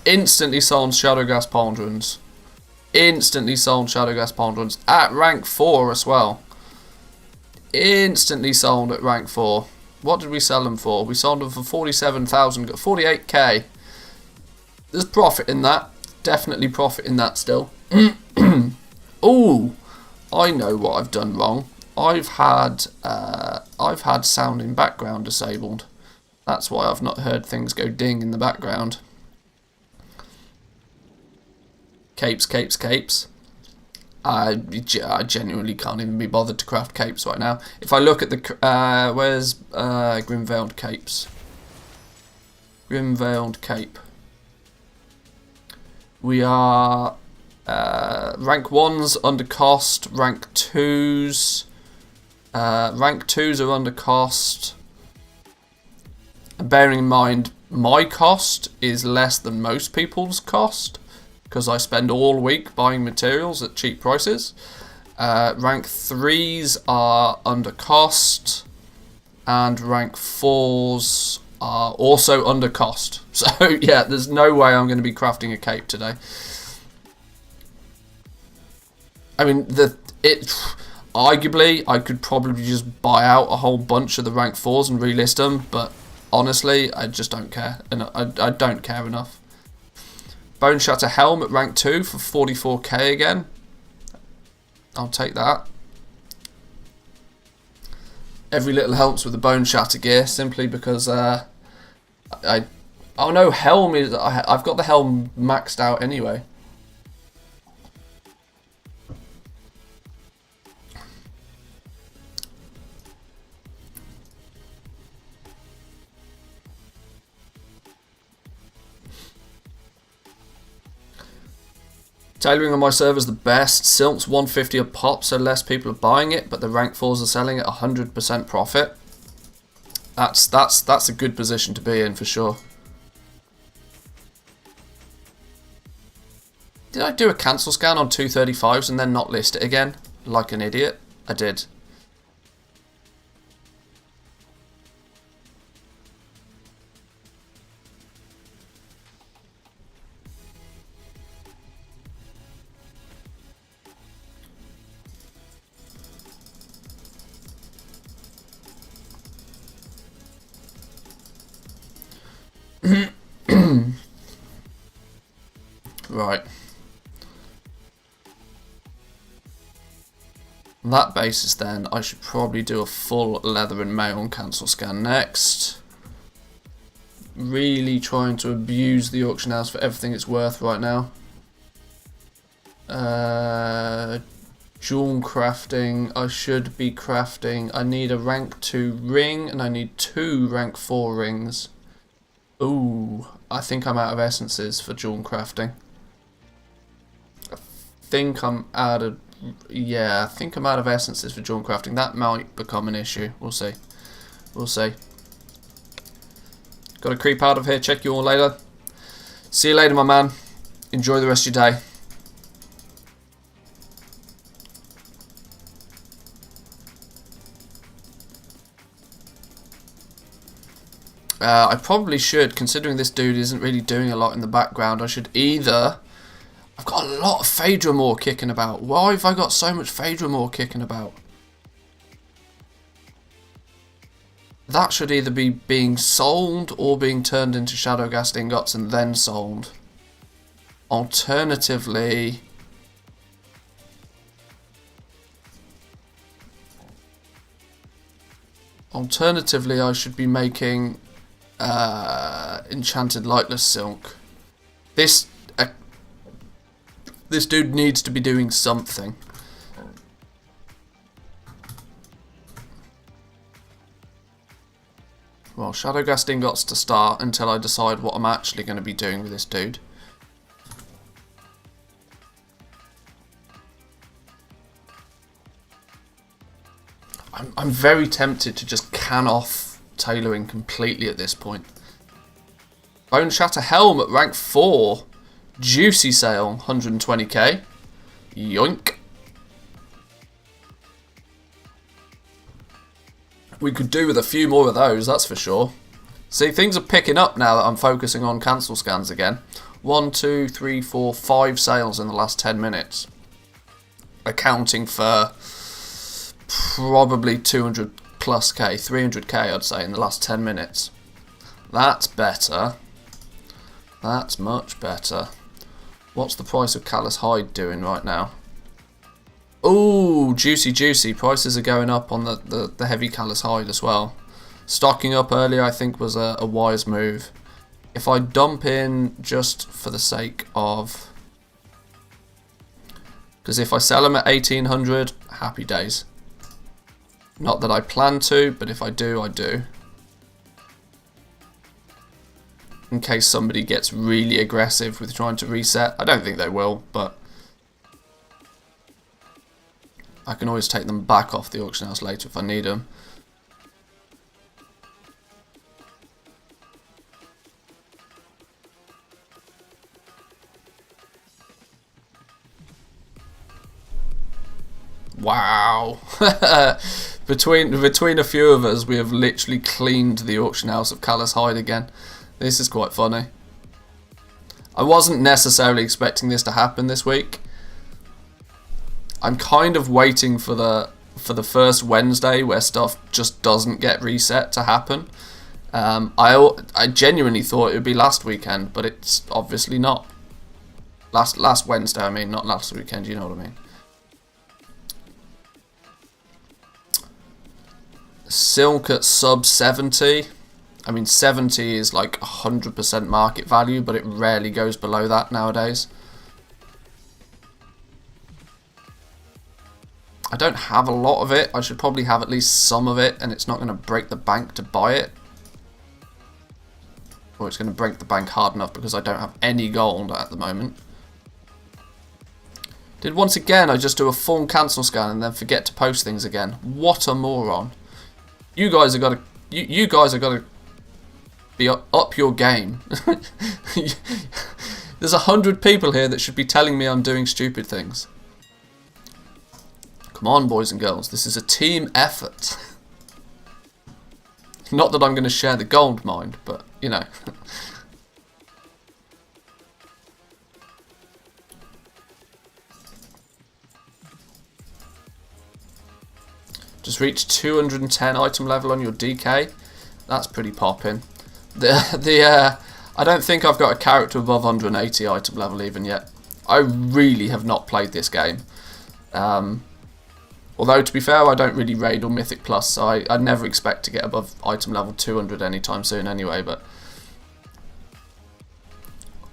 Instantly sold Shadowghast pauldrons. Instantly sold Shadowghast pauldrons at rank 4 as well. Instantly sold at rank 4. What did we sell them for? We sold them for 47,000, 48k. There's profit in that. Definitely profit in that still. Ooh, I know what I've done wrong. I've had sound in background disabled. That's why I've not heard things go ding in the background. Capes. I genuinely can't even be bothered to craft capes right now. If I look at the... where's Grimveiled capes? Grimveiled cape. We are... rank 1's under cost. Rank 2's... rank 2's are under cost. And bearing in mind, my cost is less than most people's cost, because I spend all week buying materials at cheap prices. Rank 3's are under cost. and rank 4s are also under cost. So yeah, there's no way I'm going to be crafting a cape today. I mean, arguably I could probably just buy out a whole bunch of the rank 4s and relist them, but honestly, I just don't care. And I don't care enough. Bone Shatter Helm at rank 2 for 44k again. I'll take that. Every little helps with the Bone Shatter gear, simply because oh no, Helm is... I've got the Helm maxed out anyway. Tailoring on my server is the best. Silk's 150 a pop, so less people are buying it, but the rank 4s are selling at 100% profit. That's a good position to be in for sure. Did I do a cancel scan on 235s and then not list it again? Like an idiot? I did. Right. On that basis then, I should probably do a full leather and mail and cancel scan next. Really trying to abuse the auction house for everything it's worth right now. Jewel crafting, I should be crafting. I need a rank 2 ring and I need 2 rank 4 rings. Ooh, I think I'm out of essences for jewel crafting. I think I'm out of essences for jewel crafting. That might become an issue. We'll see. We'll see. Got to creep out of here. Check you all later. See you later, my man. Enjoy the rest of your day. I probably should, considering this dude isn't really doing a lot in the background, I should either... I've got a lot of Phaedra Ore kicking about. Why have I got so much Phaedra Ore kicking about? That should either be being sold or being turned into Shadowghast ingots and then sold. Alternatively... I should be making enchanted lightless silk. This dude needs to be doing something. Well, Shadowghast ingots to start until I decide what I'm actually going to be doing with this dude. I'm very tempted to just can off tailoring completely at this point. Bone Shatter Helm at rank 4. Juicy sale, 120k. Yoink. We could do with a few more of those, that's for sure. See, things are picking up now that I'm focusing on cancel scans again. 1, 2, 3, 4, 5 sales in the last 10 minutes. Accounting for probably 200 plus k, 300k I'd say in the last 10 minutes. That's better. That's much better. What's the price of Callous Hide doing right now? Ooh, juicy. Prices are going up on the heavy Callous Hide as well. Stocking up earlier I think was a wise move. If I dump in just for the sake of... Because if I sell them at 1800, happy days. Not that I plan to, but if I do, I do. In case somebody gets really aggressive with trying to reset. I don't think they will, but I can always take them back off the auction house later if I need them. Wow. Between a few of us, we have literally cleaned the auction house of Callous Hide again. This is quite funny. I wasn't necessarily expecting this to happen this week. I'm kind of waiting for the first Wednesday where stuff just doesn't get reset to happen. I genuinely thought it would be last weekend, but it's obviously not. Last Wednesday, I mean, not last weekend. You know what I mean. Silk at sub 70. I mean, 70 is like 100% market value, but it rarely goes below that nowadays. I don't have a lot of it. I should probably have at least some of it, and it's not going to break the bank to buy it. Or it's going to break the bank hard enough because I don't have any gold at the moment. Did once again I just do a full cancel scan and then forget to post things again. What a moron. You guys have got to you guys have got to be up your game. There's 100 people here that should be telling me I'm doing stupid things. Come on, boys and girls, this is a team effort. Not that I'm going to share the gold mine, but, you know. Just reach 210 item level on your DK. That's pretty popping. I don't think I've got a character above 180 item level even yet. I really have not played this game. Although, to be fair, I don't really raid or Mythic Plus, so I'd never expect to get above item level 200 anytime soon anyway, but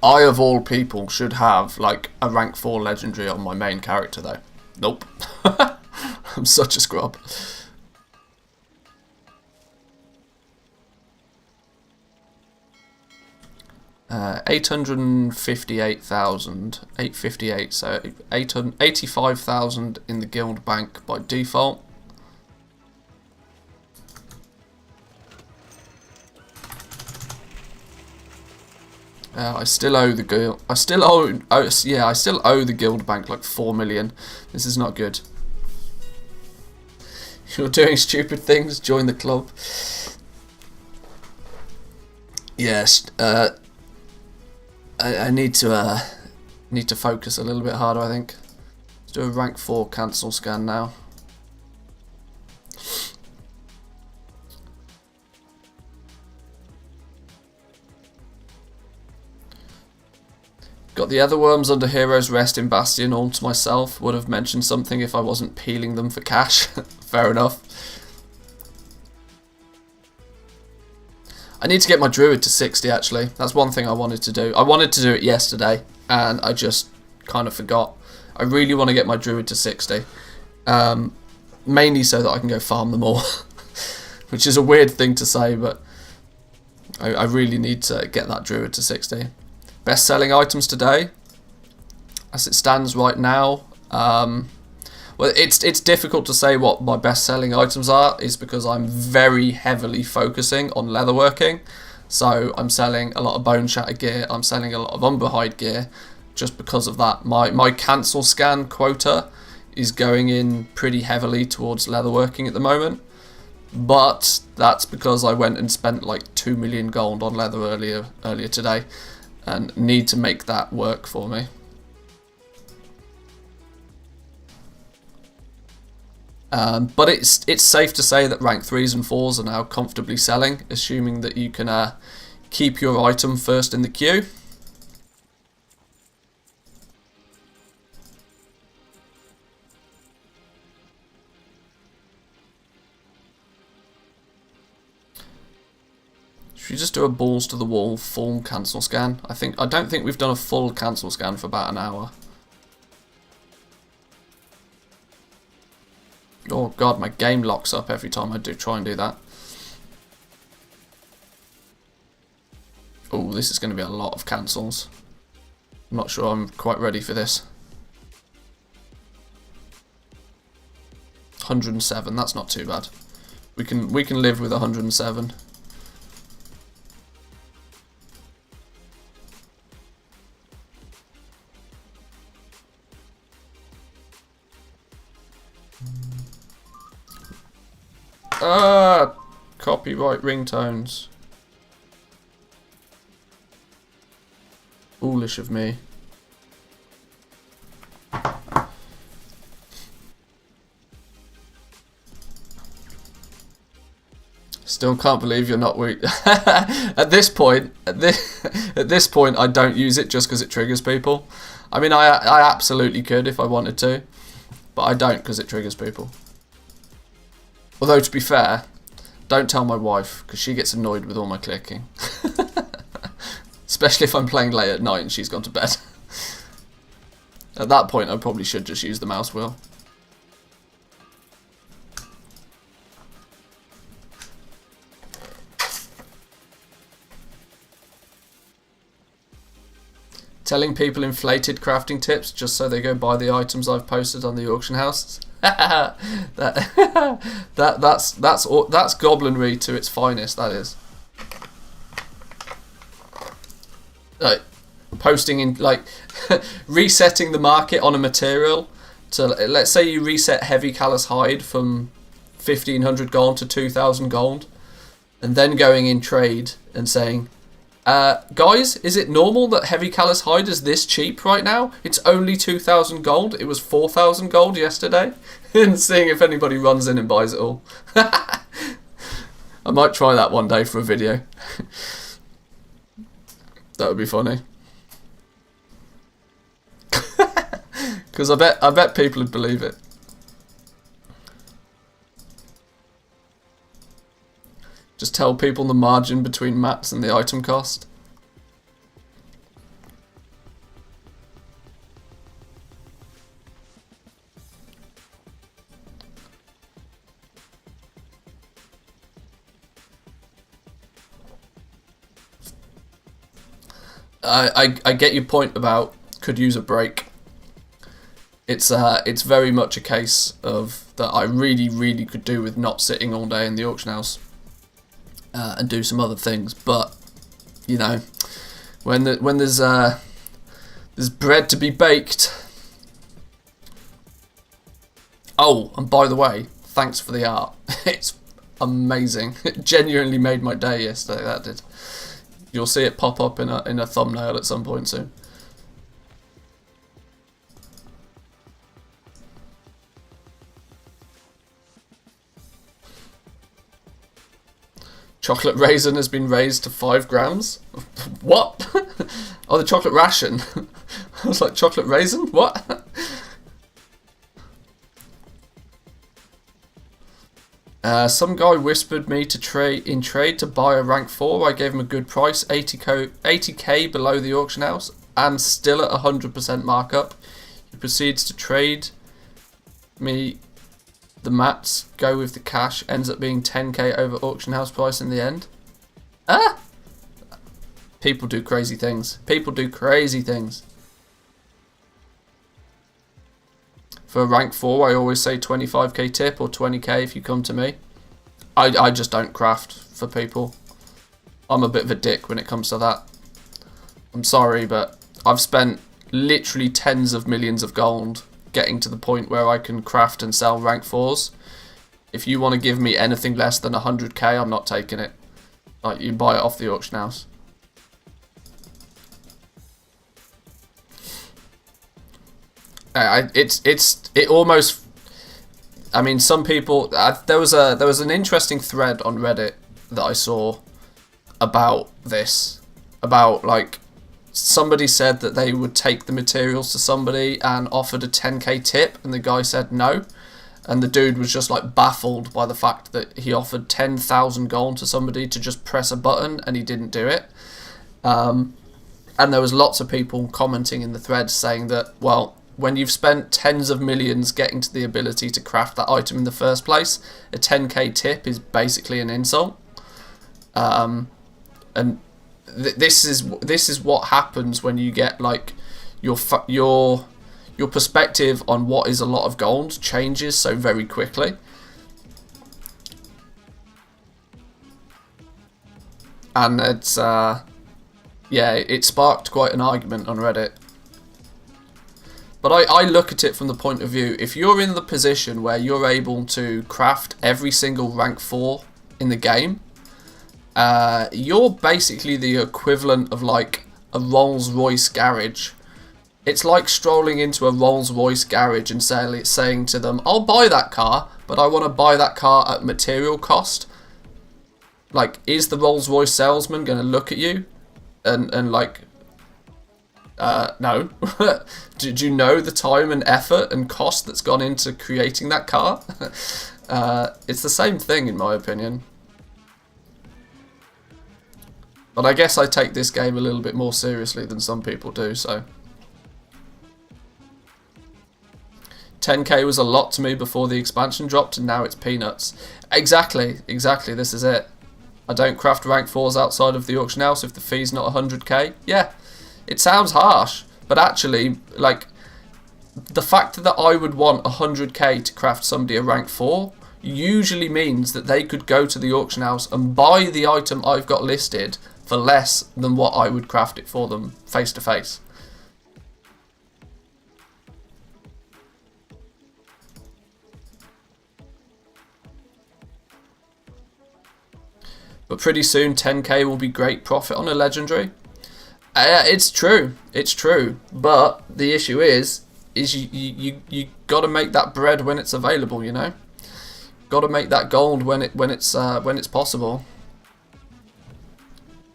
I, of all people, should have, like, a rank 4 legendary on my main character, though. Nope. I'm such a scrub. Uh, 858,000, 858, so 85,000 in the guild bank by default. I still owe the guild. I still owe the guild bank like 4 million. This is not good. You're doing stupid things. Join the club. Yes. I need to focus a little bit harder, I think. Let's do a rank 4 cancel scan now. Got the other worms under Hero's Rest in Bastion all to myself. Would have mentioned something if I wasn't peeling them for cash. Fair enough. I need to get my druid to 60 actually. That's one thing I wanted to do. I wanted to do it yesterday and I just kind of forgot. I really want to get my druid to 60. Mainly so that I can go farm them all. Which is a weird thing to say, but I really need to get that druid to 60. Best selling items today, as it stands right now. Well, it's difficult to say what my best selling items are, is because I'm very heavily focusing on leatherworking. So I'm selling a lot of bone shatter gear, I'm selling a lot of umber hide gear, just because of that. My cancel scan quota is going in pretty heavily towards leatherworking at the moment. But that's because I went and spent like 2 million gold on leather earlier today, and need to make that work for me. But it's safe to say that rank 3s and 4s are now comfortably selling, assuming that you can keep your item first in the queue. Should we just do a balls to the wall full cancel scan? I don't think we've done a full cancel scan for about an hour. Oh god, my game locks up every time I try and do that. Oh, this is going to be a lot of cancels. I'm not sure I'm quite ready for this. 107, that's not too bad. We can live with 107. Copyright ringtones. Foolish of me. Still can't believe you're not weak. At this point, I don't use it just because it triggers people. I mean, I absolutely could if I wanted to, but I don't because it triggers people. Although, to be fair, don't tell my wife because she gets annoyed with all my clicking. Especially if I'm playing late at night and she's gone to bed. At that point, I probably should just use the mouse wheel. Telling people inflated crafting tips just so they go buy the items I've posted on the auction house. that's goblinry to its finest. That is. Like posting in resetting the market on a material to, let's say you reset heavy callous hide from 1500 gold to 2000 gold, and then going in trade and saying, guys, is it normal that heavy callous hide is this cheap right now? It's only 2,000 gold. It was 4,000 gold yesterday. And seeing if anybody runs in and buys it all. I might try that one day for a video. That would be funny. Because I bet people would believe it. Just tell people the margin between mats and the item cost. I get your point about could use a break. It's very much a case of that I really could do with not sitting all day in the auction house. And do some other things, but you know, when there's bread to be baked. Oh, and by the way, thanks for the art. It's amazing. It genuinely made my day yesterday. That did. You'll see it pop up in a thumbnail at some point soon. Chocolate raisin has been raised to 5 grams. What? Oh, the chocolate ration. I was like, chocolate raisin? What? Some guy whispered me to trade to buy a rank 4. I gave him a good price, 80k below the auction house, and still at 100% markup. He proceeds to trade me the mats, go with the cash, ends up being 10k over auction house price in the end. Ah! People do crazy things. People do crazy things. For a rank 4, I always say 25k tip or 20k if you come to me. I just don't craft for people. I'm a bit of a dick when it comes to that. I'm sorry, but I've spent literally tens of millions of gold getting to the point where I can craft and sell rank 4s. If you want to give me anything less than 100k, I'm not taking it. Like, you buy it off the auction house. It almost. I mean, some people. There was an interesting thread on Reddit that I saw about this. About, like, somebody said that they would take the materials to somebody and offered a 10k tip, and the guy said no. And the dude was just like baffled by the fact that he offered 10,000 gold to somebody to just press a button and he didn't do it. And there was lots of people commenting in the thread saying that, well, when you've spent tens of millions getting to the ability to craft that item in the first place, a 10k tip is basically an insult. And this is what happens when you get, like, your perspective on what is a lot of gold changes so very quickly. And it's yeah, it sparked quite an argument on Reddit. But I look at it from the point of view, if you're in the position where you're able to craft every single rank 4 in the game, you're basically the equivalent of like a Rolls-Royce garage. It's like strolling into a Rolls-Royce garage and saying to them, I'll buy that car, but I want to buy that car at material cost. Like, is the Rolls-Royce salesman going to look at you and like, no. Did you know the time and effort and cost that's gone into creating that car? It's the same thing in my opinion. But I guess I take this game a little bit more seriously than some people do, so. 10k was a lot to me before the expansion dropped, and now it's peanuts. Exactly, this is it. I don't craft rank 4s outside of the auction house if the fee's not 100k. Yeah, it sounds harsh, but actually, like, the fact that I would want 100k to craft somebody a rank 4 usually means that they could go to the auction house and buy the item I've got listed for less than what I would craft it for them face to face. But pretty soon 10k will be great profit on a legendary. It's true, but the issue is you got to make that bread when it's available, you know. Got to make that gold when it's possible.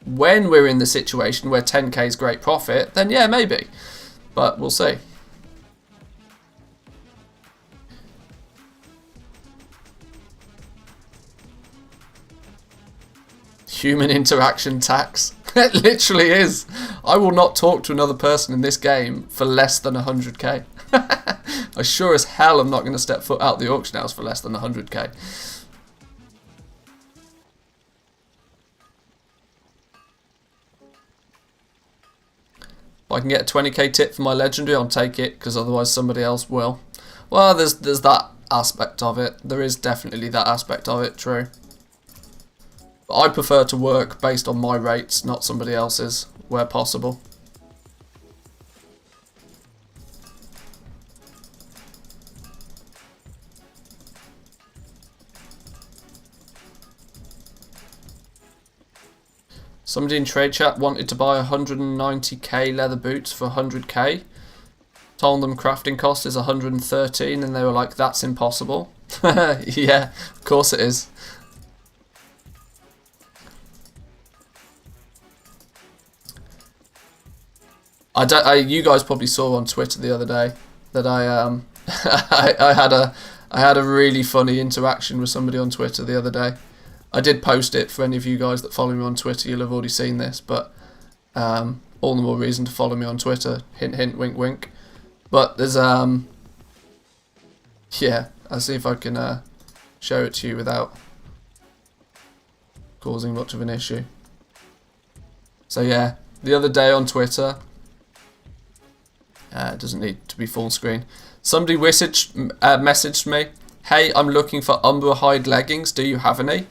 When we're in the situation where 10k is great profit, then yeah, maybe, but we'll see. Human interaction tax. It literally is. I will not talk to another person in this game for less than 100k. I sure as hell am not going to step foot out the auction house for less than 100k. If I can get a 20k tip for my legendary, I'll take it, because otherwise somebody else will. Well, there's that aspect of it. There is definitely that aspect of it, true. But I prefer to work based on my rates, not somebody else's, where possible. Somebody in trade chat wanted to buy 190k leather boots for 100k. Told them crafting cost is 113 and they were like, that's impossible. Yeah, of course it is. You guys probably saw on Twitter the other day that I had a really funny interaction with somebody on Twitter the other day. I did post it for any of you guys that follow me on Twitter. You'll have already seen this, but all the more reason to follow me on Twitter. Hint, hint, wink, wink. But there's yeah, I'll see if I can show it to you without causing much of an issue. So yeah, the other day on Twitter. It doesn't need to be full screen. Somebody messaged me, hey, I'm looking for Umbra hide leggings, do you have any?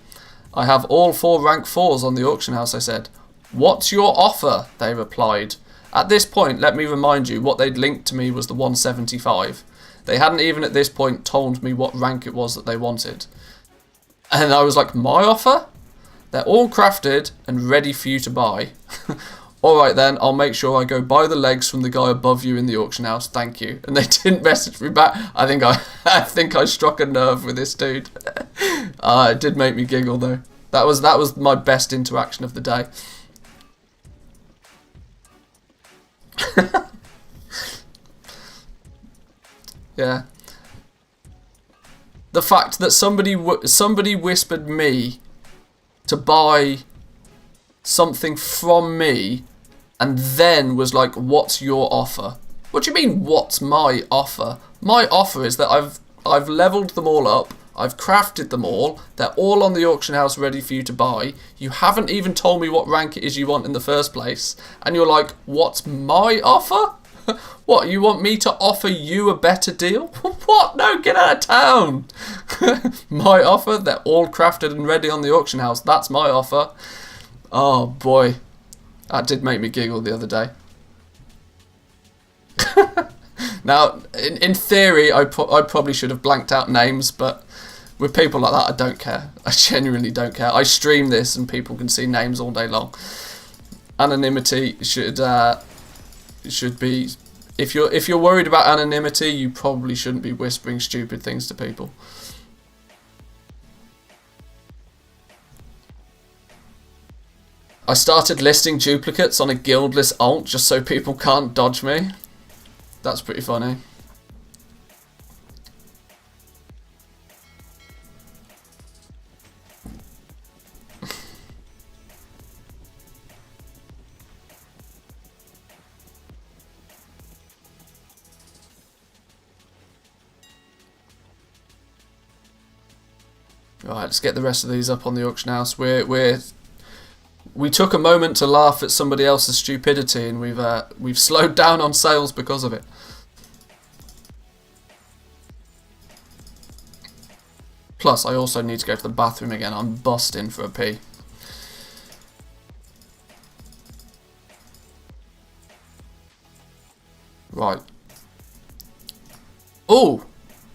I have all 4 rank 4s on the auction house, I said. What's your offer? They replied. At this point, let me remind you, what they'd linked to me was the 175. They hadn't even at this point told me what rank it was that they wanted. And I was like, my offer? They're all crafted and ready for you to buy. Alright then, I'll make sure I go buy the legs from the guy above you in the auction house, thank you. And they didn't message me back. I think I struck a nerve with this dude. It did make me giggle though. That was my best interaction of the day. Yeah. The fact that somebody whispered me to buy something from me and then was like, what's your offer? What do you mean, what's my offer? My offer is that I've leveled them all up, I've crafted them all, they're all on the auction house ready for you to buy, you haven't even told me what rank it is you want in the first place, and you're like, what's my offer? What, you want me to offer you a better deal? What? No, get out of town. My offer, they're all crafted and ready on the auction house, that's my offer. Oh boy, that did make me giggle the other day. Now, in theory, I probably should have blanked out names, but with people like that, I don't care. I genuinely don't care. I stream this and people can see names all day long. Anonymity should be... If you're worried about anonymity, you probably shouldn't be whispering stupid things to people. I started listing duplicates on a guildless alt just so people can't dodge me. That's pretty funny. Right, let's get the rest of these up on the auction house. We took a moment to laugh at somebody else's stupidity, and we've slowed down on sales because of it. Plus, I also need to go to the bathroom again. I'm busting for a pee. Right. Oh,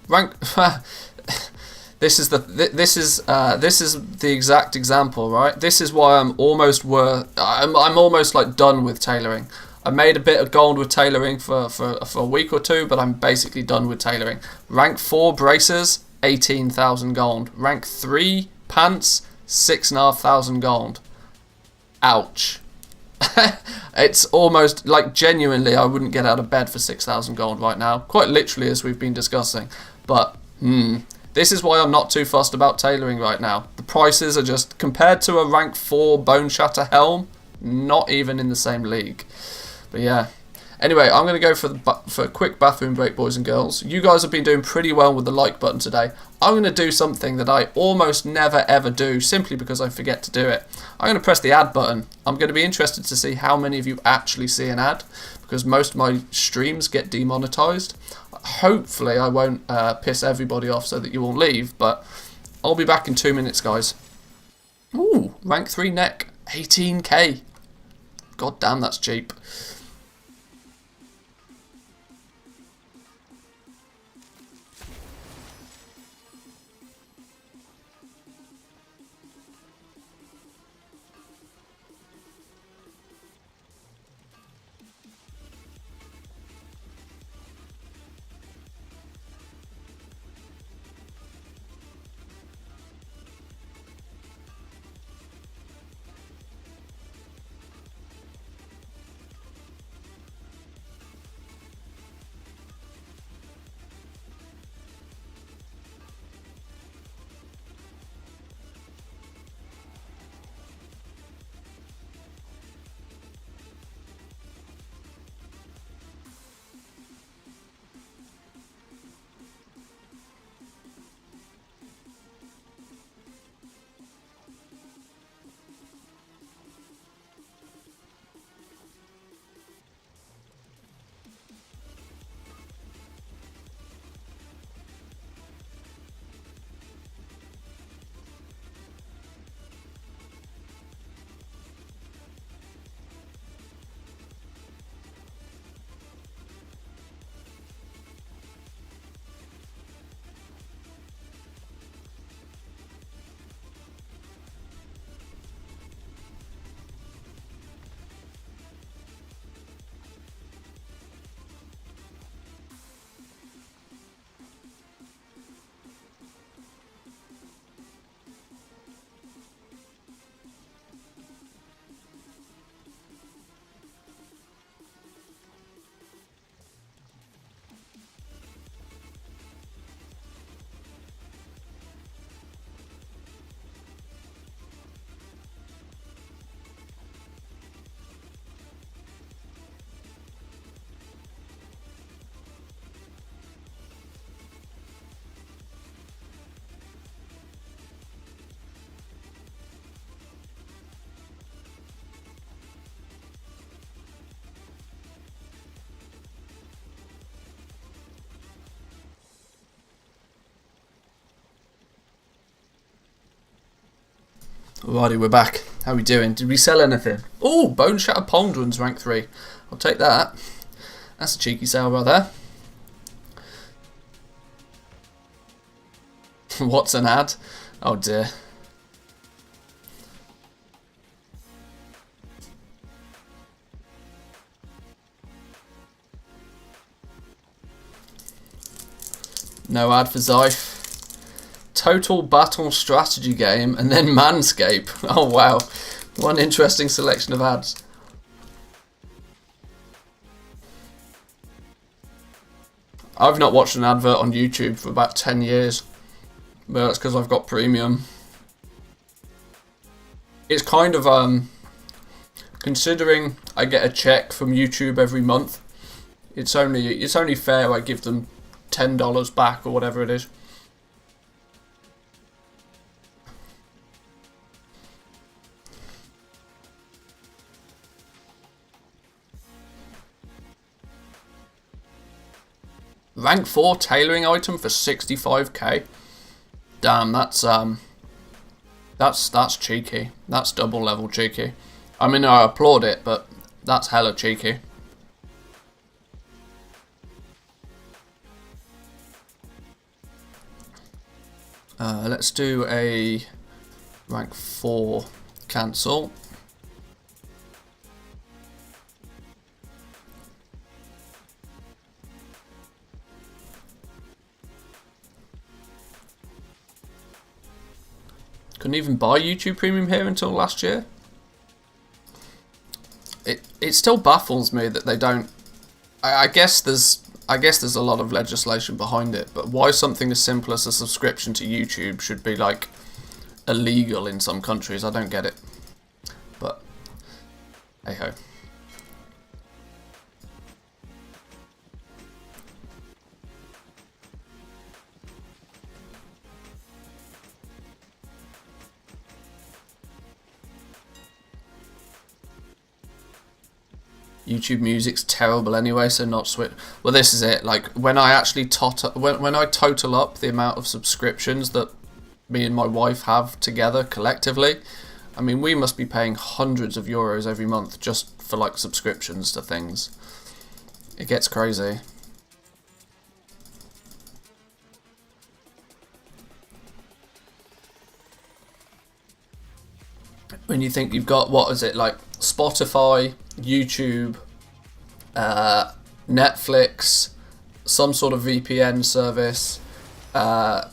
rank. This is the exact example, right? This is why I'm almost like done with tailoring. I made a bit of gold with tailoring for a week or two, but I'm basically done with tailoring. Rank 4 braces, 18,000 gold. Rank 3 pants, 6,500 gold. Ouch. It's almost like genuinely I wouldn't get out of bed for 6,000 gold right now. Quite literally, as we've been discussing. But this is why I'm not too fussed about tailoring right now. The prices are just, compared to a rank 4 Bone Shatter helm, not even in the same league. But yeah. Anyway, I'm going to go for a quick bathroom break, boys and girls. You guys have been doing pretty well with the like button today. I'm going to do something that I almost never ever do, simply because I forget to do it. I'm going to press the add button. I'm going to be interested to see how many of you actually see an ad, because most of my streams get demonetized. Hopefully I won't piss everybody off so that you all leave, but I'll be back in 2 minutes, guys. Ooh, rank 3 neck, 18k. God damn, that's cheap. Alrighty, we're back. How we doing? Did we sell anything? Oh, Bone Shatter Pauldrons rank 3. I'll take that. That's a cheeky sale right there. What's an ad? Oh dear. No ad for Zyph. Total Battle Strategy Game and then Manscape. Oh wow. One interesting selection of ads. I've not watched an advert on YouTube for about 10 years. But that's because I've got premium. It's kind of, considering I get a check from YouTube every month, it's only fair I give them $10 back or whatever it is. Rank 4 tailoring item for 65k. Damn, that's cheeky. That's double level cheeky. I mean, I applaud it, but that's hella cheeky. Let's do a rank 4 cancel. Couldn't even buy YouTube Premium here until last year. It still baffles me that they don't. I guess there's a lot of legislation behind it, but why something as simple as a subscription to YouTube should be like illegal in some countries, I don't get it. But hey ho. YouTube music's terrible anyway, so not switch. Well, this is it. Like when I actually when I total up the amount of subscriptions that me and my wife have together collectively, I mean we must be paying hundreds of euros every month just for like subscriptions to things. It gets crazy. When you think you've got, what is it, like Spotify, YouTube, Netflix, some sort of VPN service, I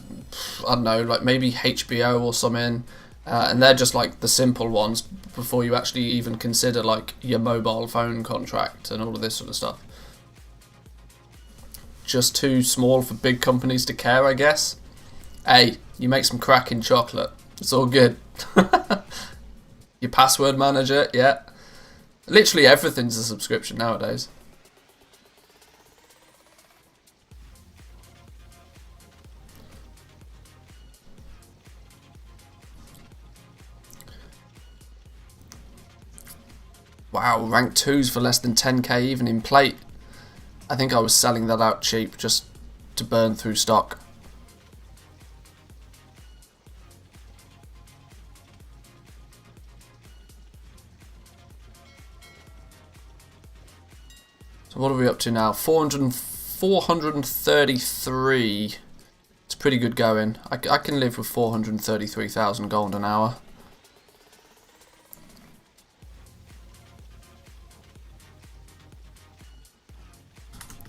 don't know, like maybe HBO or something, and they're just like the simple ones before you actually even consider like your mobile phone contract and all of this sort of stuff. Just too small for big companies to care, I guess. Hey, you make some cracking chocolate, it's all good. Your password manager, yeah. Literally everything's a subscription nowadays. Wow, rank 2s for less than 10k even in plate. I think I was selling that out cheap just to burn through stock. So what are we up to now? 433. It's pretty good going. I can live with 433,000 gold an hour.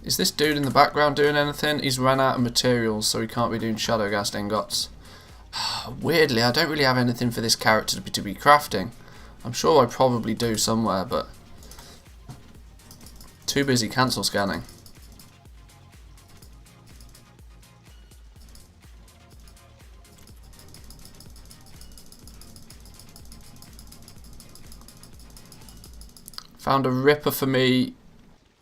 Is this dude in the background doing anything? He's ran out of materials, so he can't be doing Shadowghast ingots. Weirdly, I don't really have anything for this character to be crafting. I'm sure I probably do somewhere, but too busy cancel scanning. Found a ripper for me.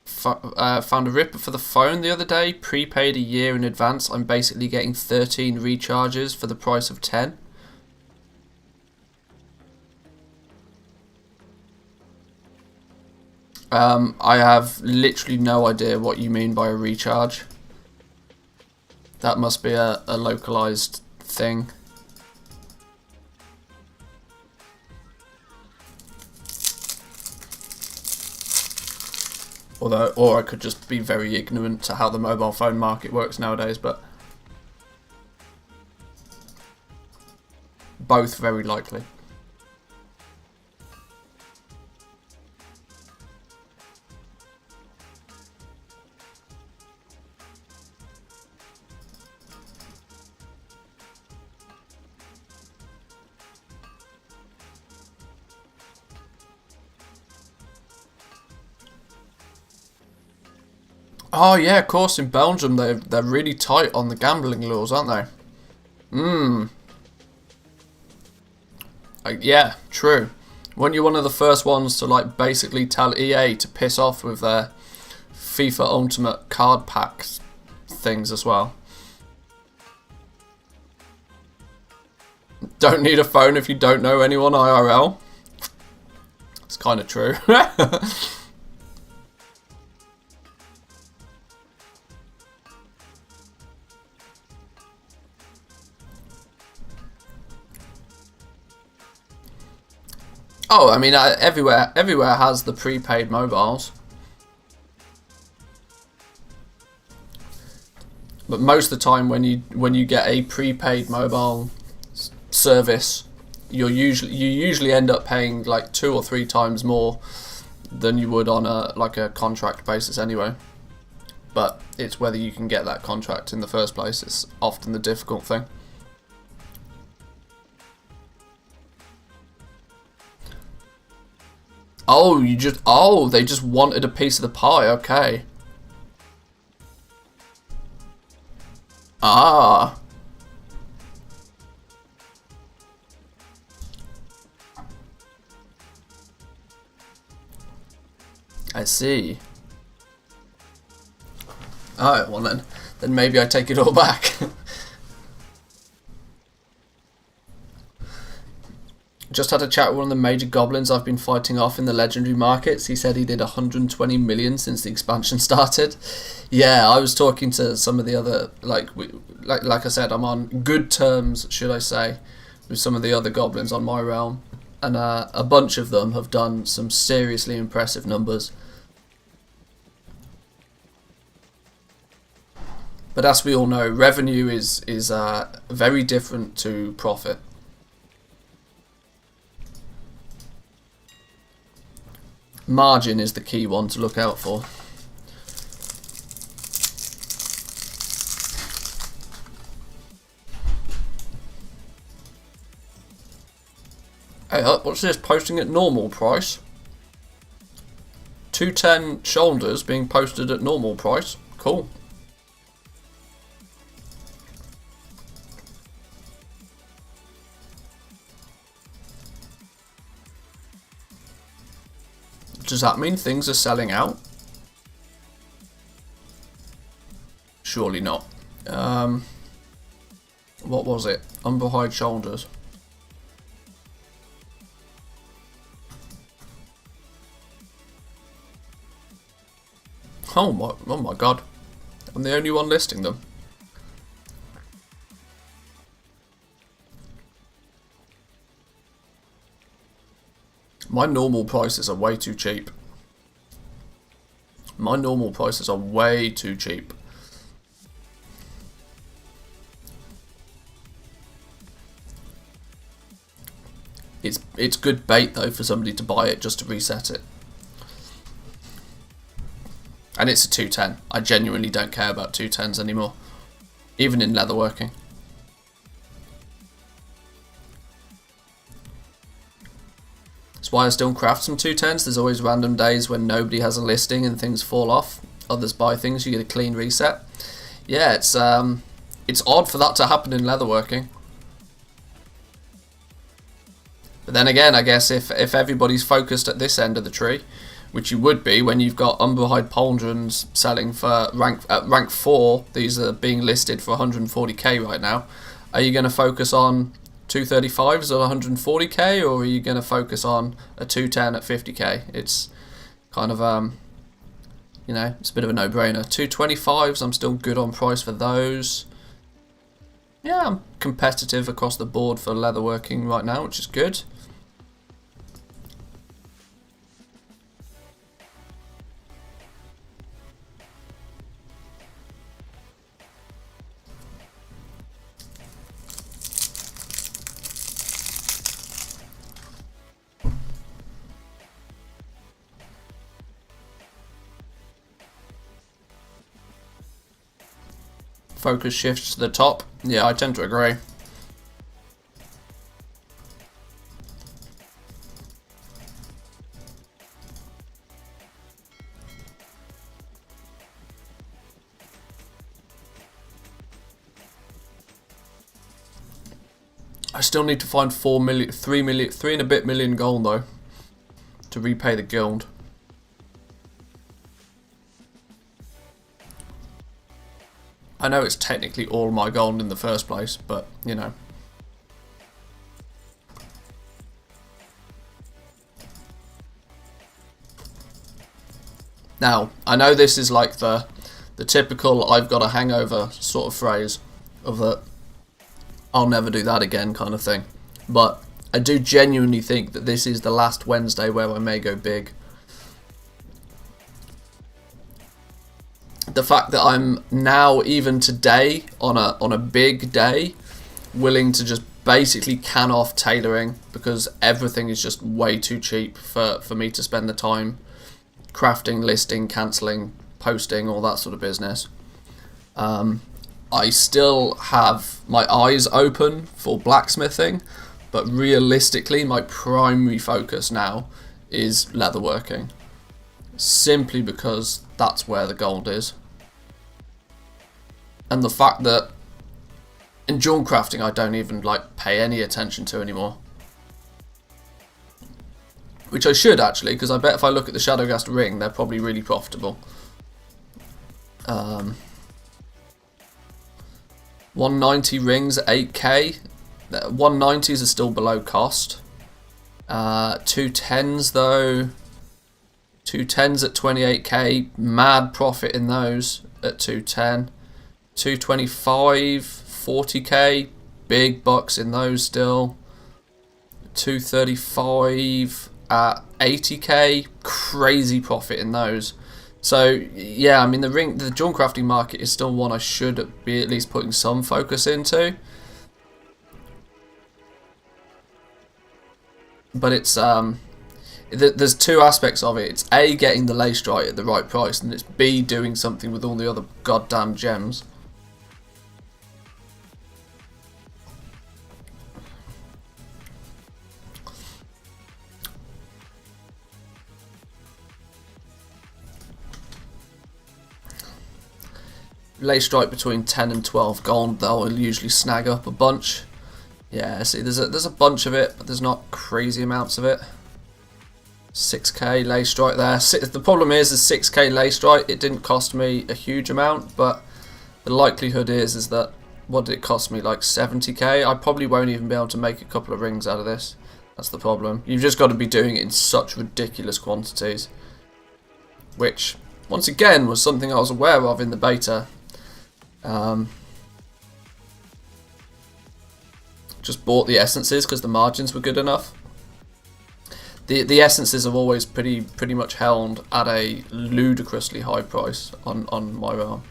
Found a ripper for the phone the other day. Prepaid a year in advance. I'm basically getting 13 recharges for the price of 10. I have literally no idea what you mean by a recharge. That must be a localized thing. Or I could just be very ignorant to how the mobile phone market works nowadays, but both very likely. Oh yeah, of course. In Belgium, they're really tight on the gambling laws, aren't they? Yeah, true. Weren't you one of the first ones to like basically tell EA to piss off with their FIFA Ultimate card packs things as well? Don't need a phone if you don't know anyone IRL. It's kind of true. Oh, I mean, everywhere has the prepaid mobiles. But most of the time, when you get a prepaid mobile service, you usually end up paying like 2 or 3 times more than you would on a contract basis anyway. But it's whether you can get that contract in the first place. It's often the difficult thing. Oh, they just wanted a piece of the pie, okay. Ah. I see. Alright, well then maybe I take it all back. Just had a chat with one of the major goblins I've been fighting off in the legendary markets. He said he did 120 million since the expansion started. Yeah, I was talking to some of the other, like I said, I'm on good terms, should I say, with some of the other goblins on my realm, and a bunch of them have done some seriously impressive numbers. But as we all know, revenue is very different to profit. Margin is the key one to look out for. Hey, what's this? Posting at normal price? 210 shoulders being posted at normal price. Cool. Does that mean things are selling out? Surely not. What was it? Unbehind shoulders. Oh my god. I'm the only one listing them. My normal prices are way too cheap. My normal prices are way too cheap. It's good bait though for somebody to buy it just to reset it. And it's a 210. I genuinely don't care about 210s anymore. Even in leatherworking. That's why I still craft some 210s. There's always random days when nobody has a listing and things fall off. Others buy things, you get a clean reset. Yeah, it's odd for that to happen in leatherworking. But then again, I guess if everybody's focused at this end of the tree, which you would be when you've got Umberhide Pauldrons selling for rank 4, these are being listed for 140k right now. Are you going to focus on 235s at 140k, or are you going to focus on a 210 at 50k? It's kind of you know, it's a bit of a no-brainer. 225s, I'm still good on price for those. Yeah, I'm competitive across the board for leatherworking right now, which is good. focus shifts to the top. Yeah, I tend to agree. I still need to find 3 and a bit million gold though, to repay the guild. I know it's technically all my gold in the first place, but you know. Now, I know this is like the typical "I've got a hangover" sort of phrase of that I'll never do that again kind of thing, but I do genuinely think that this is the last Wednesday where I may go big. The fact that I'm now, even today, on a big day, willing to just basically can off tailoring because everything is just way too cheap for me to spend the time crafting, listing, cancelling, posting, all that sort of business. I still have my eyes open for blacksmithing, but realistically my primary focus now is leatherworking, simply because that's where the gold is. And the fact that in jewel crafting I don't even like pay any attention to anymore, which I should actually, because I bet if I look at the Shadowgast ring they're probably really profitable. 190 rings at 8k. 190s are still below cost. 210s though. 210s at 28k. Mad profit in those at 210. 225, 40k. Big bucks in those still. 235 at 80k. Crazy profit in those. So yeah, I mean the jewel crafting market is still one I should be at least putting some focus into. But it's there's two aspects of it. It's A, getting the lace right at the right price, and it's B, doing something with all the other goddamn gems. Lace strike between 10 and 12 gold, they'll usually snag up a bunch. Yeah, see, there's a bunch of it, but there's not crazy amounts of it. 6k lace strike there. The problem is 6k lace strike, it didn't cost me a huge amount, but the likelihood is that, what did it cost me, like 70k? I probably won't even be able to make a couple of rings out of this. That's the problem. You've just got to be doing it in such ridiculous quantities, which, once again, was something I was aware of in the beta. Just bought the essences because the margins were good enough. The essences have always pretty much held at a ludicrously high price on my realm.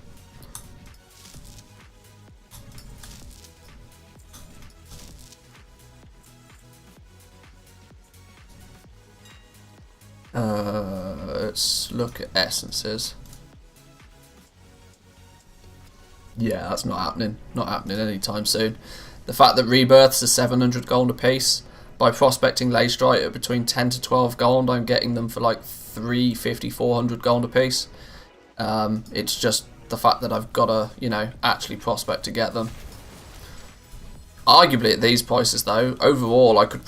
Let's look at essences. Yeah, that's not happening. Not happening anytime soon. The fact that rebirths are 700 gold a piece, by prospecting lace strike at between 10 to 12 gold, I'm getting them for like 350, 400 gold a piece. It's just the fact that I've got to, you know, actually prospect to get them. Arguably at these prices though, overall I could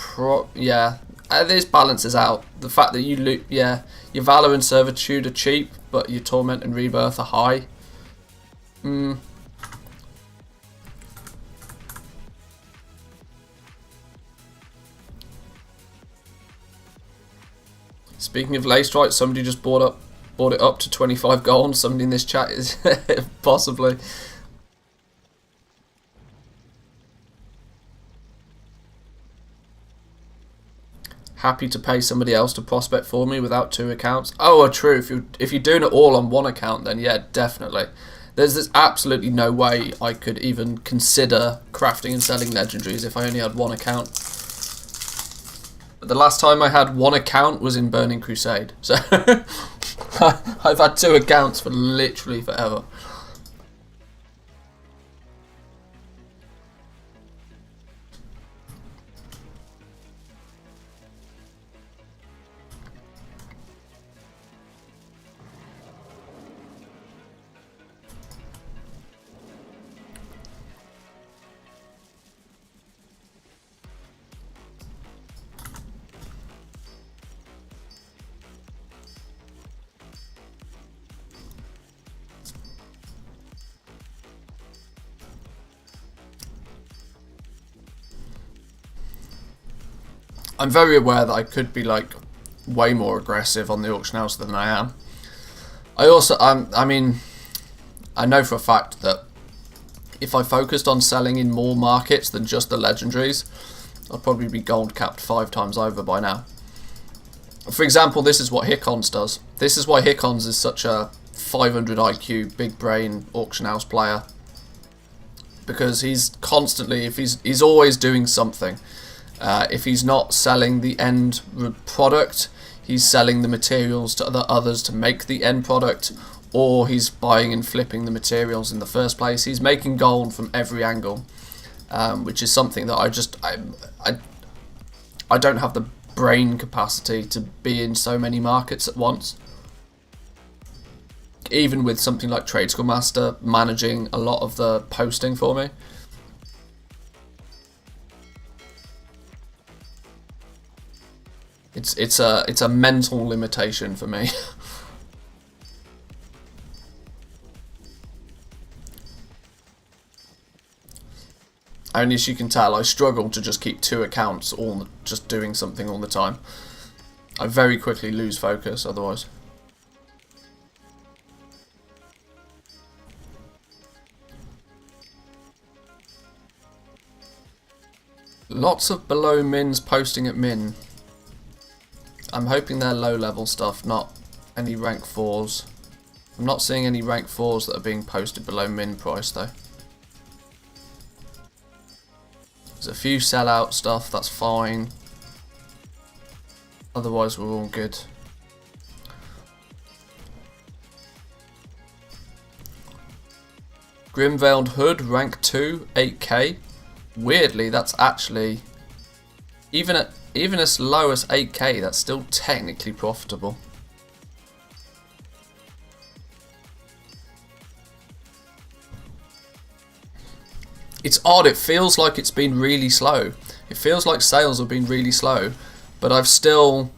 this balances out. The fact that your Valor and Servitude are cheap, but your Torment and Rebirth are high. Speaking of lace strike, somebody just bought it up to 25 gold. Somebody in this chat is possibly. Happy to pay somebody else to prospect for me without 2 accounts. Oh, true. If you're doing it all on 1 account, then yeah, definitely. There's absolutely no way I could even consider crafting and selling legendaries if I only had 1 account. But the last time I had 1 account was in Burning Crusade. So I've had 2 accounts for literally forever. I'm very aware that I could be like way more aggressive on the auction house than I am. I mean, I know for a fact that if I focused on selling in more markets than just the legendaries, I'd probably be gold capped 5 times over by now. For example, this is what Hickons does. This is why Hickons is such a 500 IQ, big brain auction house player. Because he's constantly, if he's always doing something. If he's not selling the end product, he's selling the materials to others to make the end product, or he's buying and flipping the materials in the first place. He's making gold from every angle, which is something that I don't have the brain capacity to be in so many markets at once. Even with something like Trade School Master managing a lot of the posting for me. It's a mental limitation for me. And as you can tell, I struggle to just keep 2 accounts just doing something all the time. I very quickly lose focus otherwise. Lots of below mins posting at min. I'm hoping they're low level stuff, not any rank 4s. I'm not seeing any rank 4s that are being posted below min price though. There's a few sellout stuff, that's fine. Otherwise we're all good. Grimveiled Hood, rank 2, 8k. Weirdly, that's actually, even as low as 8k, that's still technically profitable. It's odd, it feels like it's been really slow. It feels like sales have been really slow, but I've still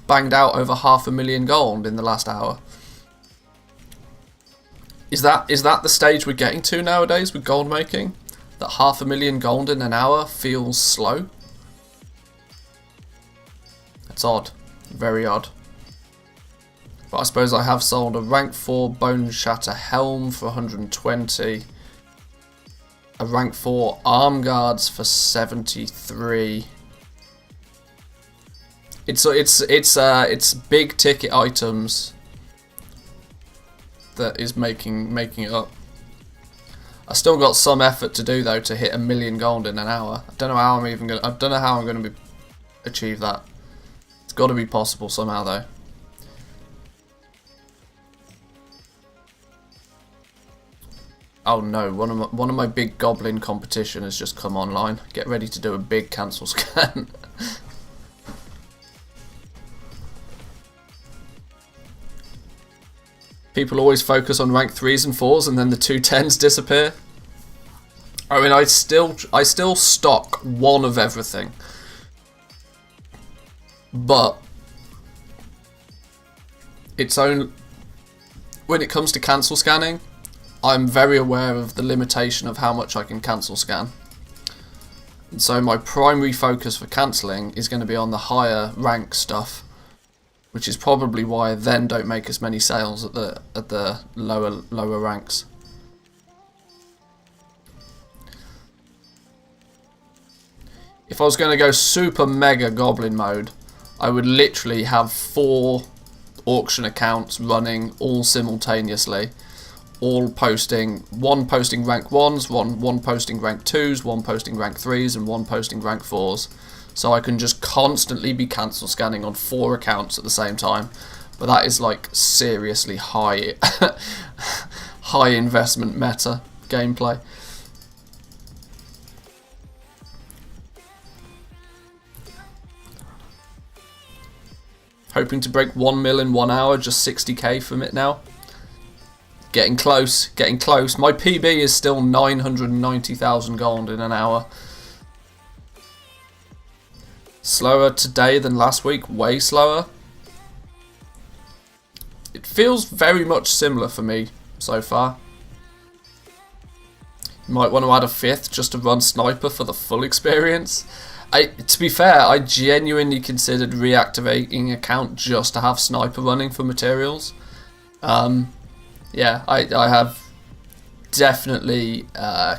banged out over 500,000 gold in the last hour. Is that the stage we're getting to nowadays with gold making? That 500,000 gold in an hour feels slow? It's odd. Very odd. But I suppose I have sold a rank 4 Bone Shatter Helm for 120. A rank 4 Arm Guards for 73. It's big ticket items that is making it up. I still got some effort to do though to hit 1,000,000 gold in an hour. I don't know how I'm going to achieve that. It's got to be possible somehow though. Oh no, one of my big goblin competition has just come online. Get ready to do a big cancel scan. People always focus on rank 3s and 4s and then the 2 10s disappear. I mean, I still stock one of everything. But it's only when it comes to cancel scanning, I'm very aware of the limitation of how much I can cancel scan. And so my primary focus for cancelling is going to be on the higher rank stuff, which is probably why I then don't make as many sales at the lower ranks. If I was going to go super mega goblin mode, I would literally have 4 auction accounts running all simultaneously. All posting, one posting rank 1s, one posting rank 2s, one posting rank 3s, and one posting rank 4s. So I can just constantly be cancel scanning on 4 accounts at the same time. But that is like seriously high investment meta gameplay. Hoping to break 1 mil in 1 hour, just 60k from it now. Getting close, getting close. My PB is still 990,000 gold in an hour. Slower today than last week, way slower. It feels very much similar for me so far. You might want to add a 5th just to run Sniper for the full experience. To be fair, I genuinely considered reactivating account just to have sniper running for materials. Yeah, I have definitely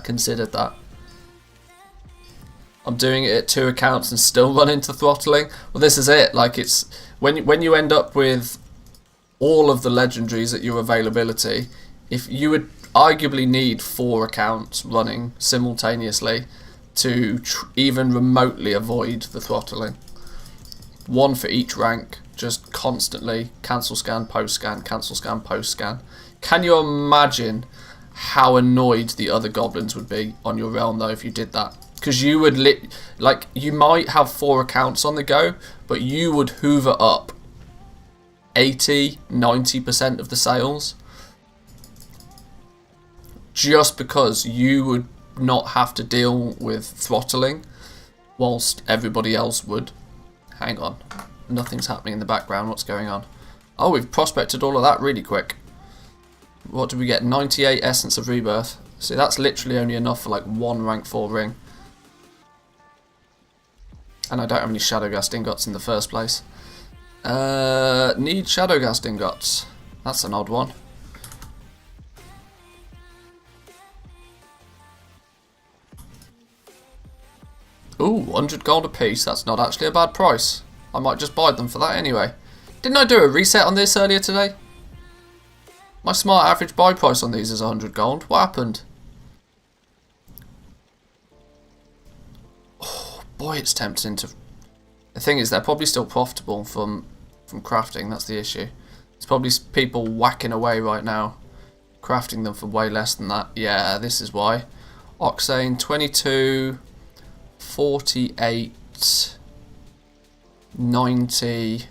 considered that. I'm doing it at 2 accounts and still run into throttling. Well, this is it. Like, it's when you end up with all of the legendaries at your availability, if you would arguably need 4 accounts running simultaneously to even remotely avoid the throttling. 1 for each rank, just constantly cancel scan, post scan, cancel scan, post scan. Can you imagine how annoyed the other goblins would be on your realm though if you did that? Because you would you might have 4 accounts on the go, but you would hoover up 80-90% of the sales just because you would not have to deal with throttling whilst everybody else would. Hang on, nothing's happening in the background. What's going on? Oh, we've prospected all of that really quick. What did we get? 98 Essence of Rebirth. See, that's literally only enough for like 1 rank 4 ring. And I don't have any Shadowgast ingots in the first place. Need Shadowgast ingots. That's an odd one. Ooh, 100 gold a piece. That's not actually a bad price. I might just buy them for that anyway. Didn't I do a reset on this earlier today? My smart average buy price on these is 100 gold. What happened? Oh, boy, it's tempting to... The thing is, they're probably still profitable from crafting. That's the issue. There's probably people whacking away right now, crafting them for way less than that. Yeah, this is why. Oxane, 22, 48, 90,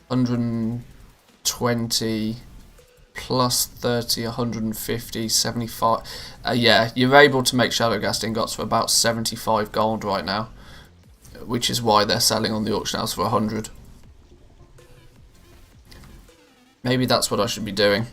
120... plus 30, 150, 75. Yeah, you're able to make Shadowgast ingots for about 75 gold right now, which is why they're selling on the auction house for 100. Maybe that's what I should be doing.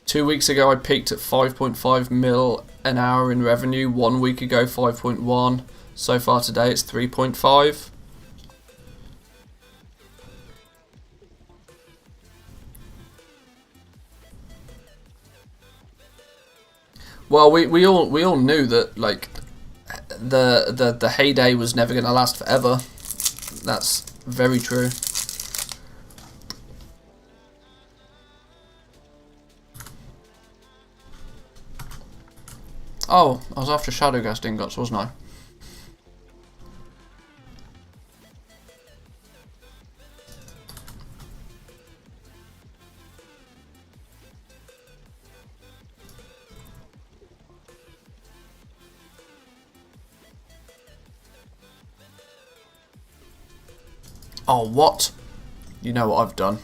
Two weeks ago I peaked at 5.5 mil an hour in revenue. 1 week ago 5.1. So far today it's 3.5. Well, we all knew that like the heyday was never going to last forever. That's very true. Oh, I was after Shadowgast ingots, wasn't I? Oh, what? You know what I've done?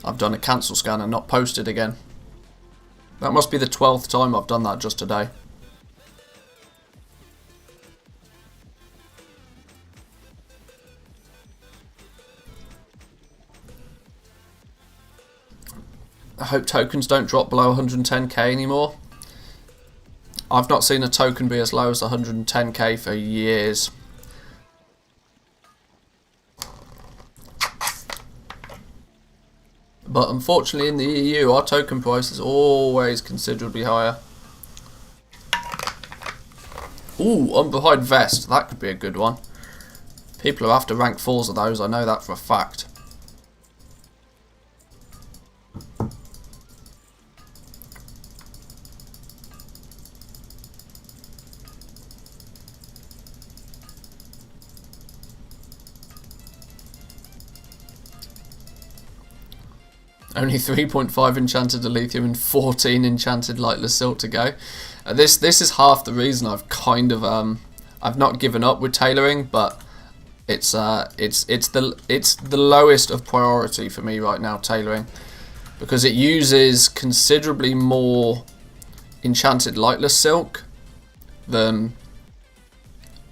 I've done a cancel scan and not posted again. That must be the 12th time I've done that just today. I hope tokens don't drop below 110k anymore. I've not seen a token be as low as 110k for years. But unfortunately in the EU, our token price is always considerably higher. Ooh, Unbehind Vest. That could be a good one. People are after rank 4s of those, I know that for a fact. Only 3.5 enchanted Elysium and 14 enchanted Lightless Silk to go. This is half the reason I've kind of I've not given up with tailoring, but it's the lowest of priority for me right now, tailoring, because it uses considerably more enchanted Lightless Silk than,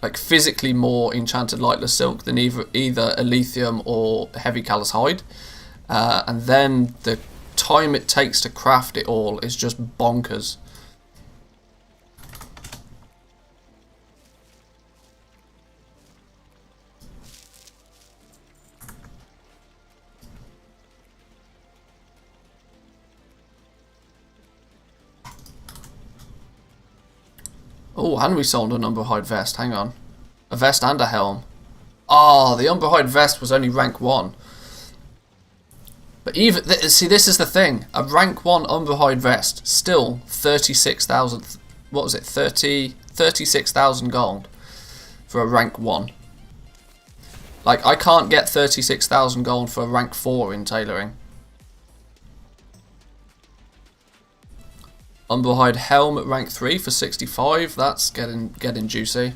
like, physically more enchanted Lightless Silk than either Elysium or Heavy Callous Hide. and then the time it takes to craft it all is just bonkers. Oh, and we sold an Umberhide vest. Hang on. A vest and a helm. Oh, the Umberhide vest was only rank 1. But even... see, this is the thing. A rank 1 Umberhide vest, still 36,000... What was it? 36,000 gold for a rank 1. Like, I can't get 36,000 gold for a rank 4 in tailoring. Umberhide helm at rank 3 for 65. That's getting juicy.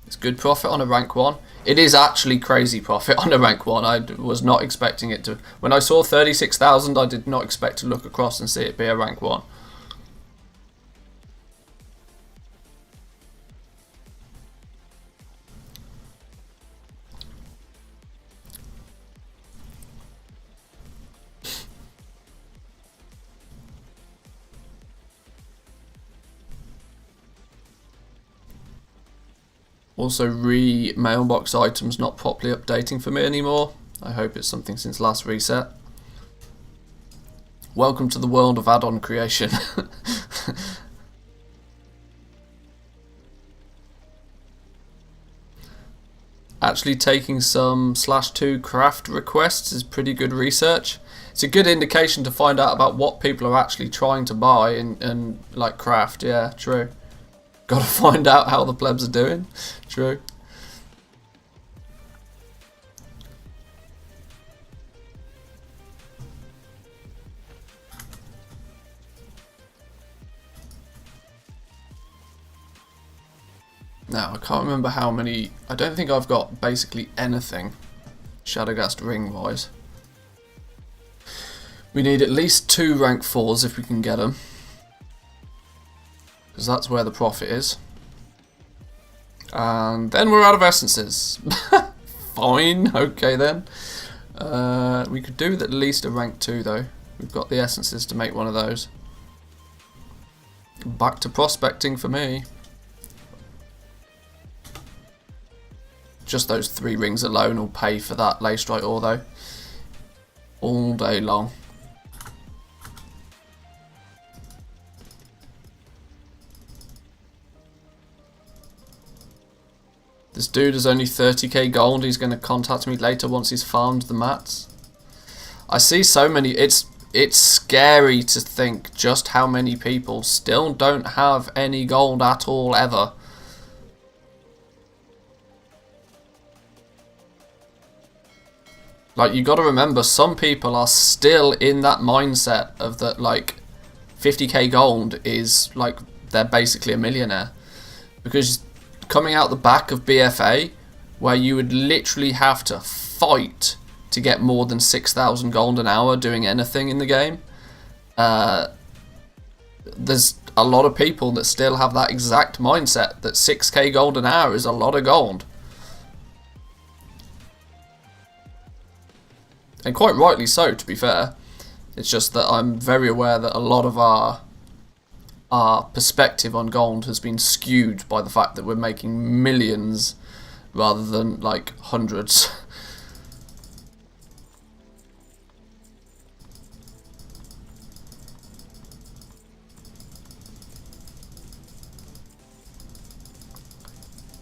It's good profit on a rank 1. It is actually crazy profit on a rank 1. I was not expecting it to. When I saw 36,000, I did not expect to look across and see it be a rank 1. Also, mailbox items not properly updating for me anymore. I hope it's something since last reset. Welcome to the world of add-on creation. Actually taking some /2 craft requests is pretty good research. It's a good indication to find out about what people are actually trying to buy and like craft. Yeah, true. Gotta find out how the plebs are doing. True. Now, I can't remember how many... I don't think I've got basically anything Shadowgast ring-wise. We need at least 2 rank 4s if we can get them. Because that's where the profit is. And then we're out of essences. Fine, okay then. We could do with at least a rank 2 though. We've got the essences to make one of those. Back to prospecting for me. Just those 3 rings alone will pay for that Leystrite ore though. All day long. This dude is only 30k gold. He's going to contact me later once he's farmed the mats. I see so many. It's scary to think just how many people still don't have any gold at all ever. Like, you got to remember, some people are still in that mindset of that, like, 50k gold is like they're basically a millionaire. Because coming out the back of BFA, where you would literally have to fight to get more than 6,000 gold an hour doing anything in the game, there's a lot of people that still have that exact mindset that 6k gold an hour is a lot of gold. And quite rightly so, to be fair. It's just that I'm very aware that a lot of our perspective on gold has been skewed by the fact that we're making millions rather than like hundreds.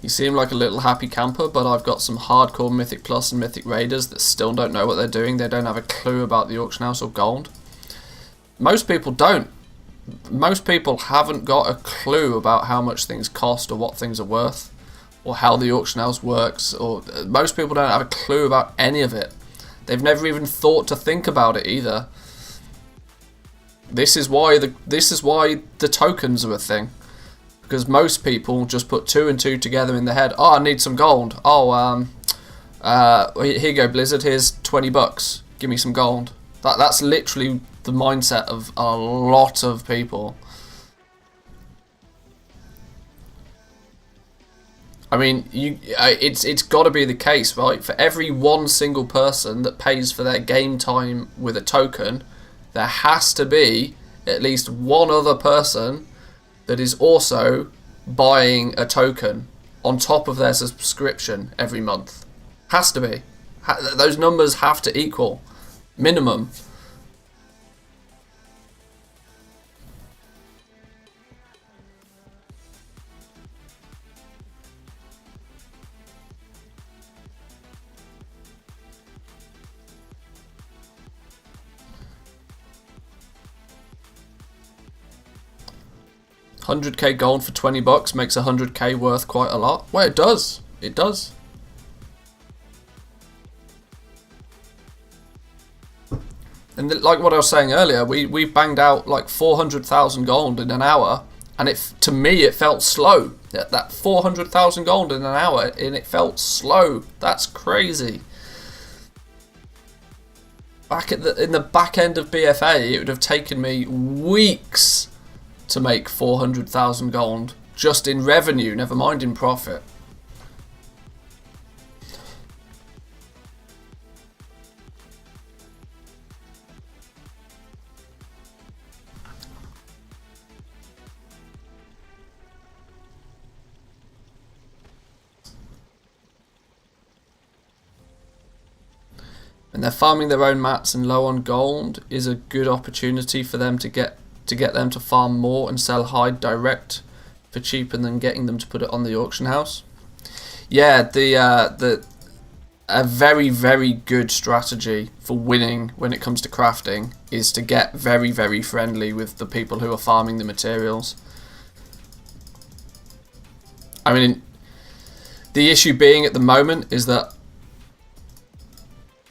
You seem like a little happy camper, but I've got some hardcore Mythic Plus and Mythic Raiders that still don't know what they're doing. They don't have a clue about the auction house or gold. Most people don't. Most people haven't got a clue about how much things cost or what things are worth or how the auction house works. Or most people don't have a clue about any of it. They've never even thought to think about it either. This is why the tokens are a thing. Because most people just put 2 and 2 together in their head. Oh, I need some gold. Oh, here you go, Blizzard. Here's $20. Give me some gold. That's literally the mindset of a lot of people. I mean, it's got to be the case, right? For every one single person that pays for their game time with a token, there has to be at least one other person that is also buying a token on top of their subscription every month. Has to be. Those numbers have to equal. Minimum. $100k gold for $20 makes $100k worth quite a lot. Well, it does. It does. And like what I was saying earlier, we banged out like 400,000 gold in an hour, and to me it felt slow. That 400,000 gold in an hour, and it felt slow. That's crazy. In the back end of BFA, it would have taken me weeks to make 400,000 gold just in revenue, never mind in profit. And they're farming their own mats and low on gold is a good opportunity for them to get them to farm more and sell hide direct for cheaper than getting them to put it on the auction house. Yeah, a very, very good strategy for winning when it comes to crafting is to get very, very friendly with the people who are farming the materials. I mean, the issue being at the moment is that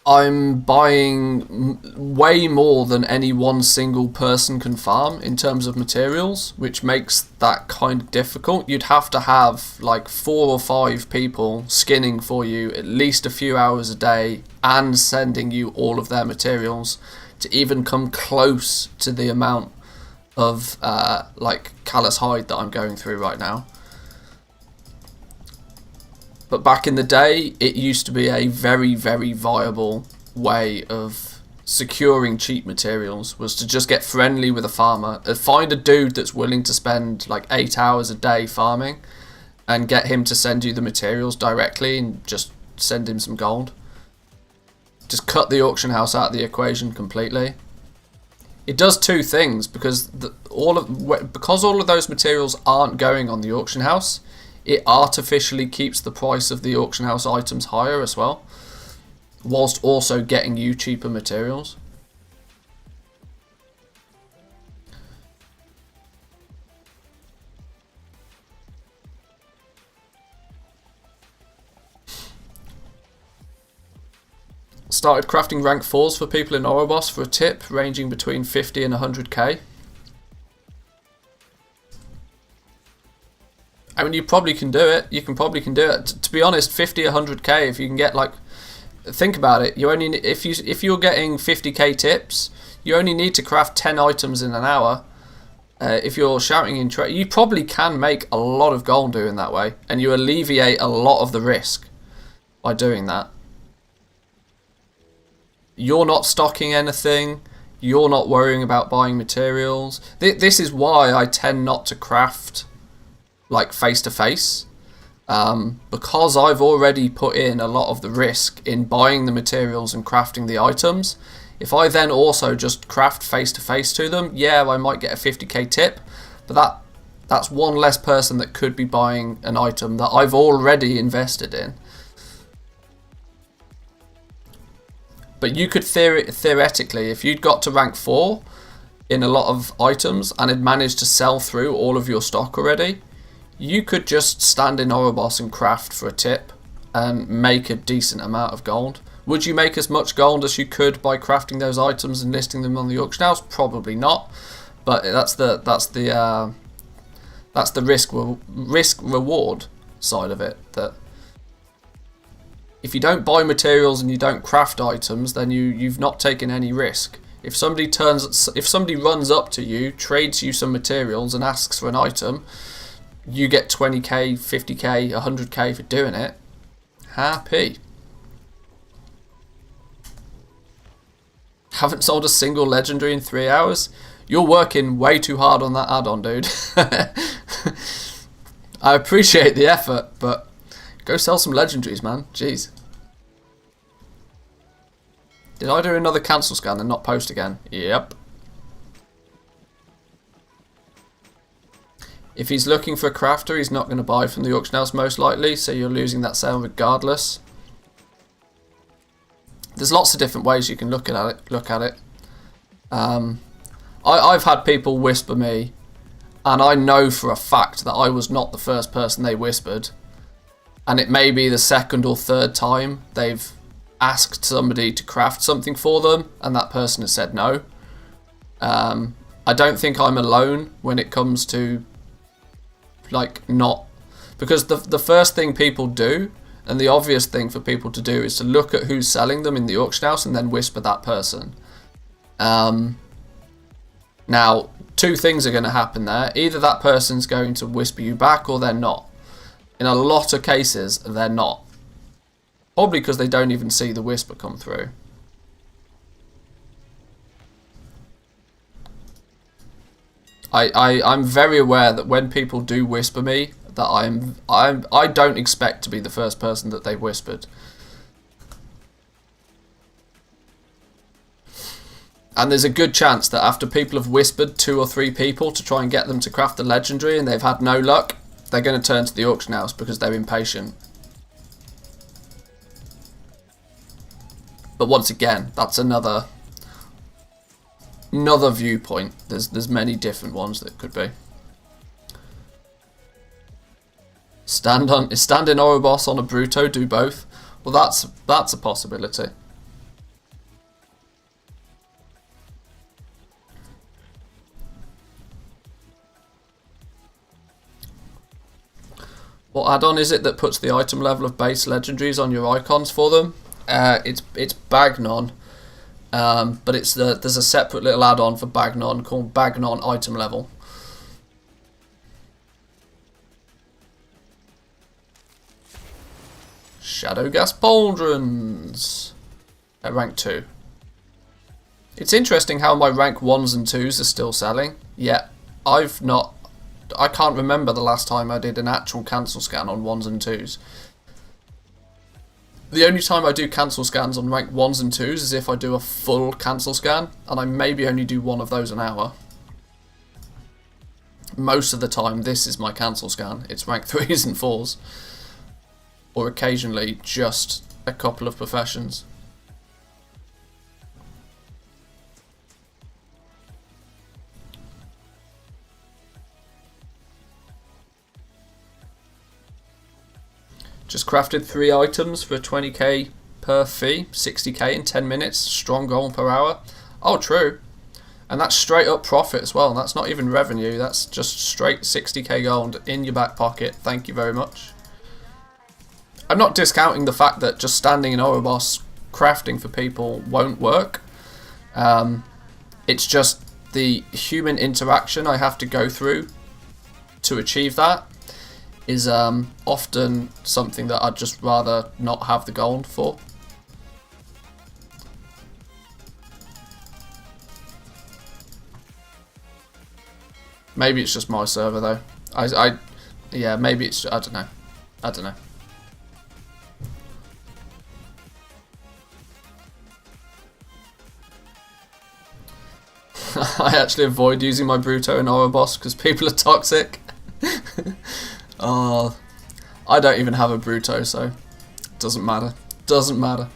I'm buying way more than any one single person can farm in terms of materials, which makes that kind of difficult. You'd have to have like 4 or 5 people skinning for you at least a few hours a day and sending you all of their materials to even come close to the amount of like callous hide that I'm going through right now. But back in the day, it used to be a very, very viable way of securing cheap materials, was to just get friendly with a farmer, find a dude that's willing to spend like 8 hours a day farming and get him to send you the materials directly and just send him some gold. Just cut the auction house out of the equation completely. It does two things, because all of those materials aren't going on the auction house, it artificially keeps the price of the auction house items higher as well, whilst also getting you cheaper materials. Started crafting rank 4s for people in Oribos for a tip ranging between 50 and 100k. I mean, you probably can do it. To be honest, 50, 100k, if you can get like, think about it. If you're getting 50k tips, you only need to craft 10 items in an hour. If you're shouting in trade, you probably can make a lot of gold doing that way, and you alleviate a lot of the risk by doing that. You're not stocking anything. You're not worrying about buying materials. This is why I tend not to craft like face to face, because I've already put in a lot of the risk in buying the materials and crafting the items. If I then also just craft face to face to them, yeah, I might get a 50k tip, but that's one less person that could be buying an item that I've already invested in. But you could theoretically, if you'd got to rank 4 in a lot of items and had managed to sell through all of your stock already, you could just stand in Oribos and craft for a tip and make a decent amount of gold. Would you make as much gold as you could by crafting those items and listing them on the auction house? Probably not, but that's the risk reward side of it. That if you don't buy materials and you don't craft items, then you've not taken any risk. If somebody runs up to you, trades you some materials and asks for an item, you get 20k, 50k, 100k for doing it. Happy. Haven't sold a single legendary in 3 hours? You're working way too hard on that add-on, dude. I appreciate the effort, but go sell some legendaries, man. Jeez. Did I do another cancel scan and not post again? Yep. If he's looking for a crafter, he's not going to buy from the auction house most likely, so you're losing that sale regardless. There's lots of different ways you can look at it. I've had people whisper me, and I know for a fact that I was not the first person they whispered, and it may be the second or third time they've asked somebody to craft something for them, and that person has said no. I don't think I'm alone when it comes to because the first thing people do, and the obvious thing for people to do, is to look at who's selling them in the auction house and then whisper that person. Now, two things are going to happen there. Either that person's going to whisper you back or they're not. In a lot of cases, they're not. Probably because they don't even see the whisper come through. I'm very aware that when people do whisper me, that I don't expect to be the first person that they whispered. And there's a good chance that after people have whispered 2 or 3 people to try and get them to craft a legendary and they've had no luck, they're going to turn to the auction house because they're impatient. But once again, that's another viewpoint. There's many different ones that could be. Stand in Ouroboros on a Bruto, do both. Well, that's a possibility. What add-on is it that puts the item level of base legendaries on your icons for them? It's Bagnon, but there's a separate little add-on for Bagnon called Bagnon item level. Shadowgas Pauldrons at rank 2. It's interesting how my rank 1s and 2s are still selling, yet I can't remember the last time I did an actual cancel scan on 1s and 2s. The only time I do cancel scans on rank 1s and 2s is if I do a full cancel scan, and I maybe only do one of those an hour. Most of the time this is my cancel scan. It's rank 3s and 4s. Or occasionally just a couple of professions. Just crafted 3 items for 20k per fee, 60k in 10 minutes, strong gold per hour. Oh, true. And that's straight up profit as well. That's not even revenue, that's just straight 60k gold in your back pocket. Thank you very much. I'm not discounting the fact that just standing in Ouroboros crafting for people won't work. It's just the human interaction I have to go through to achieve that is often something that I'd just rather not have the gold for. Maybe it's just my server though. Yeah, maybe it's, I don't know. I actually avoid using my Bruto in Ouroboros because people are toxic. Oh, I don't even have a Bruto, so it doesn't matter. Doesn't matter.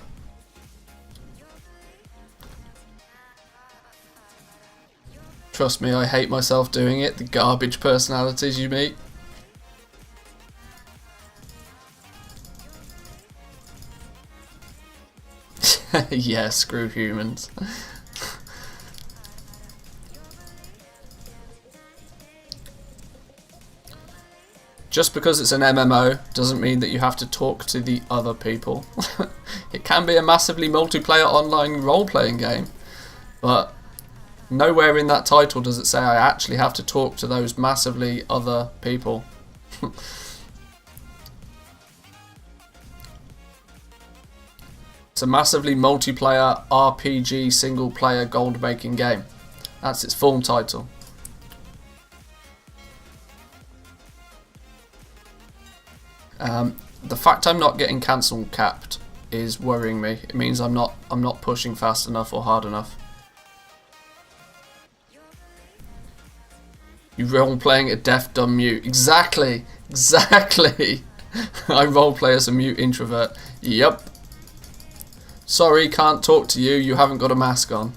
Trust me, I hate myself doing it. The garbage personalities you meet. Yeah, screw humans. Just because it's an MMO doesn't mean that you have to talk to the other people. It can be a massively multiplayer online role-playing game, but nowhere in that title does it say I actually have to talk to those massively other people. It's a massively multiplayer RPG single player gold making game. That's its full title. The fact I'm not getting cancel capped is worrying me. It means I'm not pushing fast enough or hard enough. You role playing a deaf dumb mute. Exactly. I role play as a mute introvert. Yep. Sorry, can't talk to you. You haven't got a mask on.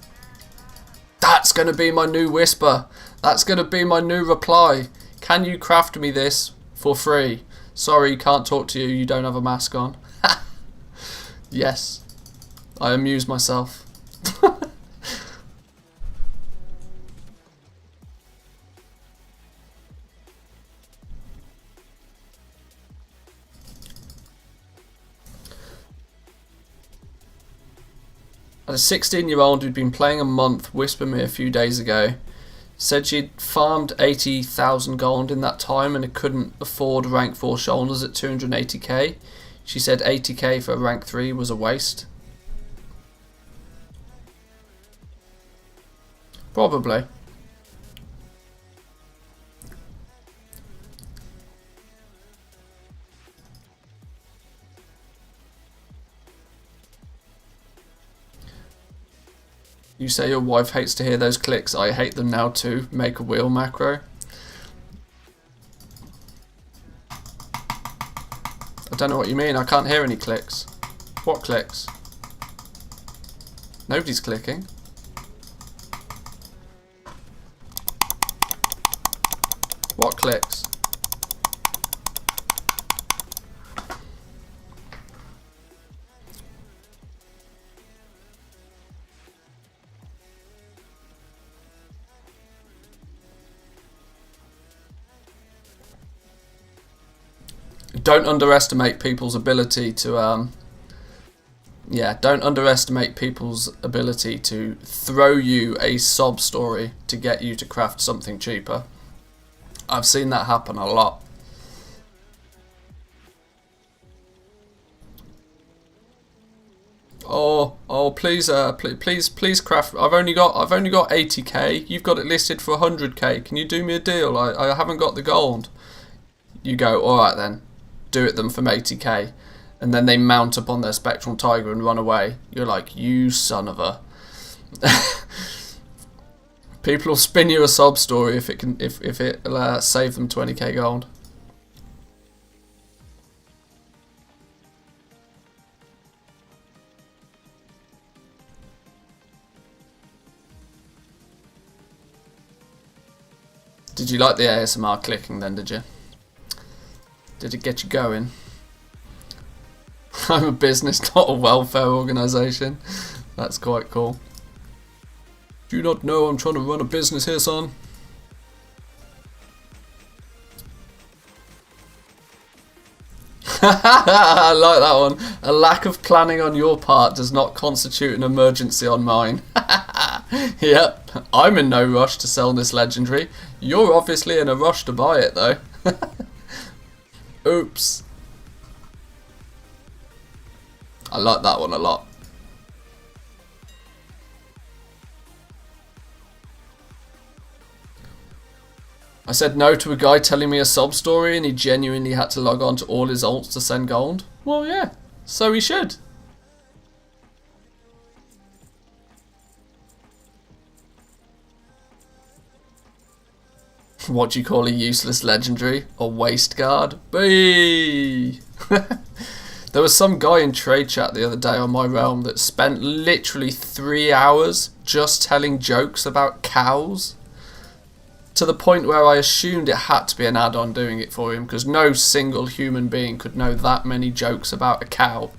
That's gonna be my new whisper. That's gonna be my new reply. Can you craft me this for free? Sorry, can't talk to you. You don't have a mask on. Yes. I amuse myself. A 16-year-old who'd been playing a month whispered me a few days ago. Said she'd farmed 80,000 gold in that time and couldn't afford rank 4 shoulders at 280k. She said 80k for rank 3 was a waste. Probably. You say your wife hates to hear those clicks. I hate them now too. Make a wheel macro. I don't know what you mean. I can't hear any clicks. What clicks? Nobody's clicking. What clicks? Don't underestimate people's ability to don't underestimate people's ability to throw you a sob story to get you to craft something cheaper. I've seen that happen a lot. Oh, please craft. I've only got 80k. You've got it listed for 100k. Can you do me a deal? I haven't got the gold. You go, all right then. Do it them from 80k, and then they mount up on their spectral tiger and run away. You're like, you son of a. People will spin you a sob story if it'll save them 20k gold. Did you like the ASMR clicking then, did you? Did it get you going? I'm a business, not a welfare organisation. That's quite cool. Do you not know I'm trying to run a business here, son? I like that one. A lack of planning on your part does not constitute an emergency on mine. Yep, I'm in no rush to sell this legendary. You're obviously in a rush to buy it though. Oops. I like that one a lot. I said no to a guy telling me a sob story and he genuinely had to log on to all his alts to send gold. Well, yeah, so he should. What do you call a useless legendary? A waste guard? Bee! There was some guy in trade chat the other day on my realm that spent literally 3 hours just telling jokes about cows. To the point where I assumed it had to be an add-on doing it for him, because no single human being could know that many jokes about a cow.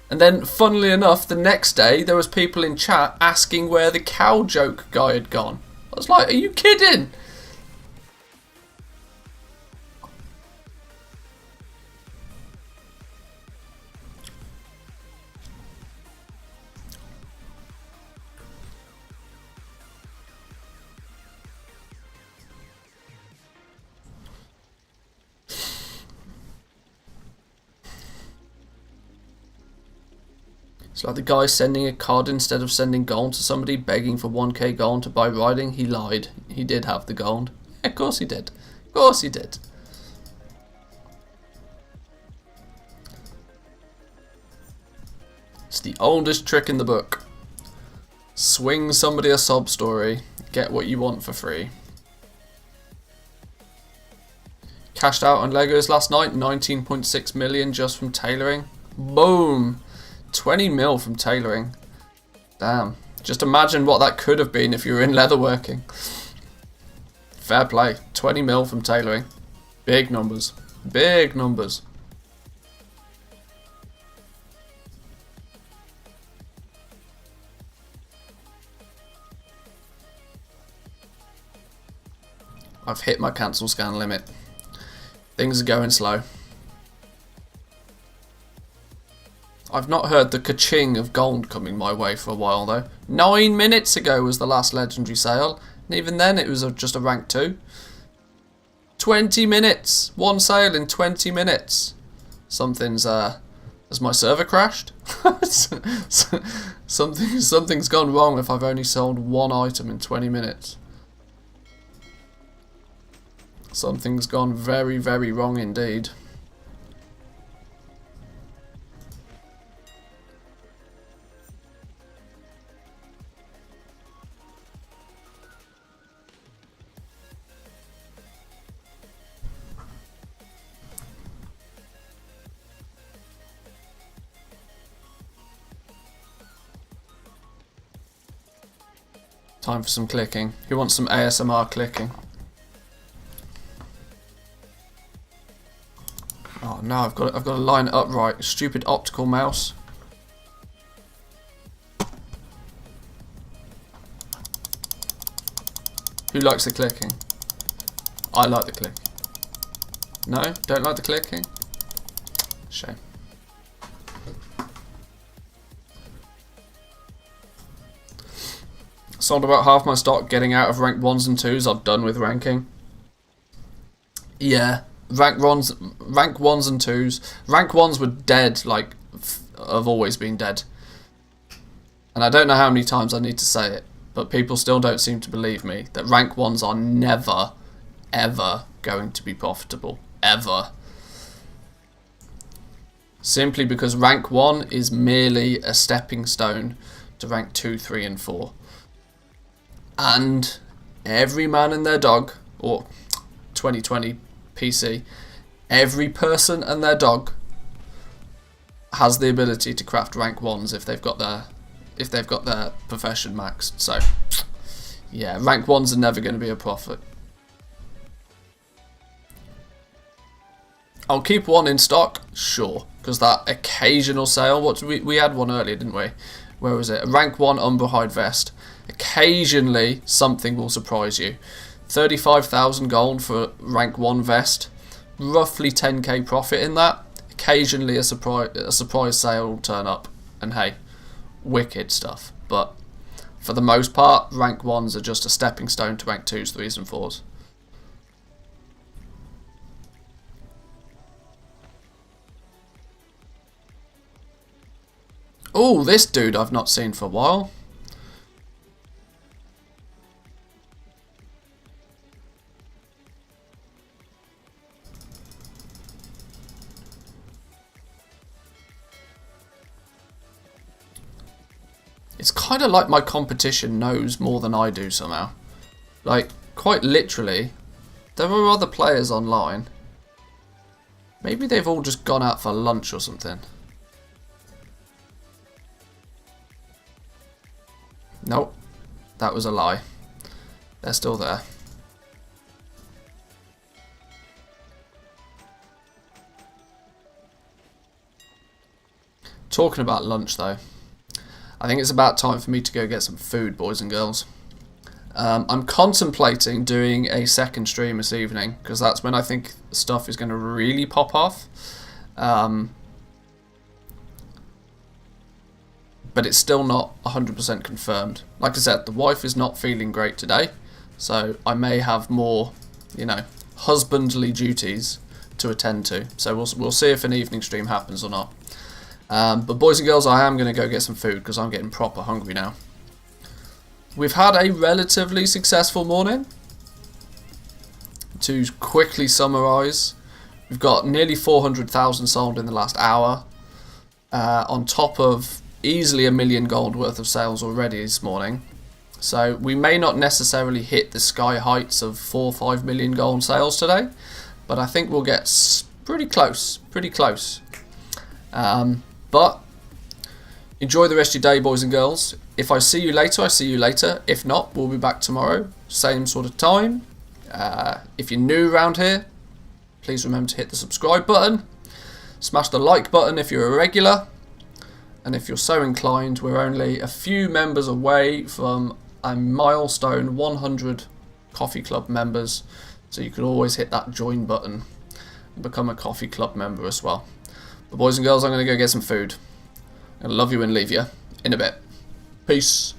And then, funnily enough, the next day there was people in chat asking where the cow joke guy had gone. I was like, are you kidding? It's like the guy sending a card instead of sending gold to somebody, begging for 1k gold to buy riding. He lied. He did have the gold. Yeah, of course he did. Of course he did. It's the oldest trick in the book. Swing somebody a sob story. Get what you want for free. Cashed out on Legos last night. 19.6 million just from tailoring. Boom. 20 mil from tailoring. Damn. Just imagine what that could have been if you were in leatherworking. Fair play. 20 mil from tailoring. Big numbers. Big numbers. I've hit my cancel scan limit. Things are going slow. I've not heard the ka-ching of gold coming my way for a while though. 9 minutes ago was the last legendary sale. And even then it was just a rank 2. 20 minutes! One sale in 20 minutes. Something's, has my server crashed? Something's gone wrong if I've only sold one item in 20 minutes. Something's gone very, very wrong indeed. Time for some clicking. Who wants some ASMR clicking? Oh no, I've got to line it up right. Stupid optical mouse. Who likes the clicking? I like the click. No? Don't like the clicking? Shame. Sold about half my stock getting out of rank 1s and 2s. I'm done with ranking. Yeah. Rank 1s and 2s. Rank 1s were dead, like, have always been dead. And I don't know how many times I need to say it, but people still don't seem to believe me that rank 1s are never, ever going to be profitable. Ever. Simply because rank 1 is merely a stepping stone to rank 2, 3 and 4. And every man and their dog, or 2020 PC, every person and their dog has the ability to craft rank 1s if they've got their profession maxed. So yeah, rank 1s are never going to be a profit. I'll keep one in stock, sure, because that occasional sale, we had one earlier, didn't we? Where was it? A rank 1 Umberhide vest. Occasionally something will surprise you. 35,000 gold for rank 1 vest, roughly 10k profit in that. Occasionally a surprise sale will turn up, and hey, wicked stuff. But for the most part, rank 1s are just a stepping stone to rank 2s, 3s and 4s. Oh, this dude I've not seen for a while. It's kind of like my competition knows more than I do somehow. Like, quite literally, there are other players online. Maybe they've all just gone out for lunch or something. Nope, that was a lie. They're still there. Talking about lunch though, I think it's about time for me to go get some food, boys and girls. I'm contemplating doing a second stream this evening, because that's when I think stuff is going to really pop off. But it's still not 100% confirmed. Like I said, the wife is not feeling great today, so I may have more, husbandly duties to attend to. So we'll see if an evening stream happens or not. But boys and girls, I am going to go get some food because I'm getting proper hungry now. We've had a relatively successful morning. To quickly summarise, we've got nearly 400,000 sold in the last hour, on top of easily $1 million gold worth of sales already this morning. So we may not necessarily hit the sky heights of 4 or 5 million gold sales today, but I think we'll get pretty close, but enjoy the rest of your day, boys and girls. If I see you later, I see you later. If not, we'll be back tomorrow, same sort of time. If you're new around here, please remember to hit the subscribe button. Smash the like button if you're a regular. And if you're so inclined, we're only a few members away from a milestone 100 Coffee Club members. So you could always hit that join button and become a Coffee Club member as well. But boys and girls, I'm going to go get some food. I love you and leave you in a bit. Peace.